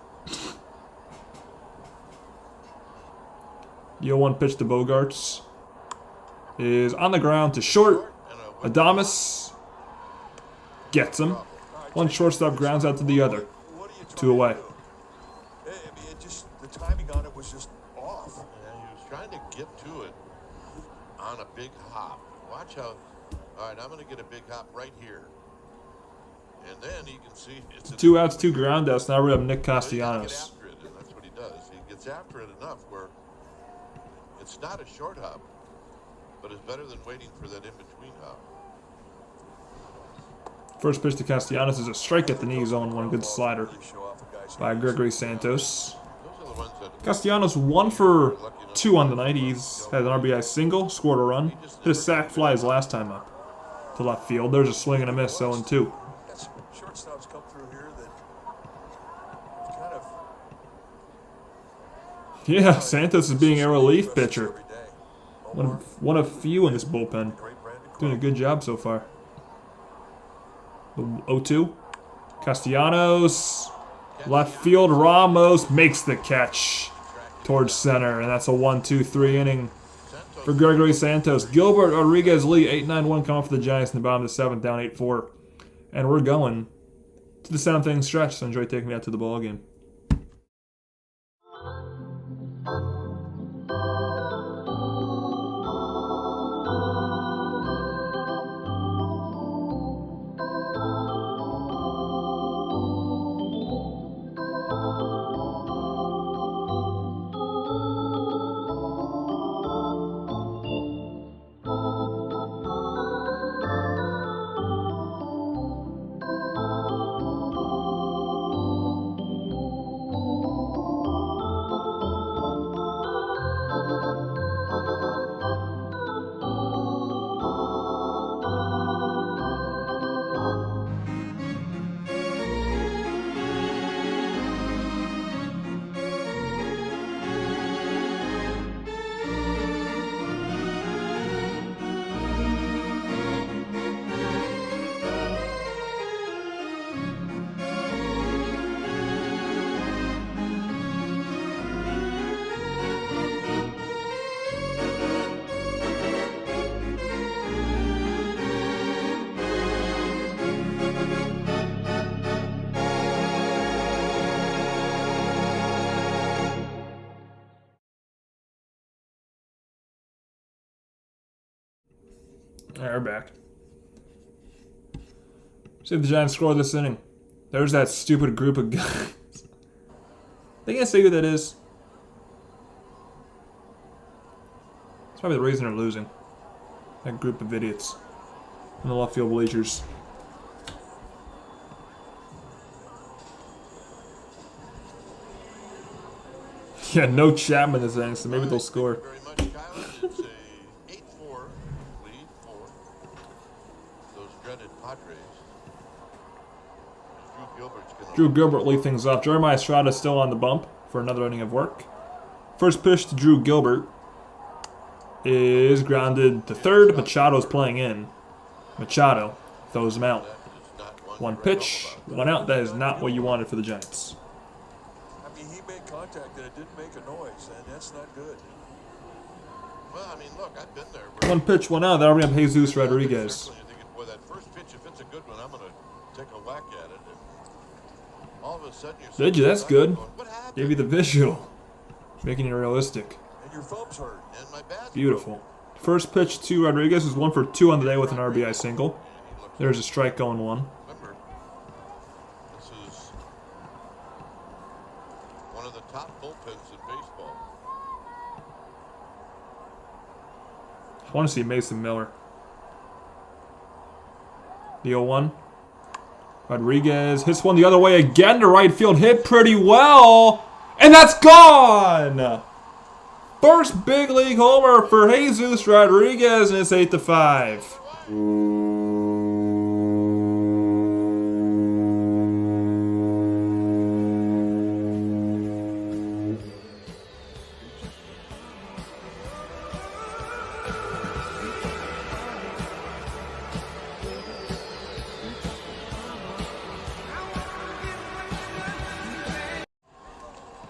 The 0-1 pitch to Bogaerts is on the ground to short. Adames gets him. One shortstop grounds out to the other. 2 away. I mean, it just, the timing on it was just off. Yeah, he was trying to get to it on a big hop. Watch how. All right, I'm going to get a big hop right here. And then you can see it's 2 outs, 2 ground outs. Now we have Nick Get Castellanos. after it, and that's what he does. He gets after it enough where it's not a short hop, but it's better than waiting for that in-between hop. First pitch to Castellanos is a strike at the knees on 1 good slider by Gregory Santos. Those are the ones that Castellanos 1 for 2 on the night. He's had an RBI single, scored a run, hit a sac fly his last time up to left field. There's a swing and a miss, 0-2. Got some shortstops come through here that kind of Yeah, Santos is being a relief pitcher. every day. One of few in this bullpen. Great Brandon Doing a good job so far. The 0-2. Castellanos. Left field. Ramos makes the catch towards center. And that's a 1-2-3 inning for Gregory Santos. Gilbert Rodriguez Lee, 8-9-1 coming for the Giants in the bottom of the 7th, down 8-4. And we're going to the 7th inning stretch. So enjoy taking me out to the ball game. We're back. See if the Giants score this inning. There's that stupid group of guys. They can't say who that is. It's probably the reason they're losing. That group of idiots in the left field bleachers. Yeah, no Chapman this inning, so maybe they'll score. Thank you very much, Kyler. It's a 8-4 lead for those dreaded Padres. Drew Gilbert's gonna Drew Gilbert lead things off. Jeremiah Estrada still on the bump for another inning of work. First pitch to Drew Gilbert is grounded to third. Machado's playing in. Machado throws him out. That is not One to write pitch, home about. one out. That is not what you wanted for the Giants. I mean, he made contact and it didn't make a noise, and that's not good. Well, I mean, look, I've been there. Where One pitch, one out. That'll bring up Jesus Rodriguez. Certainly, you're thinking, boy, that first pitch, if it's a good one, I'm going to take a whack at it. And all of a sudden, you're Did you? That's good. going, what happened? Gave you the visual. Making it realistic. And your thumb's hurt. And my bat's Beautiful. First pitch to Rodriguez is 1 for 2 on the day with an RBI single. There's a strike going one. Remember, this is one of the top bullpens in baseball. I want to see Mason Miller. The 0-1. Rodriguez hits one the other way again to right field. Hit pretty well. And that's gone! First big league homer for Jesus Rodriguez, and it's 8-5.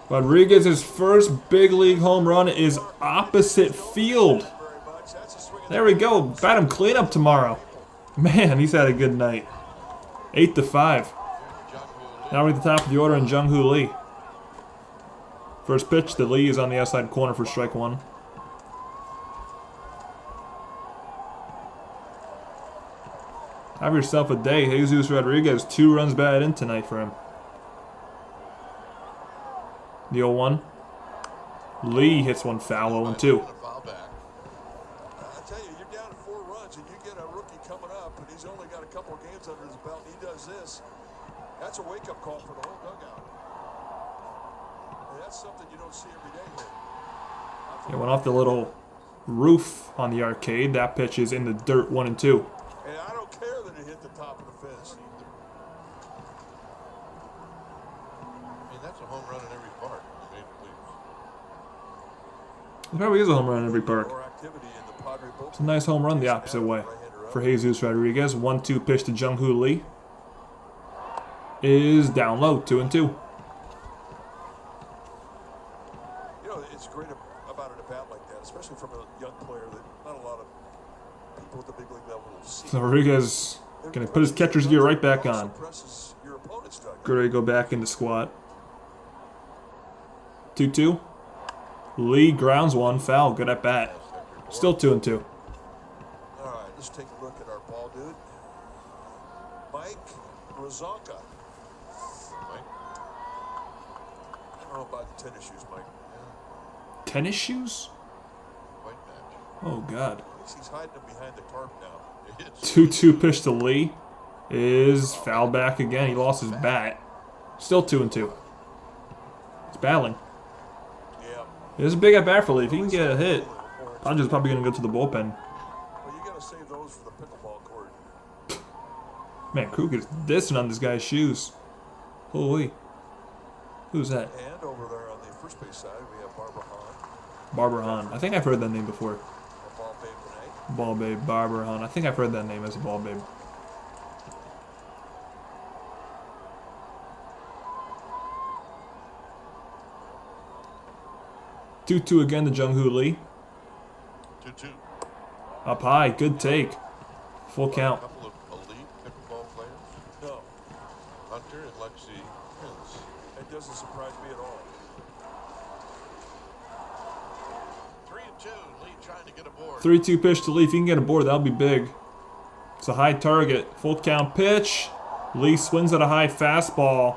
Rodriguez's first big league home run is opposite field. There we go. Bat him cleanup tomorrow. Man, he's had a good night. 8-5. Now we're at the top of the order in Jung-Hoo Lee. First pitch to Lee is on the outside corner for strike one. Have yourself a day. Jesus Rodriguez, 2 runs batted in tonight for him. The 0-1. Lee hits one foul, 0-2. Foul back. I tell you, you're down to 4 runs, and you get a rookie coming up, and he's only got a couple of games under his belt, and he does this. That's a wake-up call for the whole dugout. And that's something you don't see every day here. It went off the little roof on the arcade. That pitch is in the dirt, 1-2. And I don't care that it hit the top of the fence. I mean, that's a home run in every park in the major leagues. There probably is a home run in every park. More activity in the Padre bullpen. It's a nice home run the opposite way for Jesus Rodriguez. 1-2 pitch to Jung-Hoo Lee is down low, 2-2. You know, it's great about an at-bat like that, especially from a young player that not a lot of people at the big league level will see. So Rodriguez gonna put his catcher's gear right back on. Suppresses your opponent's dugout. Ready to go back into squat. 2-2. Lee grounds one, foul, good at bat. Still 2-2. All right, let's take a look at our ball dude. Mike Rozonka. Mike? I don't know about the tennis shoes, Mike. Tennis shoes? White match. Oh, God. I guess he's hiding them behind the tarp now. It's 2-2 pitch to Lee is foul back again. He lost his bat. Still 2-2. He's battling. Yeah. It is a big at bat for Lee. If he can get a hit, Padres probably going to go to the bullpen. Well, you got to save those for the pickleball court. Man, Krug is dissing on this guy's shoes. Holy. Who's that? And over there on the first base side, we have Barbara Hahn. Barbara Hahn. I think I've heard that name before. And Ball Babe Renee. Ball babe, Barbara Hahn. I think I've heard that name as a ball babe. Two again to Jung-Hoo Lee. 2-2. Up high, good take. Full A count. couple of elite pickleball players. No, Hunter and Lexi Prince. it doesn't surprise me at all. 3-2. Lee trying to get aboard. 3-2 pitch to Lee. If he can get aboard, that'll be big. It's a high target. Full count pitch. Lee swings at a high fastball.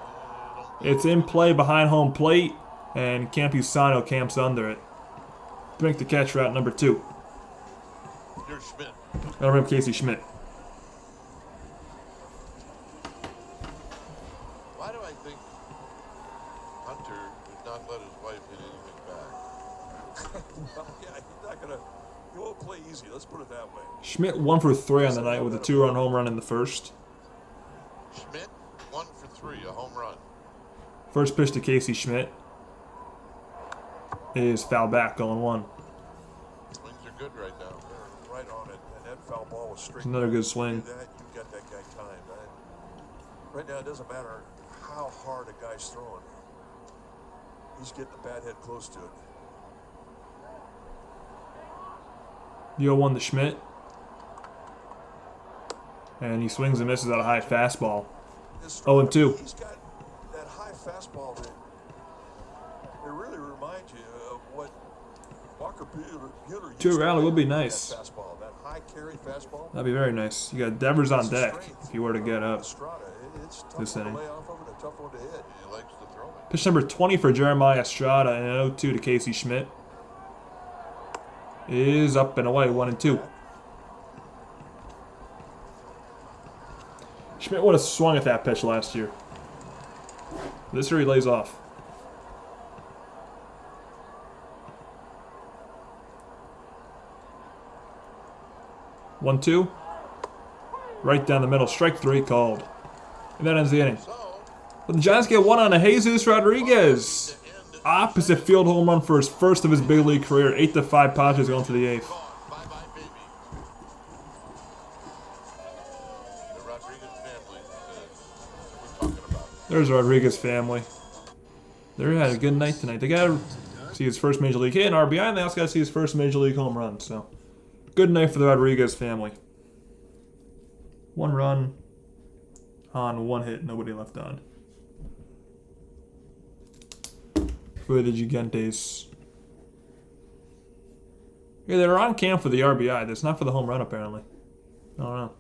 It's in play behind home plate, and Campusano camps under it. To make the catch route number 2. Here's Schmidt. I remember Casey Schmidt. Why do I think Hunter did not let his wife hit anything back? Well, yeah, he's not gonna. He won't play easy. Let's put it that way. Schmidt 1 for 3 on the night with a 2-run home run in the first. Schmidt, 1 for 3, a home run. First pitch to Casey Schmidt is foul back, going 1. Swings are good right now. They're right on it, and that foul ball was straight. It's another good swing. Do that, you got that guy timed. Right now, it doesn't matter how hard a guy's throwing. He's getting the bat head close to it. The 0-1 to Schmidt. And he swings and misses at a high fastball. 0-2. He's got that high fastball that it really reminds you of what Walker Buehler used Two rally to would be have, nice. That fastball, that high carry fastball. That'd be very nice. You got Devers on It's a deck strength. if you were to get up. Estrada, it's tough This one to inning. lay off of and a tough one to hit. He likes to throw it. Pitch number 20 for Jeremiah Estrada and an 0-2 to Casey Schmidt. Is up and away, 1-2. Schmidt would have swung at that pitch last year. This year he lays off. One, two. Right down the middle. Strike 3 called. And that ends the inning. But the Giants get 1 on a Jesus Rodriguez. Opposite field home run for his first of his big league career. 8-5 Padres going to the 8th. Bye-bye, baby. The Rodriguez family we're talking about. There's the Rodriguez family. They had a good night tonight. They got to see his first major league hit and RBI, and they also got to see his first major league home run. So, good night for the Rodriguez family. 1 run on 1 hit, nobody left on. For the Gigantes. Yeah, they're on camp for the RBI. That's not for the home run, apparently. I don't know.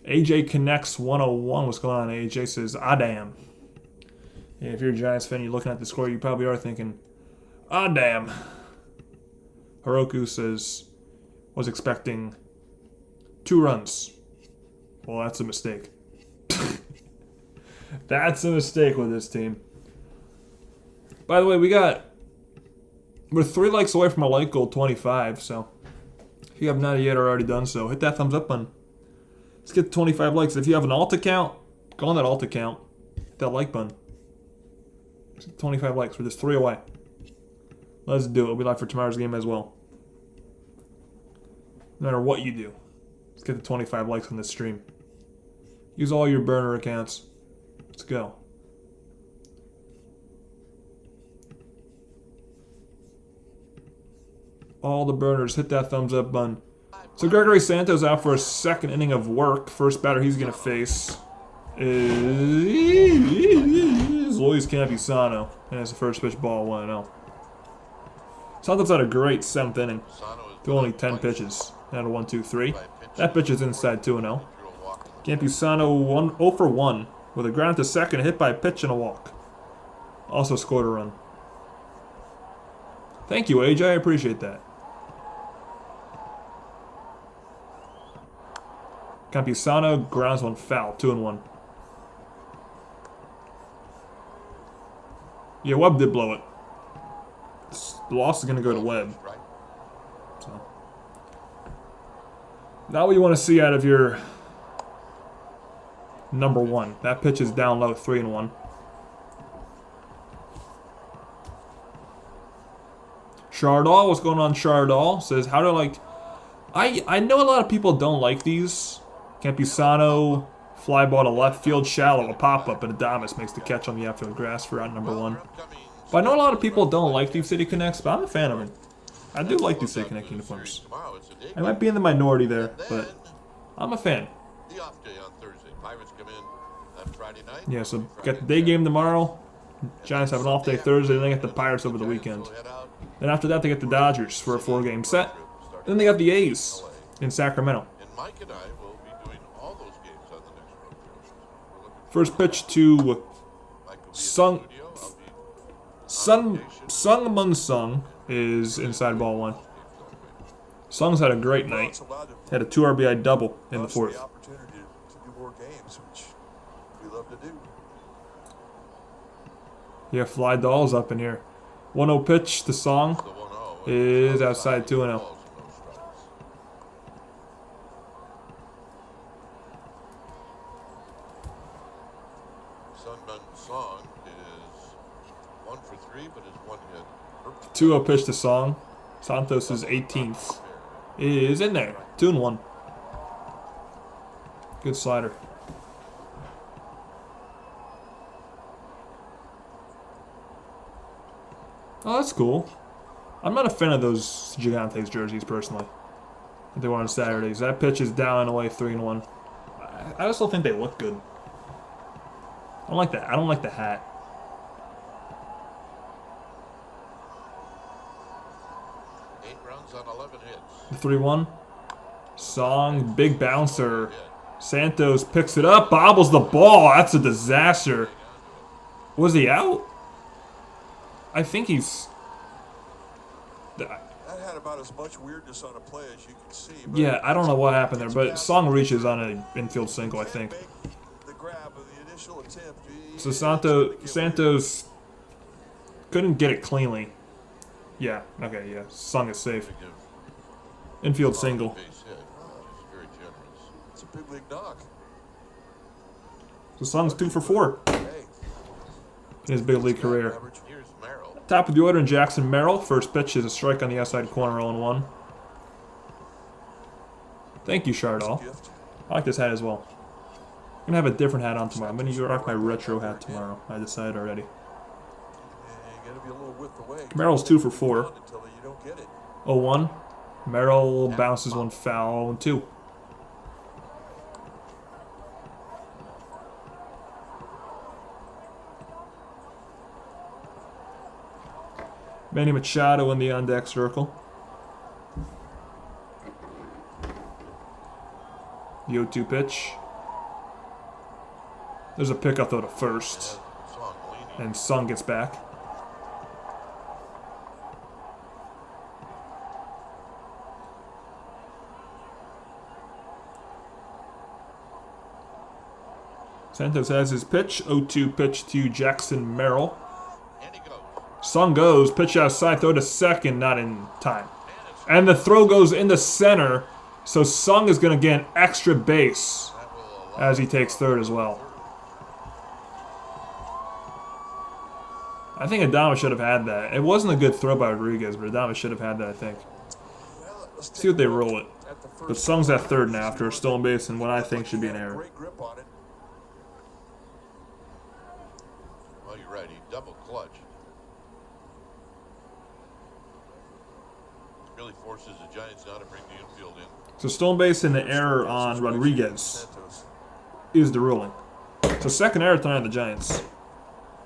AJ connects 101. What's going on? AJ says, ah, damn. Yeah, if you're a Giants fan, you're looking at the score, you probably are thinking, ah, damn. Hiroku says, was expecting 2 runs. Well, that's a mistake. That's a mistake with this team. By the way, we're 3 likes away from a like goal 25, so if you have not yet or already done so, hit that thumbs up button. Let's get 25 likes. If you have an alt account, go on that alt account. Hit that like button. 25 likes. We're just 3 away. Let's do it. We'll be live for tomorrow's game as well. No matter what you do, let's get the 25 likes on this stream. Use all your burner accounts. Let's go. All the burners, hit that thumbs up button. So Gregory Santos out for a second inning of work. First batter he's going to face is Luis Campusano. And it's the first pitch, ball 1-0. Santos had a great 7th inning. Threw only 10 pitches. Out of 1, 2, 3. That pitch is inside 2-0. Campusano 0 for 1 with a ground to second, hit by a pitch and a walk. Also scored a run. Thank you, AJ. I appreciate that. Campusano grounds 1 foul, 2-1. Yeah, Webb did blow it. The loss is going to go to Webb. So. Now what you want to see out of your number 1. That pitch is down low, 3-1. Chardall, what's going on, Chardall? Says, I know a lot of people don't like these. Campusano Fly ball to left field shallow, a pop-up, and Adames makes the catch on the outfield grass for out number 1. But I know a lot of people don't like these City Connects, but I'm a fan of them. I do like these City Connect uniforms. I might be in the minority there, but I'm a fan. The off day on Thursday. Pirates come in on Friday night. Yeah, so got the day game tomorrow. Giants have an off day Thursday, then they get the Pirates over the weekend. Then after that, they get the Dodgers for a 4-game set. Then they got the A's in Sacramento. And Mike and I will be doing all those games on the next road trip. First pitch to Sung Mun Sung is inside ball 1. Sung's had a great night. Had a 2 RBI double in the 4th. The opportunity to do more games, which we love to do. Yeah, fly dolls up in here. 1-0 pitch to Song The 1-0 is outside 2-0. balls and no strikes. Sunman Song is 1 for 3, but is 1 hit. 2-0 pitch to Song. Santos' 18th is in there. 2-1. Good slider. Oh, that's cool. I'm not a fan of those Gigantes jerseys personally. That they were on Saturdays. That pitch is down and away 3-1. I just don't think they look good. I don't like that. I don't like the hat. 8 runs on 11 hits. The 3-1. Song, big bouncer. Santos picks it up, bobbles the ball. That's a disaster. Was he out? I think he's... That had about as much weirdness on a play as you can see. But Yeah, I don't know what happened there, but Song reaches on an infield single, I think. the grab of the initial attempt. So Santos couldn't get it cleanly. Yeah, okay, yeah. Song is safe. Infield single. Base hit, which is very generous. It's a big league knock. So Song's 2 for 4 Hey, in his big league career. average. Here's Merrill. Top of the order in Jackson Merrill. First pitch is a strike on the outside corner, 0-1. Thank you, Chardall. Gift. I like this hat as well. I'm going to have a different hat on tomorrow. I'm going to rock my retro hat tomorrow. I decided already. Yeah, you gotta be a little width away. Merrill's 2 for 4. Until you don't get it. 0-1. Merrill bounces one foul, 2. Manny Machado in the on-deck circle. The 0-2 pitch. There's a pickup though to first, Song leaning. and Sung gets back. Santos has his pitch. 0-2 pitch to Jackson Merrill. And he goes. Sung goes, pitch outside, throw to second, not in time. And the throw goes into center, so Sung is going to get an extra base That will allow as he takes third as well. I think Adames should have had that. It wasn't a good throw by Rodriguez, but Adames should have had that, I think. Well, let's See what they take a look roll it. at the But first Sung's at third now after a stolen base and what I think should be an He had a error. Great grip on it. Well, you're right. He double clutch. Really forces the Giants now to bring the infield in. So stolen base and the error on Rodriguez Santos. is the ruling. So second error tonight on the Giants.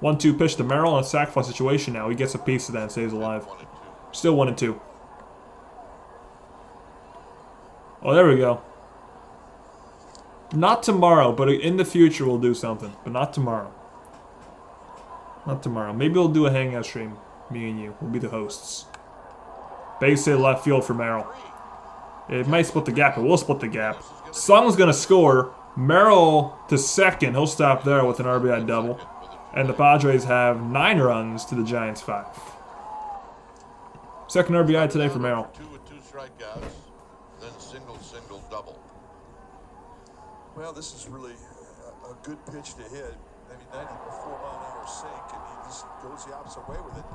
1-2 pitch to Merrill in a sac fly situation now. He gets a piece of that and stays alive. 1 and 2. Still 1-2. Oh, there we go. Not tomorrow, but in the future we'll do something. But not tomorrow. Not tomorrow. Maybe we'll do a hangout stream. Me and you. We'll be the hosts. Base hit left field for Merrill. It might split the gap, but we'll split the gap. Sung's going to score. Merrill to second. He'll stop there with an RBI double. And the Padres have 9 runs to the Giants 5. Second RBI today for Merrill. 2 with 2 strikeouts, then single, double. Well, this is really a good pitch to hit. I mean, 94-mile-an-hour sink, and he just goes the opposite way with it.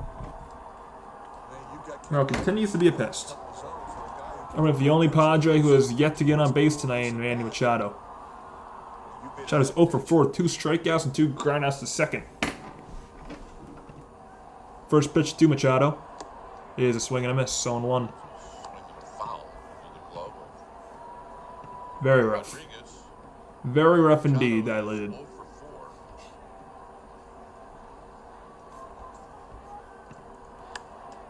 Man, you've got Merrill continues to be a pest. zone for a guy who I'm with the only Padre who has yet to get on base tonight in Manny Machado. you've Machado's 0 for 4, 2 strikeouts and 2 groundouts to second. First pitch to Machado is a swing and a miss, 0-1. Very rough. Very rough indeed, dilated.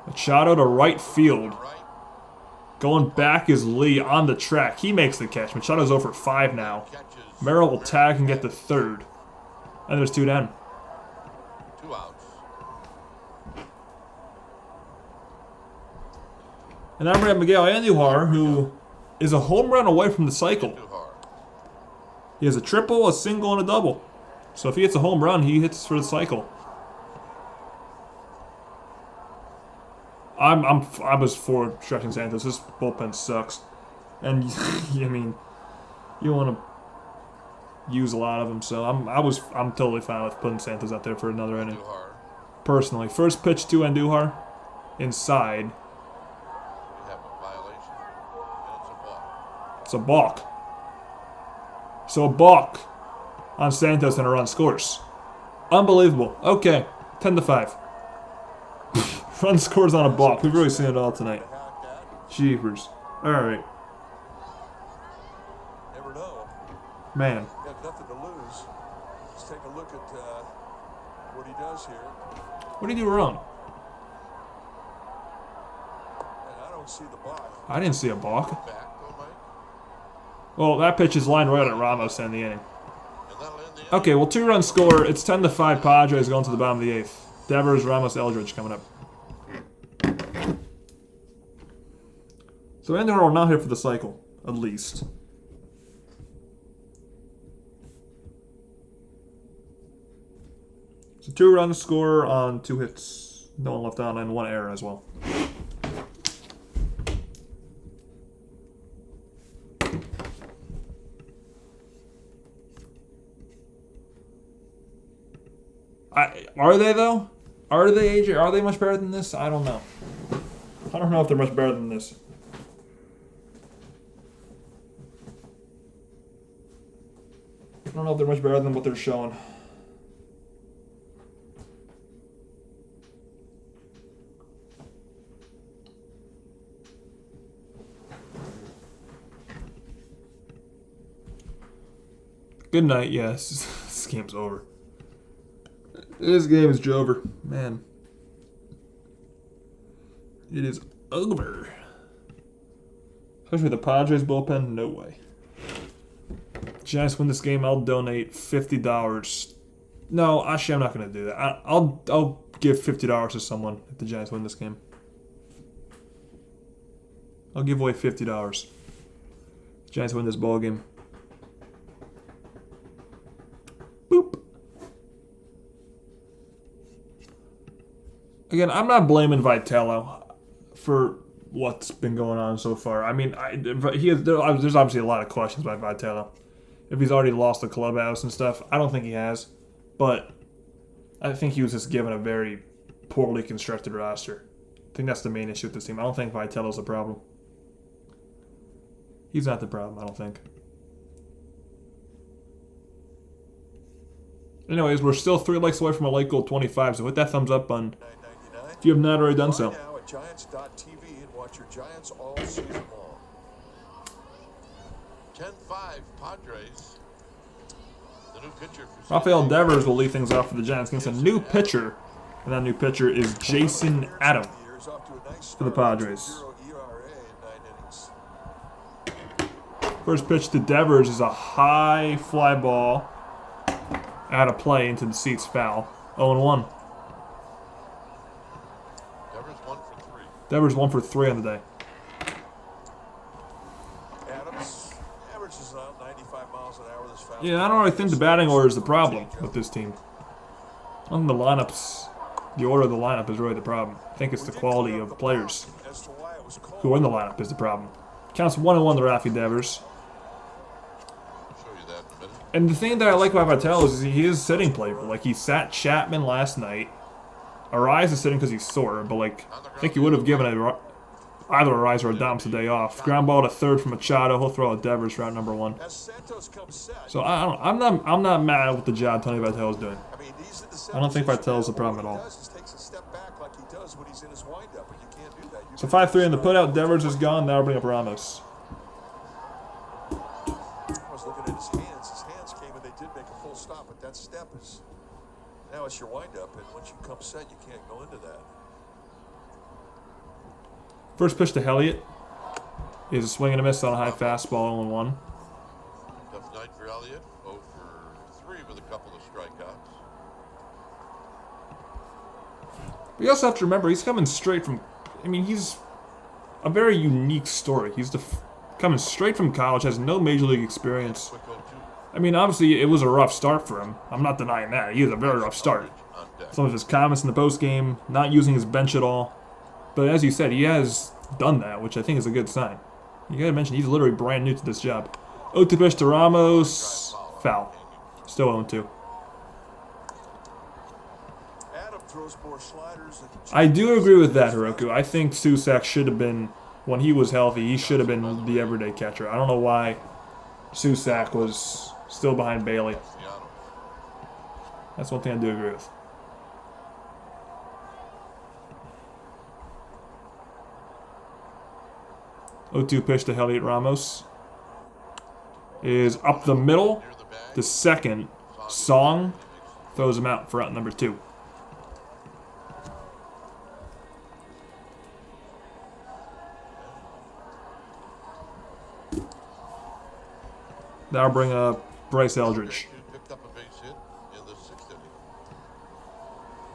Machado to right field. Going back is Lee on the track. He makes the catch. Machado's 0 for 5 now. Merrill will tag and get the third. And there's 2 down. 2 outs. And now we have Miguel Andujar, who is a home run away from the cycle. He has a triple, a single, and a double. So if he hits a home run, he hits for the cycle. I was for stretching Santos. This bullpen sucks, and I mean, you want to use a lot of them. So I'm totally fine with putting Santos out there for another inning. Personally, first pitch to Andujar, inside. We have a violation. And it's a balk. It's a balk. So a balk on Santos and a run scores. Unbelievable. Okay, 10-5. Run scores on a balk. We've really seen it all tonight. Jeepers. Alright. Never know. Man. Got nothing to lose. Let's take a look at what he does here. What did he do wrong? And I don't see the balk. I didn't see a balk. Back, though, Mike. Well, that pitch is lined right at Ramos to end the inning. And that'll end the Okay, well, 2-run score. It's 10-5 Padres going to the bottom of the 8th. Devers, Ramos, Eldridge coming up. So Andujar will not hit for the cycle, at least. So 2-run score on 2 hits. No one left on and 1 error as well. Are they, though? Are they, AJ? Are they much better than this? I don't know. I don't know if they're much better than this. I don't know if they're much better than what they're showing. Good night, yes. This game's over. This game is over. Man. It is over. Especially with the Padres bullpen, no way. Giants win this game, I'll donate $50. No, actually, I'm not going to do that. I'll give $50 to someone if the Giants win this game. I'll give away $50. Giants win this ball game. Boop. Again, I'm not blaming Vitello for what's been going on so far. I mean, there's obviously a lot of questions about Vitello. If he's already lost the clubhouse and stuff, I don't think he has. But I think he was just given a very poorly constructed roster. I think that's the main issue with this team. I don't think Vitello's the problem. He's not the problem, I don't think. Anyways, we're still 3 likes away from a late goal 25, so hit that thumbs up button if you have not already done so. Now at Giants.tv and watch your Giants all season long. 10-5 Padres. The new pitcher for Rafael Devers will lead things off for the Giants against a new pitcher, and that new pitcher is Jason Adam for the Padres. First pitch to Devers is a high fly ball out of play into the seats, foul. 0-1. Devers 1 for 3. Devers 1 for 3 on the day. Adams averages about 95 miles an hour this fast. Yeah, I don't really think the batting order is the problem with this team. I think the order of the lineup is really the problem. I think it's the quality of the players who are in the lineup is the problem. Counts 1-1 to Rafi Devers. And the thing that I like about Vitello is he is sitting playful. Like, he sat Chapman last night. Arise is sitting because he's sore, but, like, I think he would have given either Arise or Adames a day off. Ground ball to third from Machado. He'll throw out Devers route number 1. So I'm not mad with the job Tony Vitello's doing. I don't think Vitello's the problem at all. So 5-3 in the putout. Devers is gone. Now we'll bring up Ramos. I was looking at his hands. His hands came and they did make a full stop, but that step is now it's your windup, and once you come set, you can't go into that. First pitch to Elliott is a swing and a miss on a high fastball, 0-1. Tough night for Elliott. 0 for 3 with a couple of strikeouts. We also have to remember he's coming straight from. I mean, he's a very unique story. He's coming straight from college, has no major league experience. Quick 0-2. I mean, obviously it was a rough start for him. I'm not denying that. He had a very rough start. On deck. Some of his comments in the postgame, not using his bench at all. But as you said, he has done that, which I think is a good sign. You gotta mention, he's literally brand new to this job. 0-2 pitch to Ramos. Foul. Still 0-2. Adam throws more sliders. I do agree with that, Hiroku. I think Susak should have been, when he was healthy, he should have been the everyday catcher. I don't know why Susak was still behind Bailey. That's one thing I do agree with. O2 pitch to Elliott Ramos is up the middle to second. Song throws him out for out number 2. Now bring up Bryce Eldridge. Picked up a base hit in the 6th inning.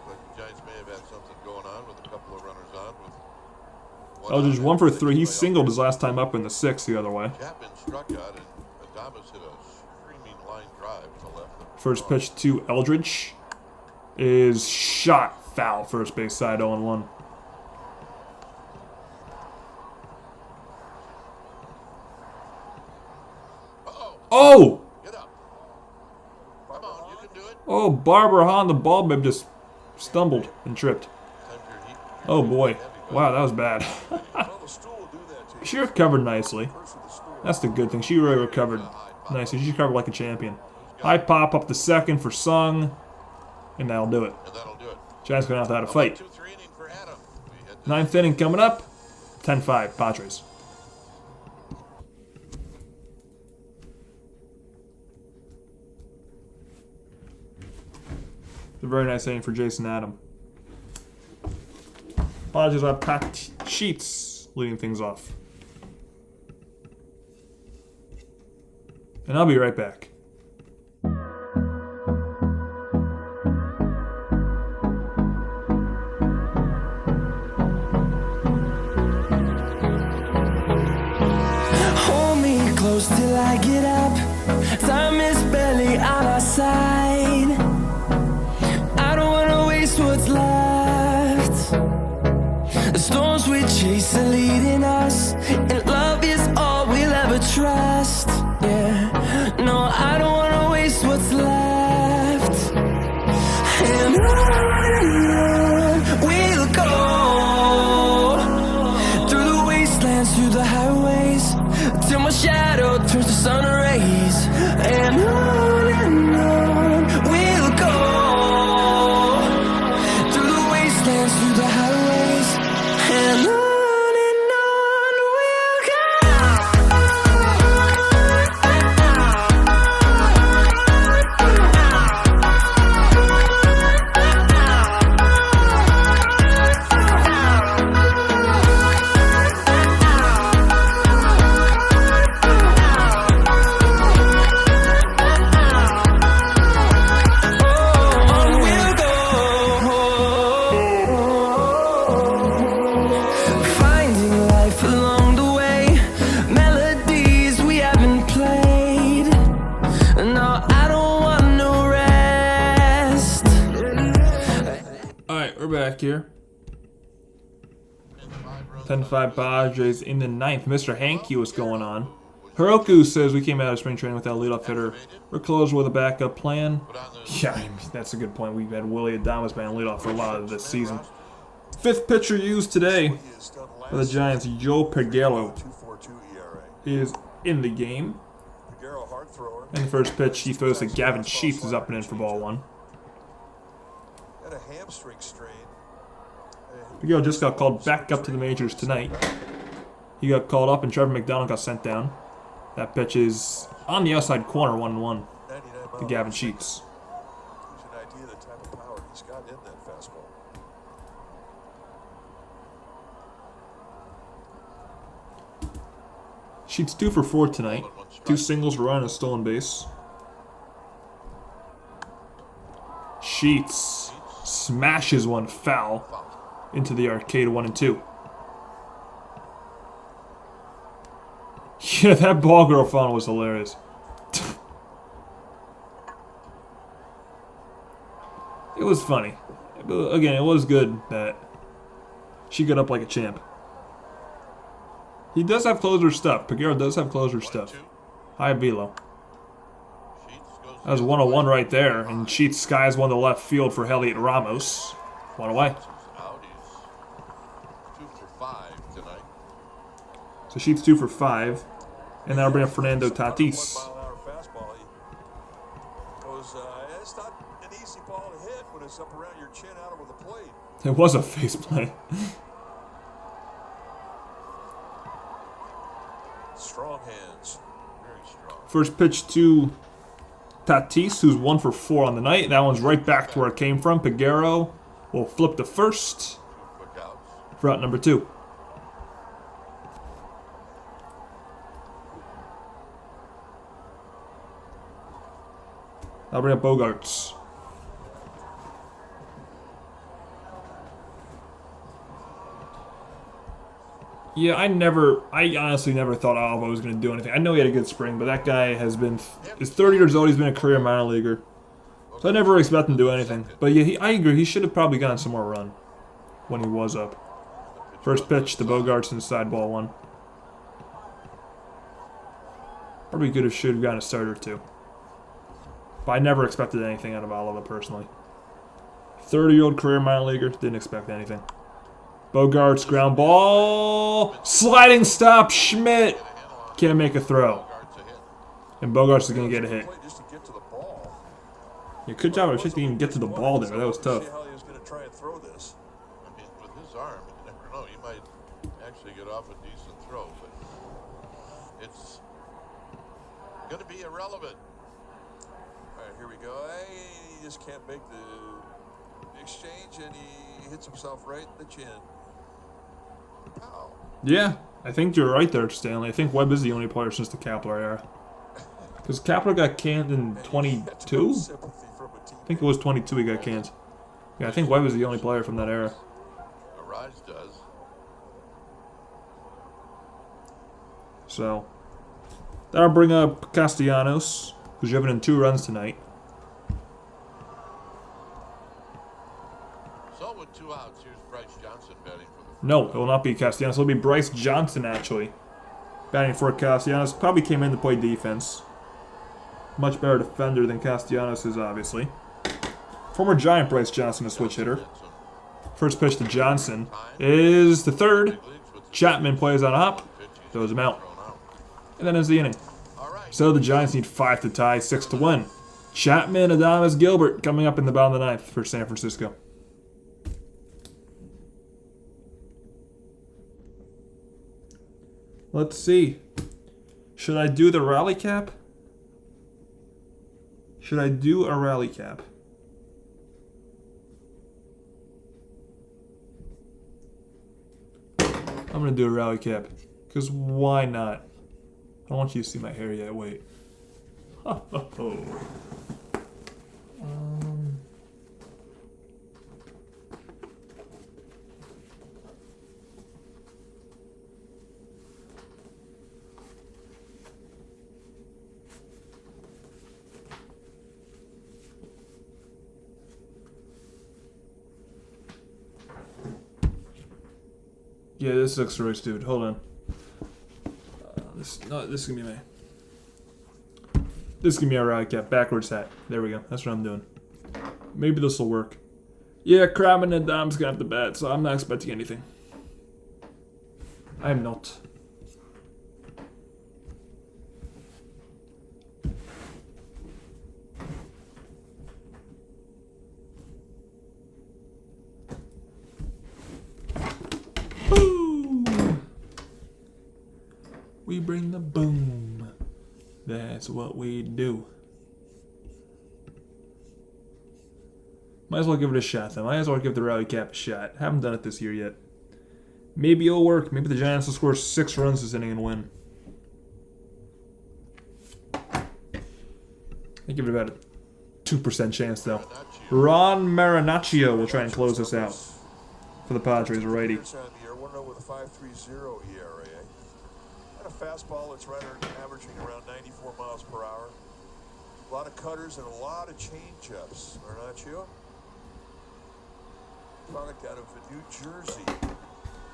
But the Giants may have had something going on with a couple of runners on. With Eldridge 1 for 3. He singled his last time up in the 6th the other way. Chapman struck out and Adames hit a screaming line drive to left. First pitch to Eldridge is shot foul, first base side, 0-1. Oh! Get up. Come on, you can do it. Oh, Barbara on the ball bib just stumbled and tripped. Oh boy. Wow, that was bad. She recovered nicely. That's the good thing. She really recovered nicely. She recovered like a champion. High pop up the second for Sung, and that'll do it. Giants going to have to fight. 9th inning coming up. 10-5, Padres. A very nice inning for Jason Adam. Padres have Pat Sheets leading things off. And I'll be right back. Hold me close till I get up. Time is barely on our side. I don't wanna waste what's left. The storms we chase are leading us, and love is all we'll ever trust. Yeah, no, I don't wanna waste what's left. And on we'll go, through the wastelands, through the highways, till my shadow turns to sun rays. And on we'll go, through the wastelands, through the highways, and on we'll back here. 10-5 Padres in the 9th. Mr. Hankey, what's going on? Hiroku says we came out of spring training without a leadoff hitter. We're closed with a backup plan. Yeah, I mean, that's a good point. We've had Willie Adames playing leadoff for a lot of this season. fifth pitcher used today He has done for the Giants, Joe Pagano, 2.42 ERA. is in the game. Pagano, hard thrower. And the first pitch he throws to Gavin Sheets is up and in for ball 1. Had a hamstring strain. Pagano just got called back up to the majors tonight. He got called up and Trevor McDonald got sent down. That pitch is on the outside corner, 1-1 to Gavin Sheets. Gives you an idea of the type of power he's got in that fastball. Sheets 2 for 4 tonight. 2 singles, run, and a stolen base. Sheets smashes one foul into the arcade, 1-2. Yeah, that ball girl foul was hilarious. It was funny. Again, it was good that she got up like a champ. He does have closer stuff. Pagano does have closer stuff. High velo. That was 101 right there, and Sheets skies one to left field for Heliot Ramos. One away. So Sheets 2 for 5, and that'll bring up Fernando Tatis. It's not an easy ball to hit when it's up around your chin out over the plate. It was a face play. Strong hands. Very strong. First pitch to Tatis, who's 1 for 4 on the night. That one's right back to where it came from. Pagano will flip to first for out number 2. I'll bring up Bogarts. Yeah, I honestly never thought Alva was going to do anything. I know he had a good spring, but that guy is 30 years old. He's been a career minor leaguer. So I never expect him to do anything. But yeah, I agree. He should have probably gotten some more run when he was up. First pitch to Bogarts inside, ball 1. Probably should have gotten a start or 2. But I never expected anything out of Alva personally. 30-year-old career minor leaguer, didn't expect anything. Bogarts, ground ball, sliding stop, Schmidt can't make a throw. And Bogarts is going to get a hit. Yeah, good job, I didn't even get to the ball there, that was tough. How he was going to try and throw this. I mean, with his arm, you never know. He might actually get off a decent throw, but it's going to be irrelevant. All right, here we go. He just can't make the exchange, and he hits himself right in the chin. Pow. Yeah, I think you're right there, Stanley. I think Webb is the only player since the Kapler era. Because Kapler got canned in 22? I think it was 22 he got canned. Yeah, I think Webb is the only player from that era. Arise does. So, that'll bring up Castellanos, who's driven in 2 runs tonight. So with 2 outs, here's Bryce Johnson batting for the... No, it will not be Castellanos. It'll be Bryce Johnson, actually. Batting for Castellanos. Probably came in to play defense. Much better defender than Castellanos is, obviously. Former Giant Bryce Johnson, a switch hitter. First pitch to Johnson is the 3rd. Chapman plays on a hop. Throws him out. And then ends the inning. So the Giants need 5 to tie, 6 to win. Chapman, Adames, Gilbert coming up in the bottom of the 9th for San Francisco. Let's see. Should I do the rally cap? Should I do a rally cap? I'm going to do a rally cap. Because why not? I don't want you to see my hair yet. Wait. Yeah, this looks right, dude. Hold on. This is gonna be me. This is gonna be a rally cap. Backwards hat. There we go. That's what I'm doing. Maybe this will work. Yeah, Crabman and Dom's gonna have the bat, so I'm not expecting anything. I am not. Boom! We bring the boom. That's what we do. Might as well give it a shot, then. Might as well give the rally cap a shot. Haven't done it this year yet. Maybe it'll work. Maybe the Giants will score 6 runs this inning and win. I give it about a 2% chance, though. Ron Marinaccio will try and close this out for the Padres, righty. With a 5.30 ERA. And a fastball that's right averaging around 94 miles per hour. A lot of cutters and a lot of change-ups. Marinaccio, product out of New Jersey.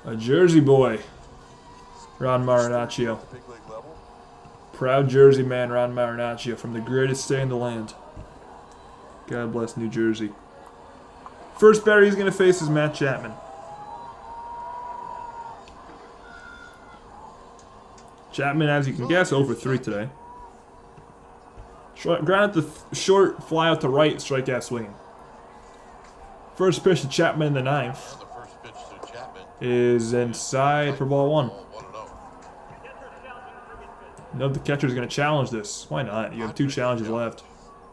A Jersey boy, Ron Marinaccio. Big league level. Proud Jersey man, Ron Marinaccio, from the greatest state in the land. God bless New Jersey. First batter he's going to face is Matt Chapman. Chapman, as you can guess, over 3 today. Grounded the short fly out to right, strikeout swinging. First pitch to Chapman in the 9th. The first pitch to Chapman Is inside for ball 1. 1-0. No, the catcher's going to challenge this. Why not? You have 2 challenges left.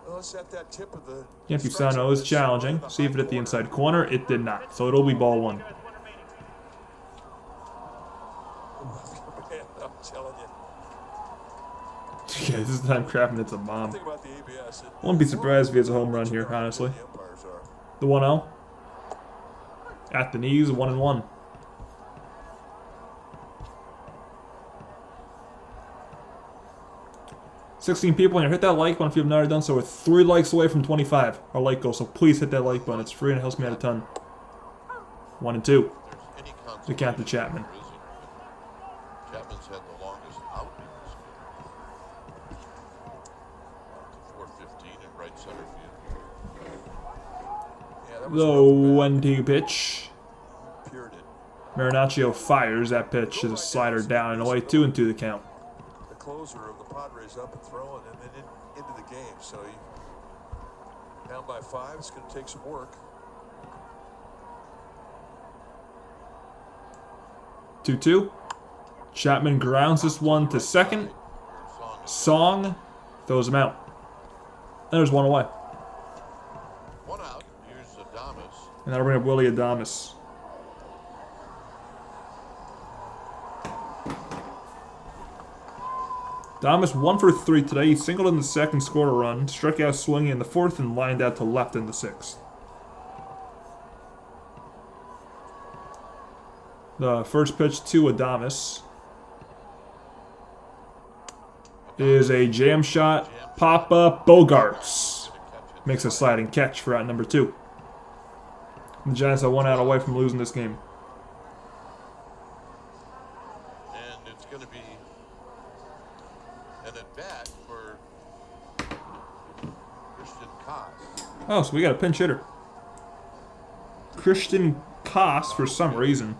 Well, it's at that tip of the Campusano is challenging. See if it hit the inside corner. It did not. So it'll be ball 1. I'm telling you. Yeah, this is the time Crabman hits a bomb. Think about the ABS. Wouldn't be surprised if he has a home run here, honestly. The umpires are. The 1-0. At the knees, 1-1. $16 people in here. Hit that like button if you've not already done so. We're 3 likes away from 25. Our like goal, so please hit that like button. It's free and it helps me out a ton. 1 and 2. To count to Chapman. Chapman's had the longest out in this game. 415 in right center field. Yeah, that was The 1-2 pitch. Pured it. Marinaccio fires. That pitch is a slider down and away. 2 and 2 the count. The closer of the Padres up and throwing and then into the game. So you down by 5. It's going to take some work. 2-2. Chapman grounds this one to second. Song throws him out. There's 1 away. 1 out. Here's Adames. And that'll bring up Willie Adames. Adames 1 for 3 today. He singled in the 2nd, scored a run, struck out swinging in the 4th, and lined out to left in the 6th. The first pitch to Adames is a jam shot. Papa Bogarts makes a sliding catch for out number 2. The Giants are 1 out away from losing this game. And it's going to be an at-bat for Christian Koss. Oh, so we got a pinch hitter. Christian Koss, for some reason,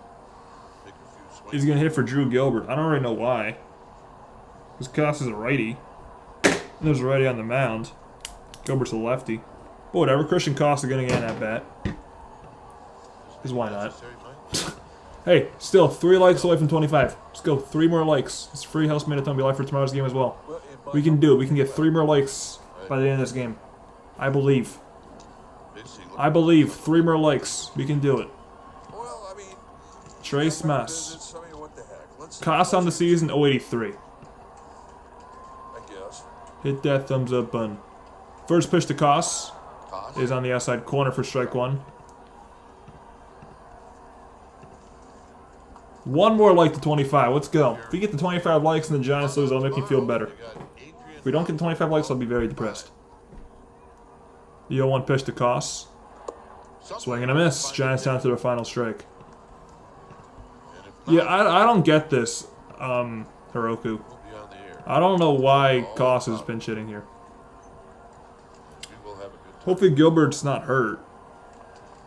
is going to hit for Drew Gilbert. I don't really know why. Because Koss is a righty. And there's a righty on the mound. Gilbert's a lefty. But whatever, Christian Koss is going to get an at-bat. Because why not? Hey, still 3 likes away from 25. Let's go, 3 more likes. It's free, helps me a ton. Be live for tomorrow's game as well. We can do it. We can get 3 more likes by the end of this game. I believe. I believe 3 more likes. We can do it. Well, I mean, Trace Mas. I mean, what the heck? Let's see. Koss on the season, 083. I guess. Hit that thumbs up button. First pitch to Koss is on the outside corner for strike 1. 1 more like to 25. Let's go. If we get the 25 likes and the Giants lose, it'll make me feel better. If we don't get 25 likes, I'll be very depressed. The 0-1 pitch to Koss. Swing and a miss. Giants down to their final strike. Yeah, I don't get this, Hiroku. I don't know why Koss is pinch hitting here. Hopefully Gilbert's not hurt.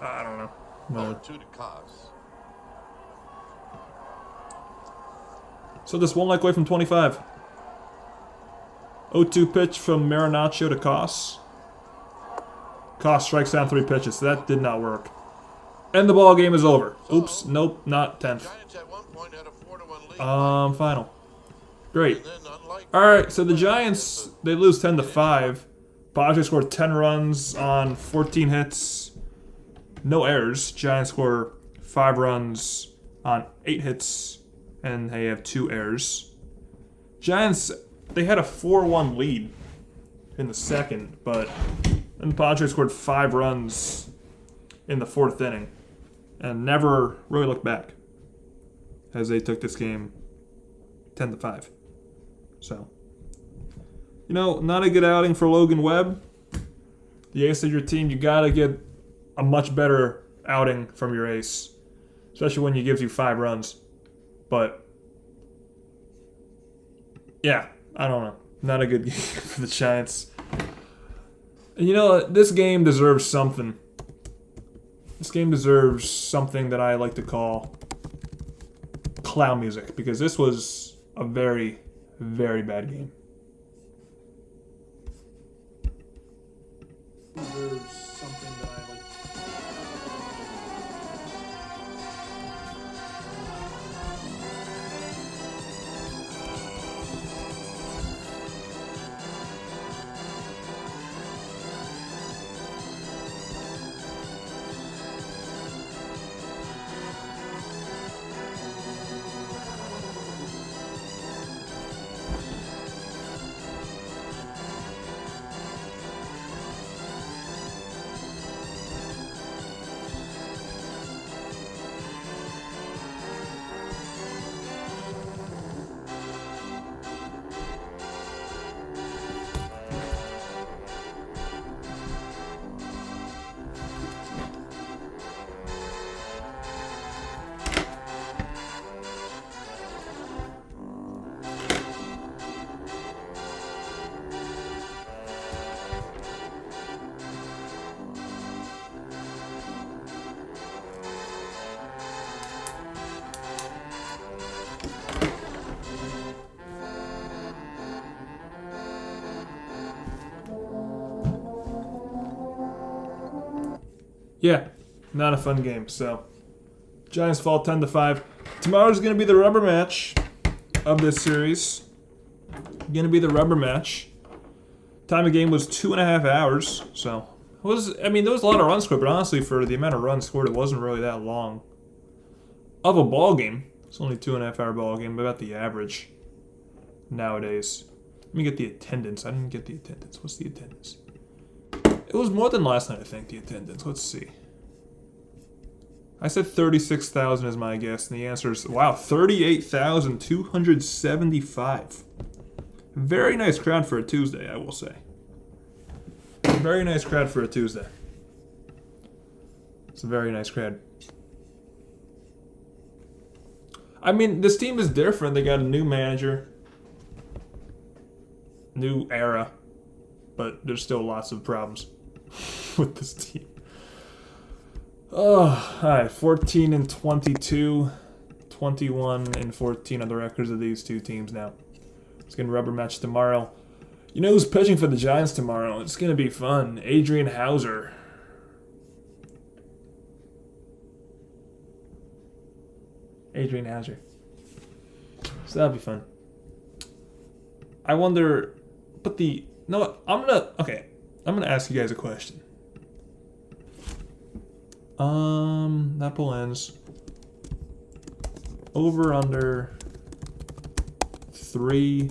I don't know. 0-2 to Cos. So this one like away from 25. 0-2 pitch from Marinaccio to Cos. Cos strikes down 3 pitches. So that did not work. And the ball game is over. Oops, nope, not 10th. Giants at one point had a 4-1 lead. Final. Great. And then, unlike Alright, so the Giants, they lose 10-5. Padres scored 10 runs on 14 hits. No errors. Giants score 5 runs on 8 hits. And they have 2 errors. Giants, they had a 4-1 lead in the second, but then the Padres scored 5 runs in the 4th inning and never really looked back as they took this game 10-5. So, you know, not a good outing for Logan Webb. The ace of your team, you got to get a much better outing from your ace, especially when he gives you 5 runs. But, yeah, I don't know. Not a good game for the Giants. And you know, this game deserves something. This game deserves something that I like to call clown music, because this was a very, very bad game. Deserves something that I like. Yeah, not a fun game. So, Giants fall 10-5. Tomorrow's going to be the rubber match of this series. Going to be the rubber match. Time of game was 2.5 hours. So, there was a lot of runs scored, but honestly, for the amount of runs scored, it wasn't really that long of a ball game. It's only a 2.5 hour ball game, about the average nowadays. Let me get the attendance. I didn't get the attendance. What's the attendance? It was more than last night, I think, the attendance. Let's see. I said 36,000 is my guess, and the answer is, wow, 38,275. Very nice crowd for a Tuesday, I will say. Very nice crowd for a Tuesday. It's a very nice crowd. I mean, this team is different. They got a new manager. New era. But there's still lots of problems with this team. Oh, alright, 14-22, 21-14 are the records of these two teams now. It's gonna rubber match tomorrow. You know who's pitching for the Giants tomorrow? It's gonna be fun. Adrian Hauser. Adrian Hauser. So that'll be fun. I wonder, but the no, I'm gonna ask you guys a question. That poll ends. Over under 3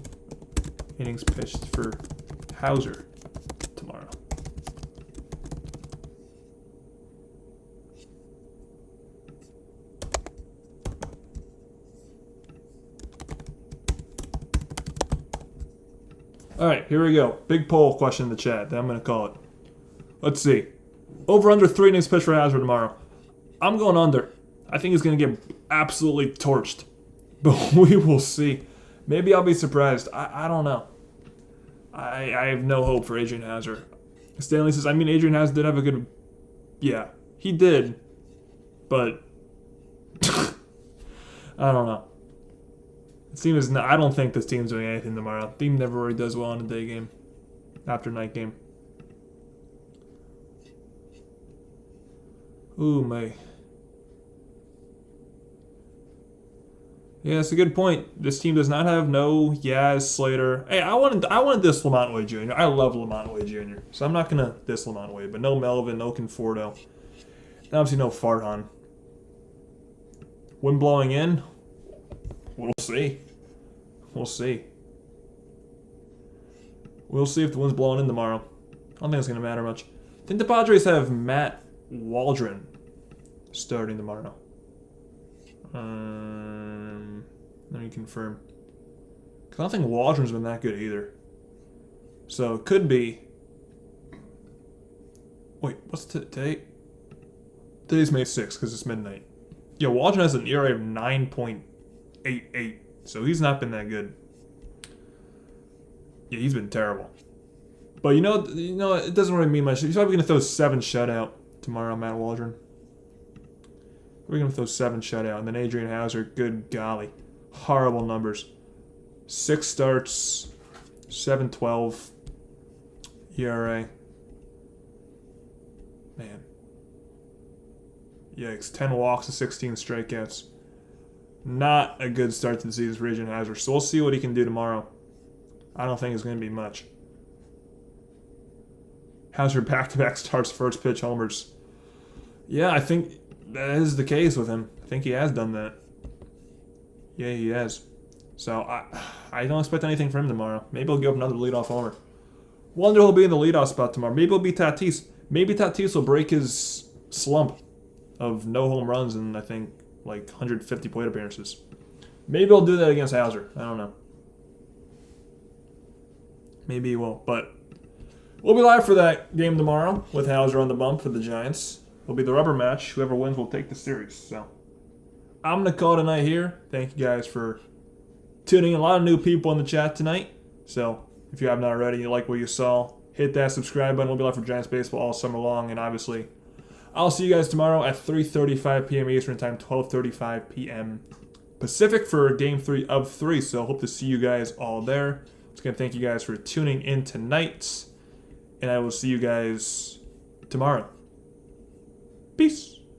innings pitched for Hauser tomorrow. All right, here we go. Big poll question in the chat. Then I'm gonna call it. Let's see. Over under 3 innings pitched for Hauser tomorrow. I'm going under. I think he's going to get absolutely torched. But we will see. Maybe I'll be surprised. I don't know. I have no hope for Adrian Hauser. Stanley says, Adrian Hauser did have a good... Yeah, He did, but I don't know. This team is not, I don't think this team's doing anything tomorrow. Team never really does well in a day game after night game. Ooh, my. Yeah, it's a good point. This team does not have no Yaz, Slater. Hey, I wanted this Lamont Wade Jr. I love Lamont Wade Jr. So I'm not gonna diss Lamont Wade, but no Melvin, no Conforto, and obviously no Farhan. Wind blowing in. We'll see. We'll see. We'll see if the wind's blowing in tomorrow. I don't think it's gonna matter much. I think the Padres have Matt Waldron starting tomorrow. Let me confirm. Because I don't think Waldron's been that good either. So it could be. Wait, what's today? Today's May 6th because it's midnight. Yeah, Waldron has an ERA of 9.88. So he's not been that good. Yeah, he's been terrible. But you know, it doesn't really mean much. He's probably going to throw 7 shutout tomorrow, Matt Waldron. We're going to throw 7 shutout. And then Adrian Hauser, good golly. Horrible numbers. 6 starts, 7.12 ERA. Man. Yikes. 10 walks and 16 strikeouts. Not a good start to the season for Adrian Hauser. So we'll see what he can do tomorrow. I don't think it's going to be much. Hauser back-to-back starts, first pitch homers. Yeah, I think that is the case with him. I think he has done that. Yeah, he has. So I don't expect anything from him tomorrow. Maybe he'll give up another leadoff homer. Wonder who'll be in the leadoff spot tomorrow. Maybe it'll be Tatis. Maybe Tatis will break his slump of no home runs and I think like 150 plate appearances. Maybe he'll do that against Hauser. I don't know. Maybe he will. But we'll be live for that game tomorrow with Hauser on the bump for the Giants. It'll be the rubber match. Whoever wins will take the series. So I'm going to call it a night here. Thank you guys for tuning in. A lot of new people in the chat tonight. So if you haven't already, you like what you saw, hit that subscribe button. We'll be live for Giants baseball all summer long. And obviously, I'll see you guys tomorrow at 3:35 p.m. Eastern Time, 12:35 p.m. Pacific for Game 3 of 3. So hope to see you guys all there. Just going to thank you guys for tuning in tonight. And I will see you guys tomorrow. Peace.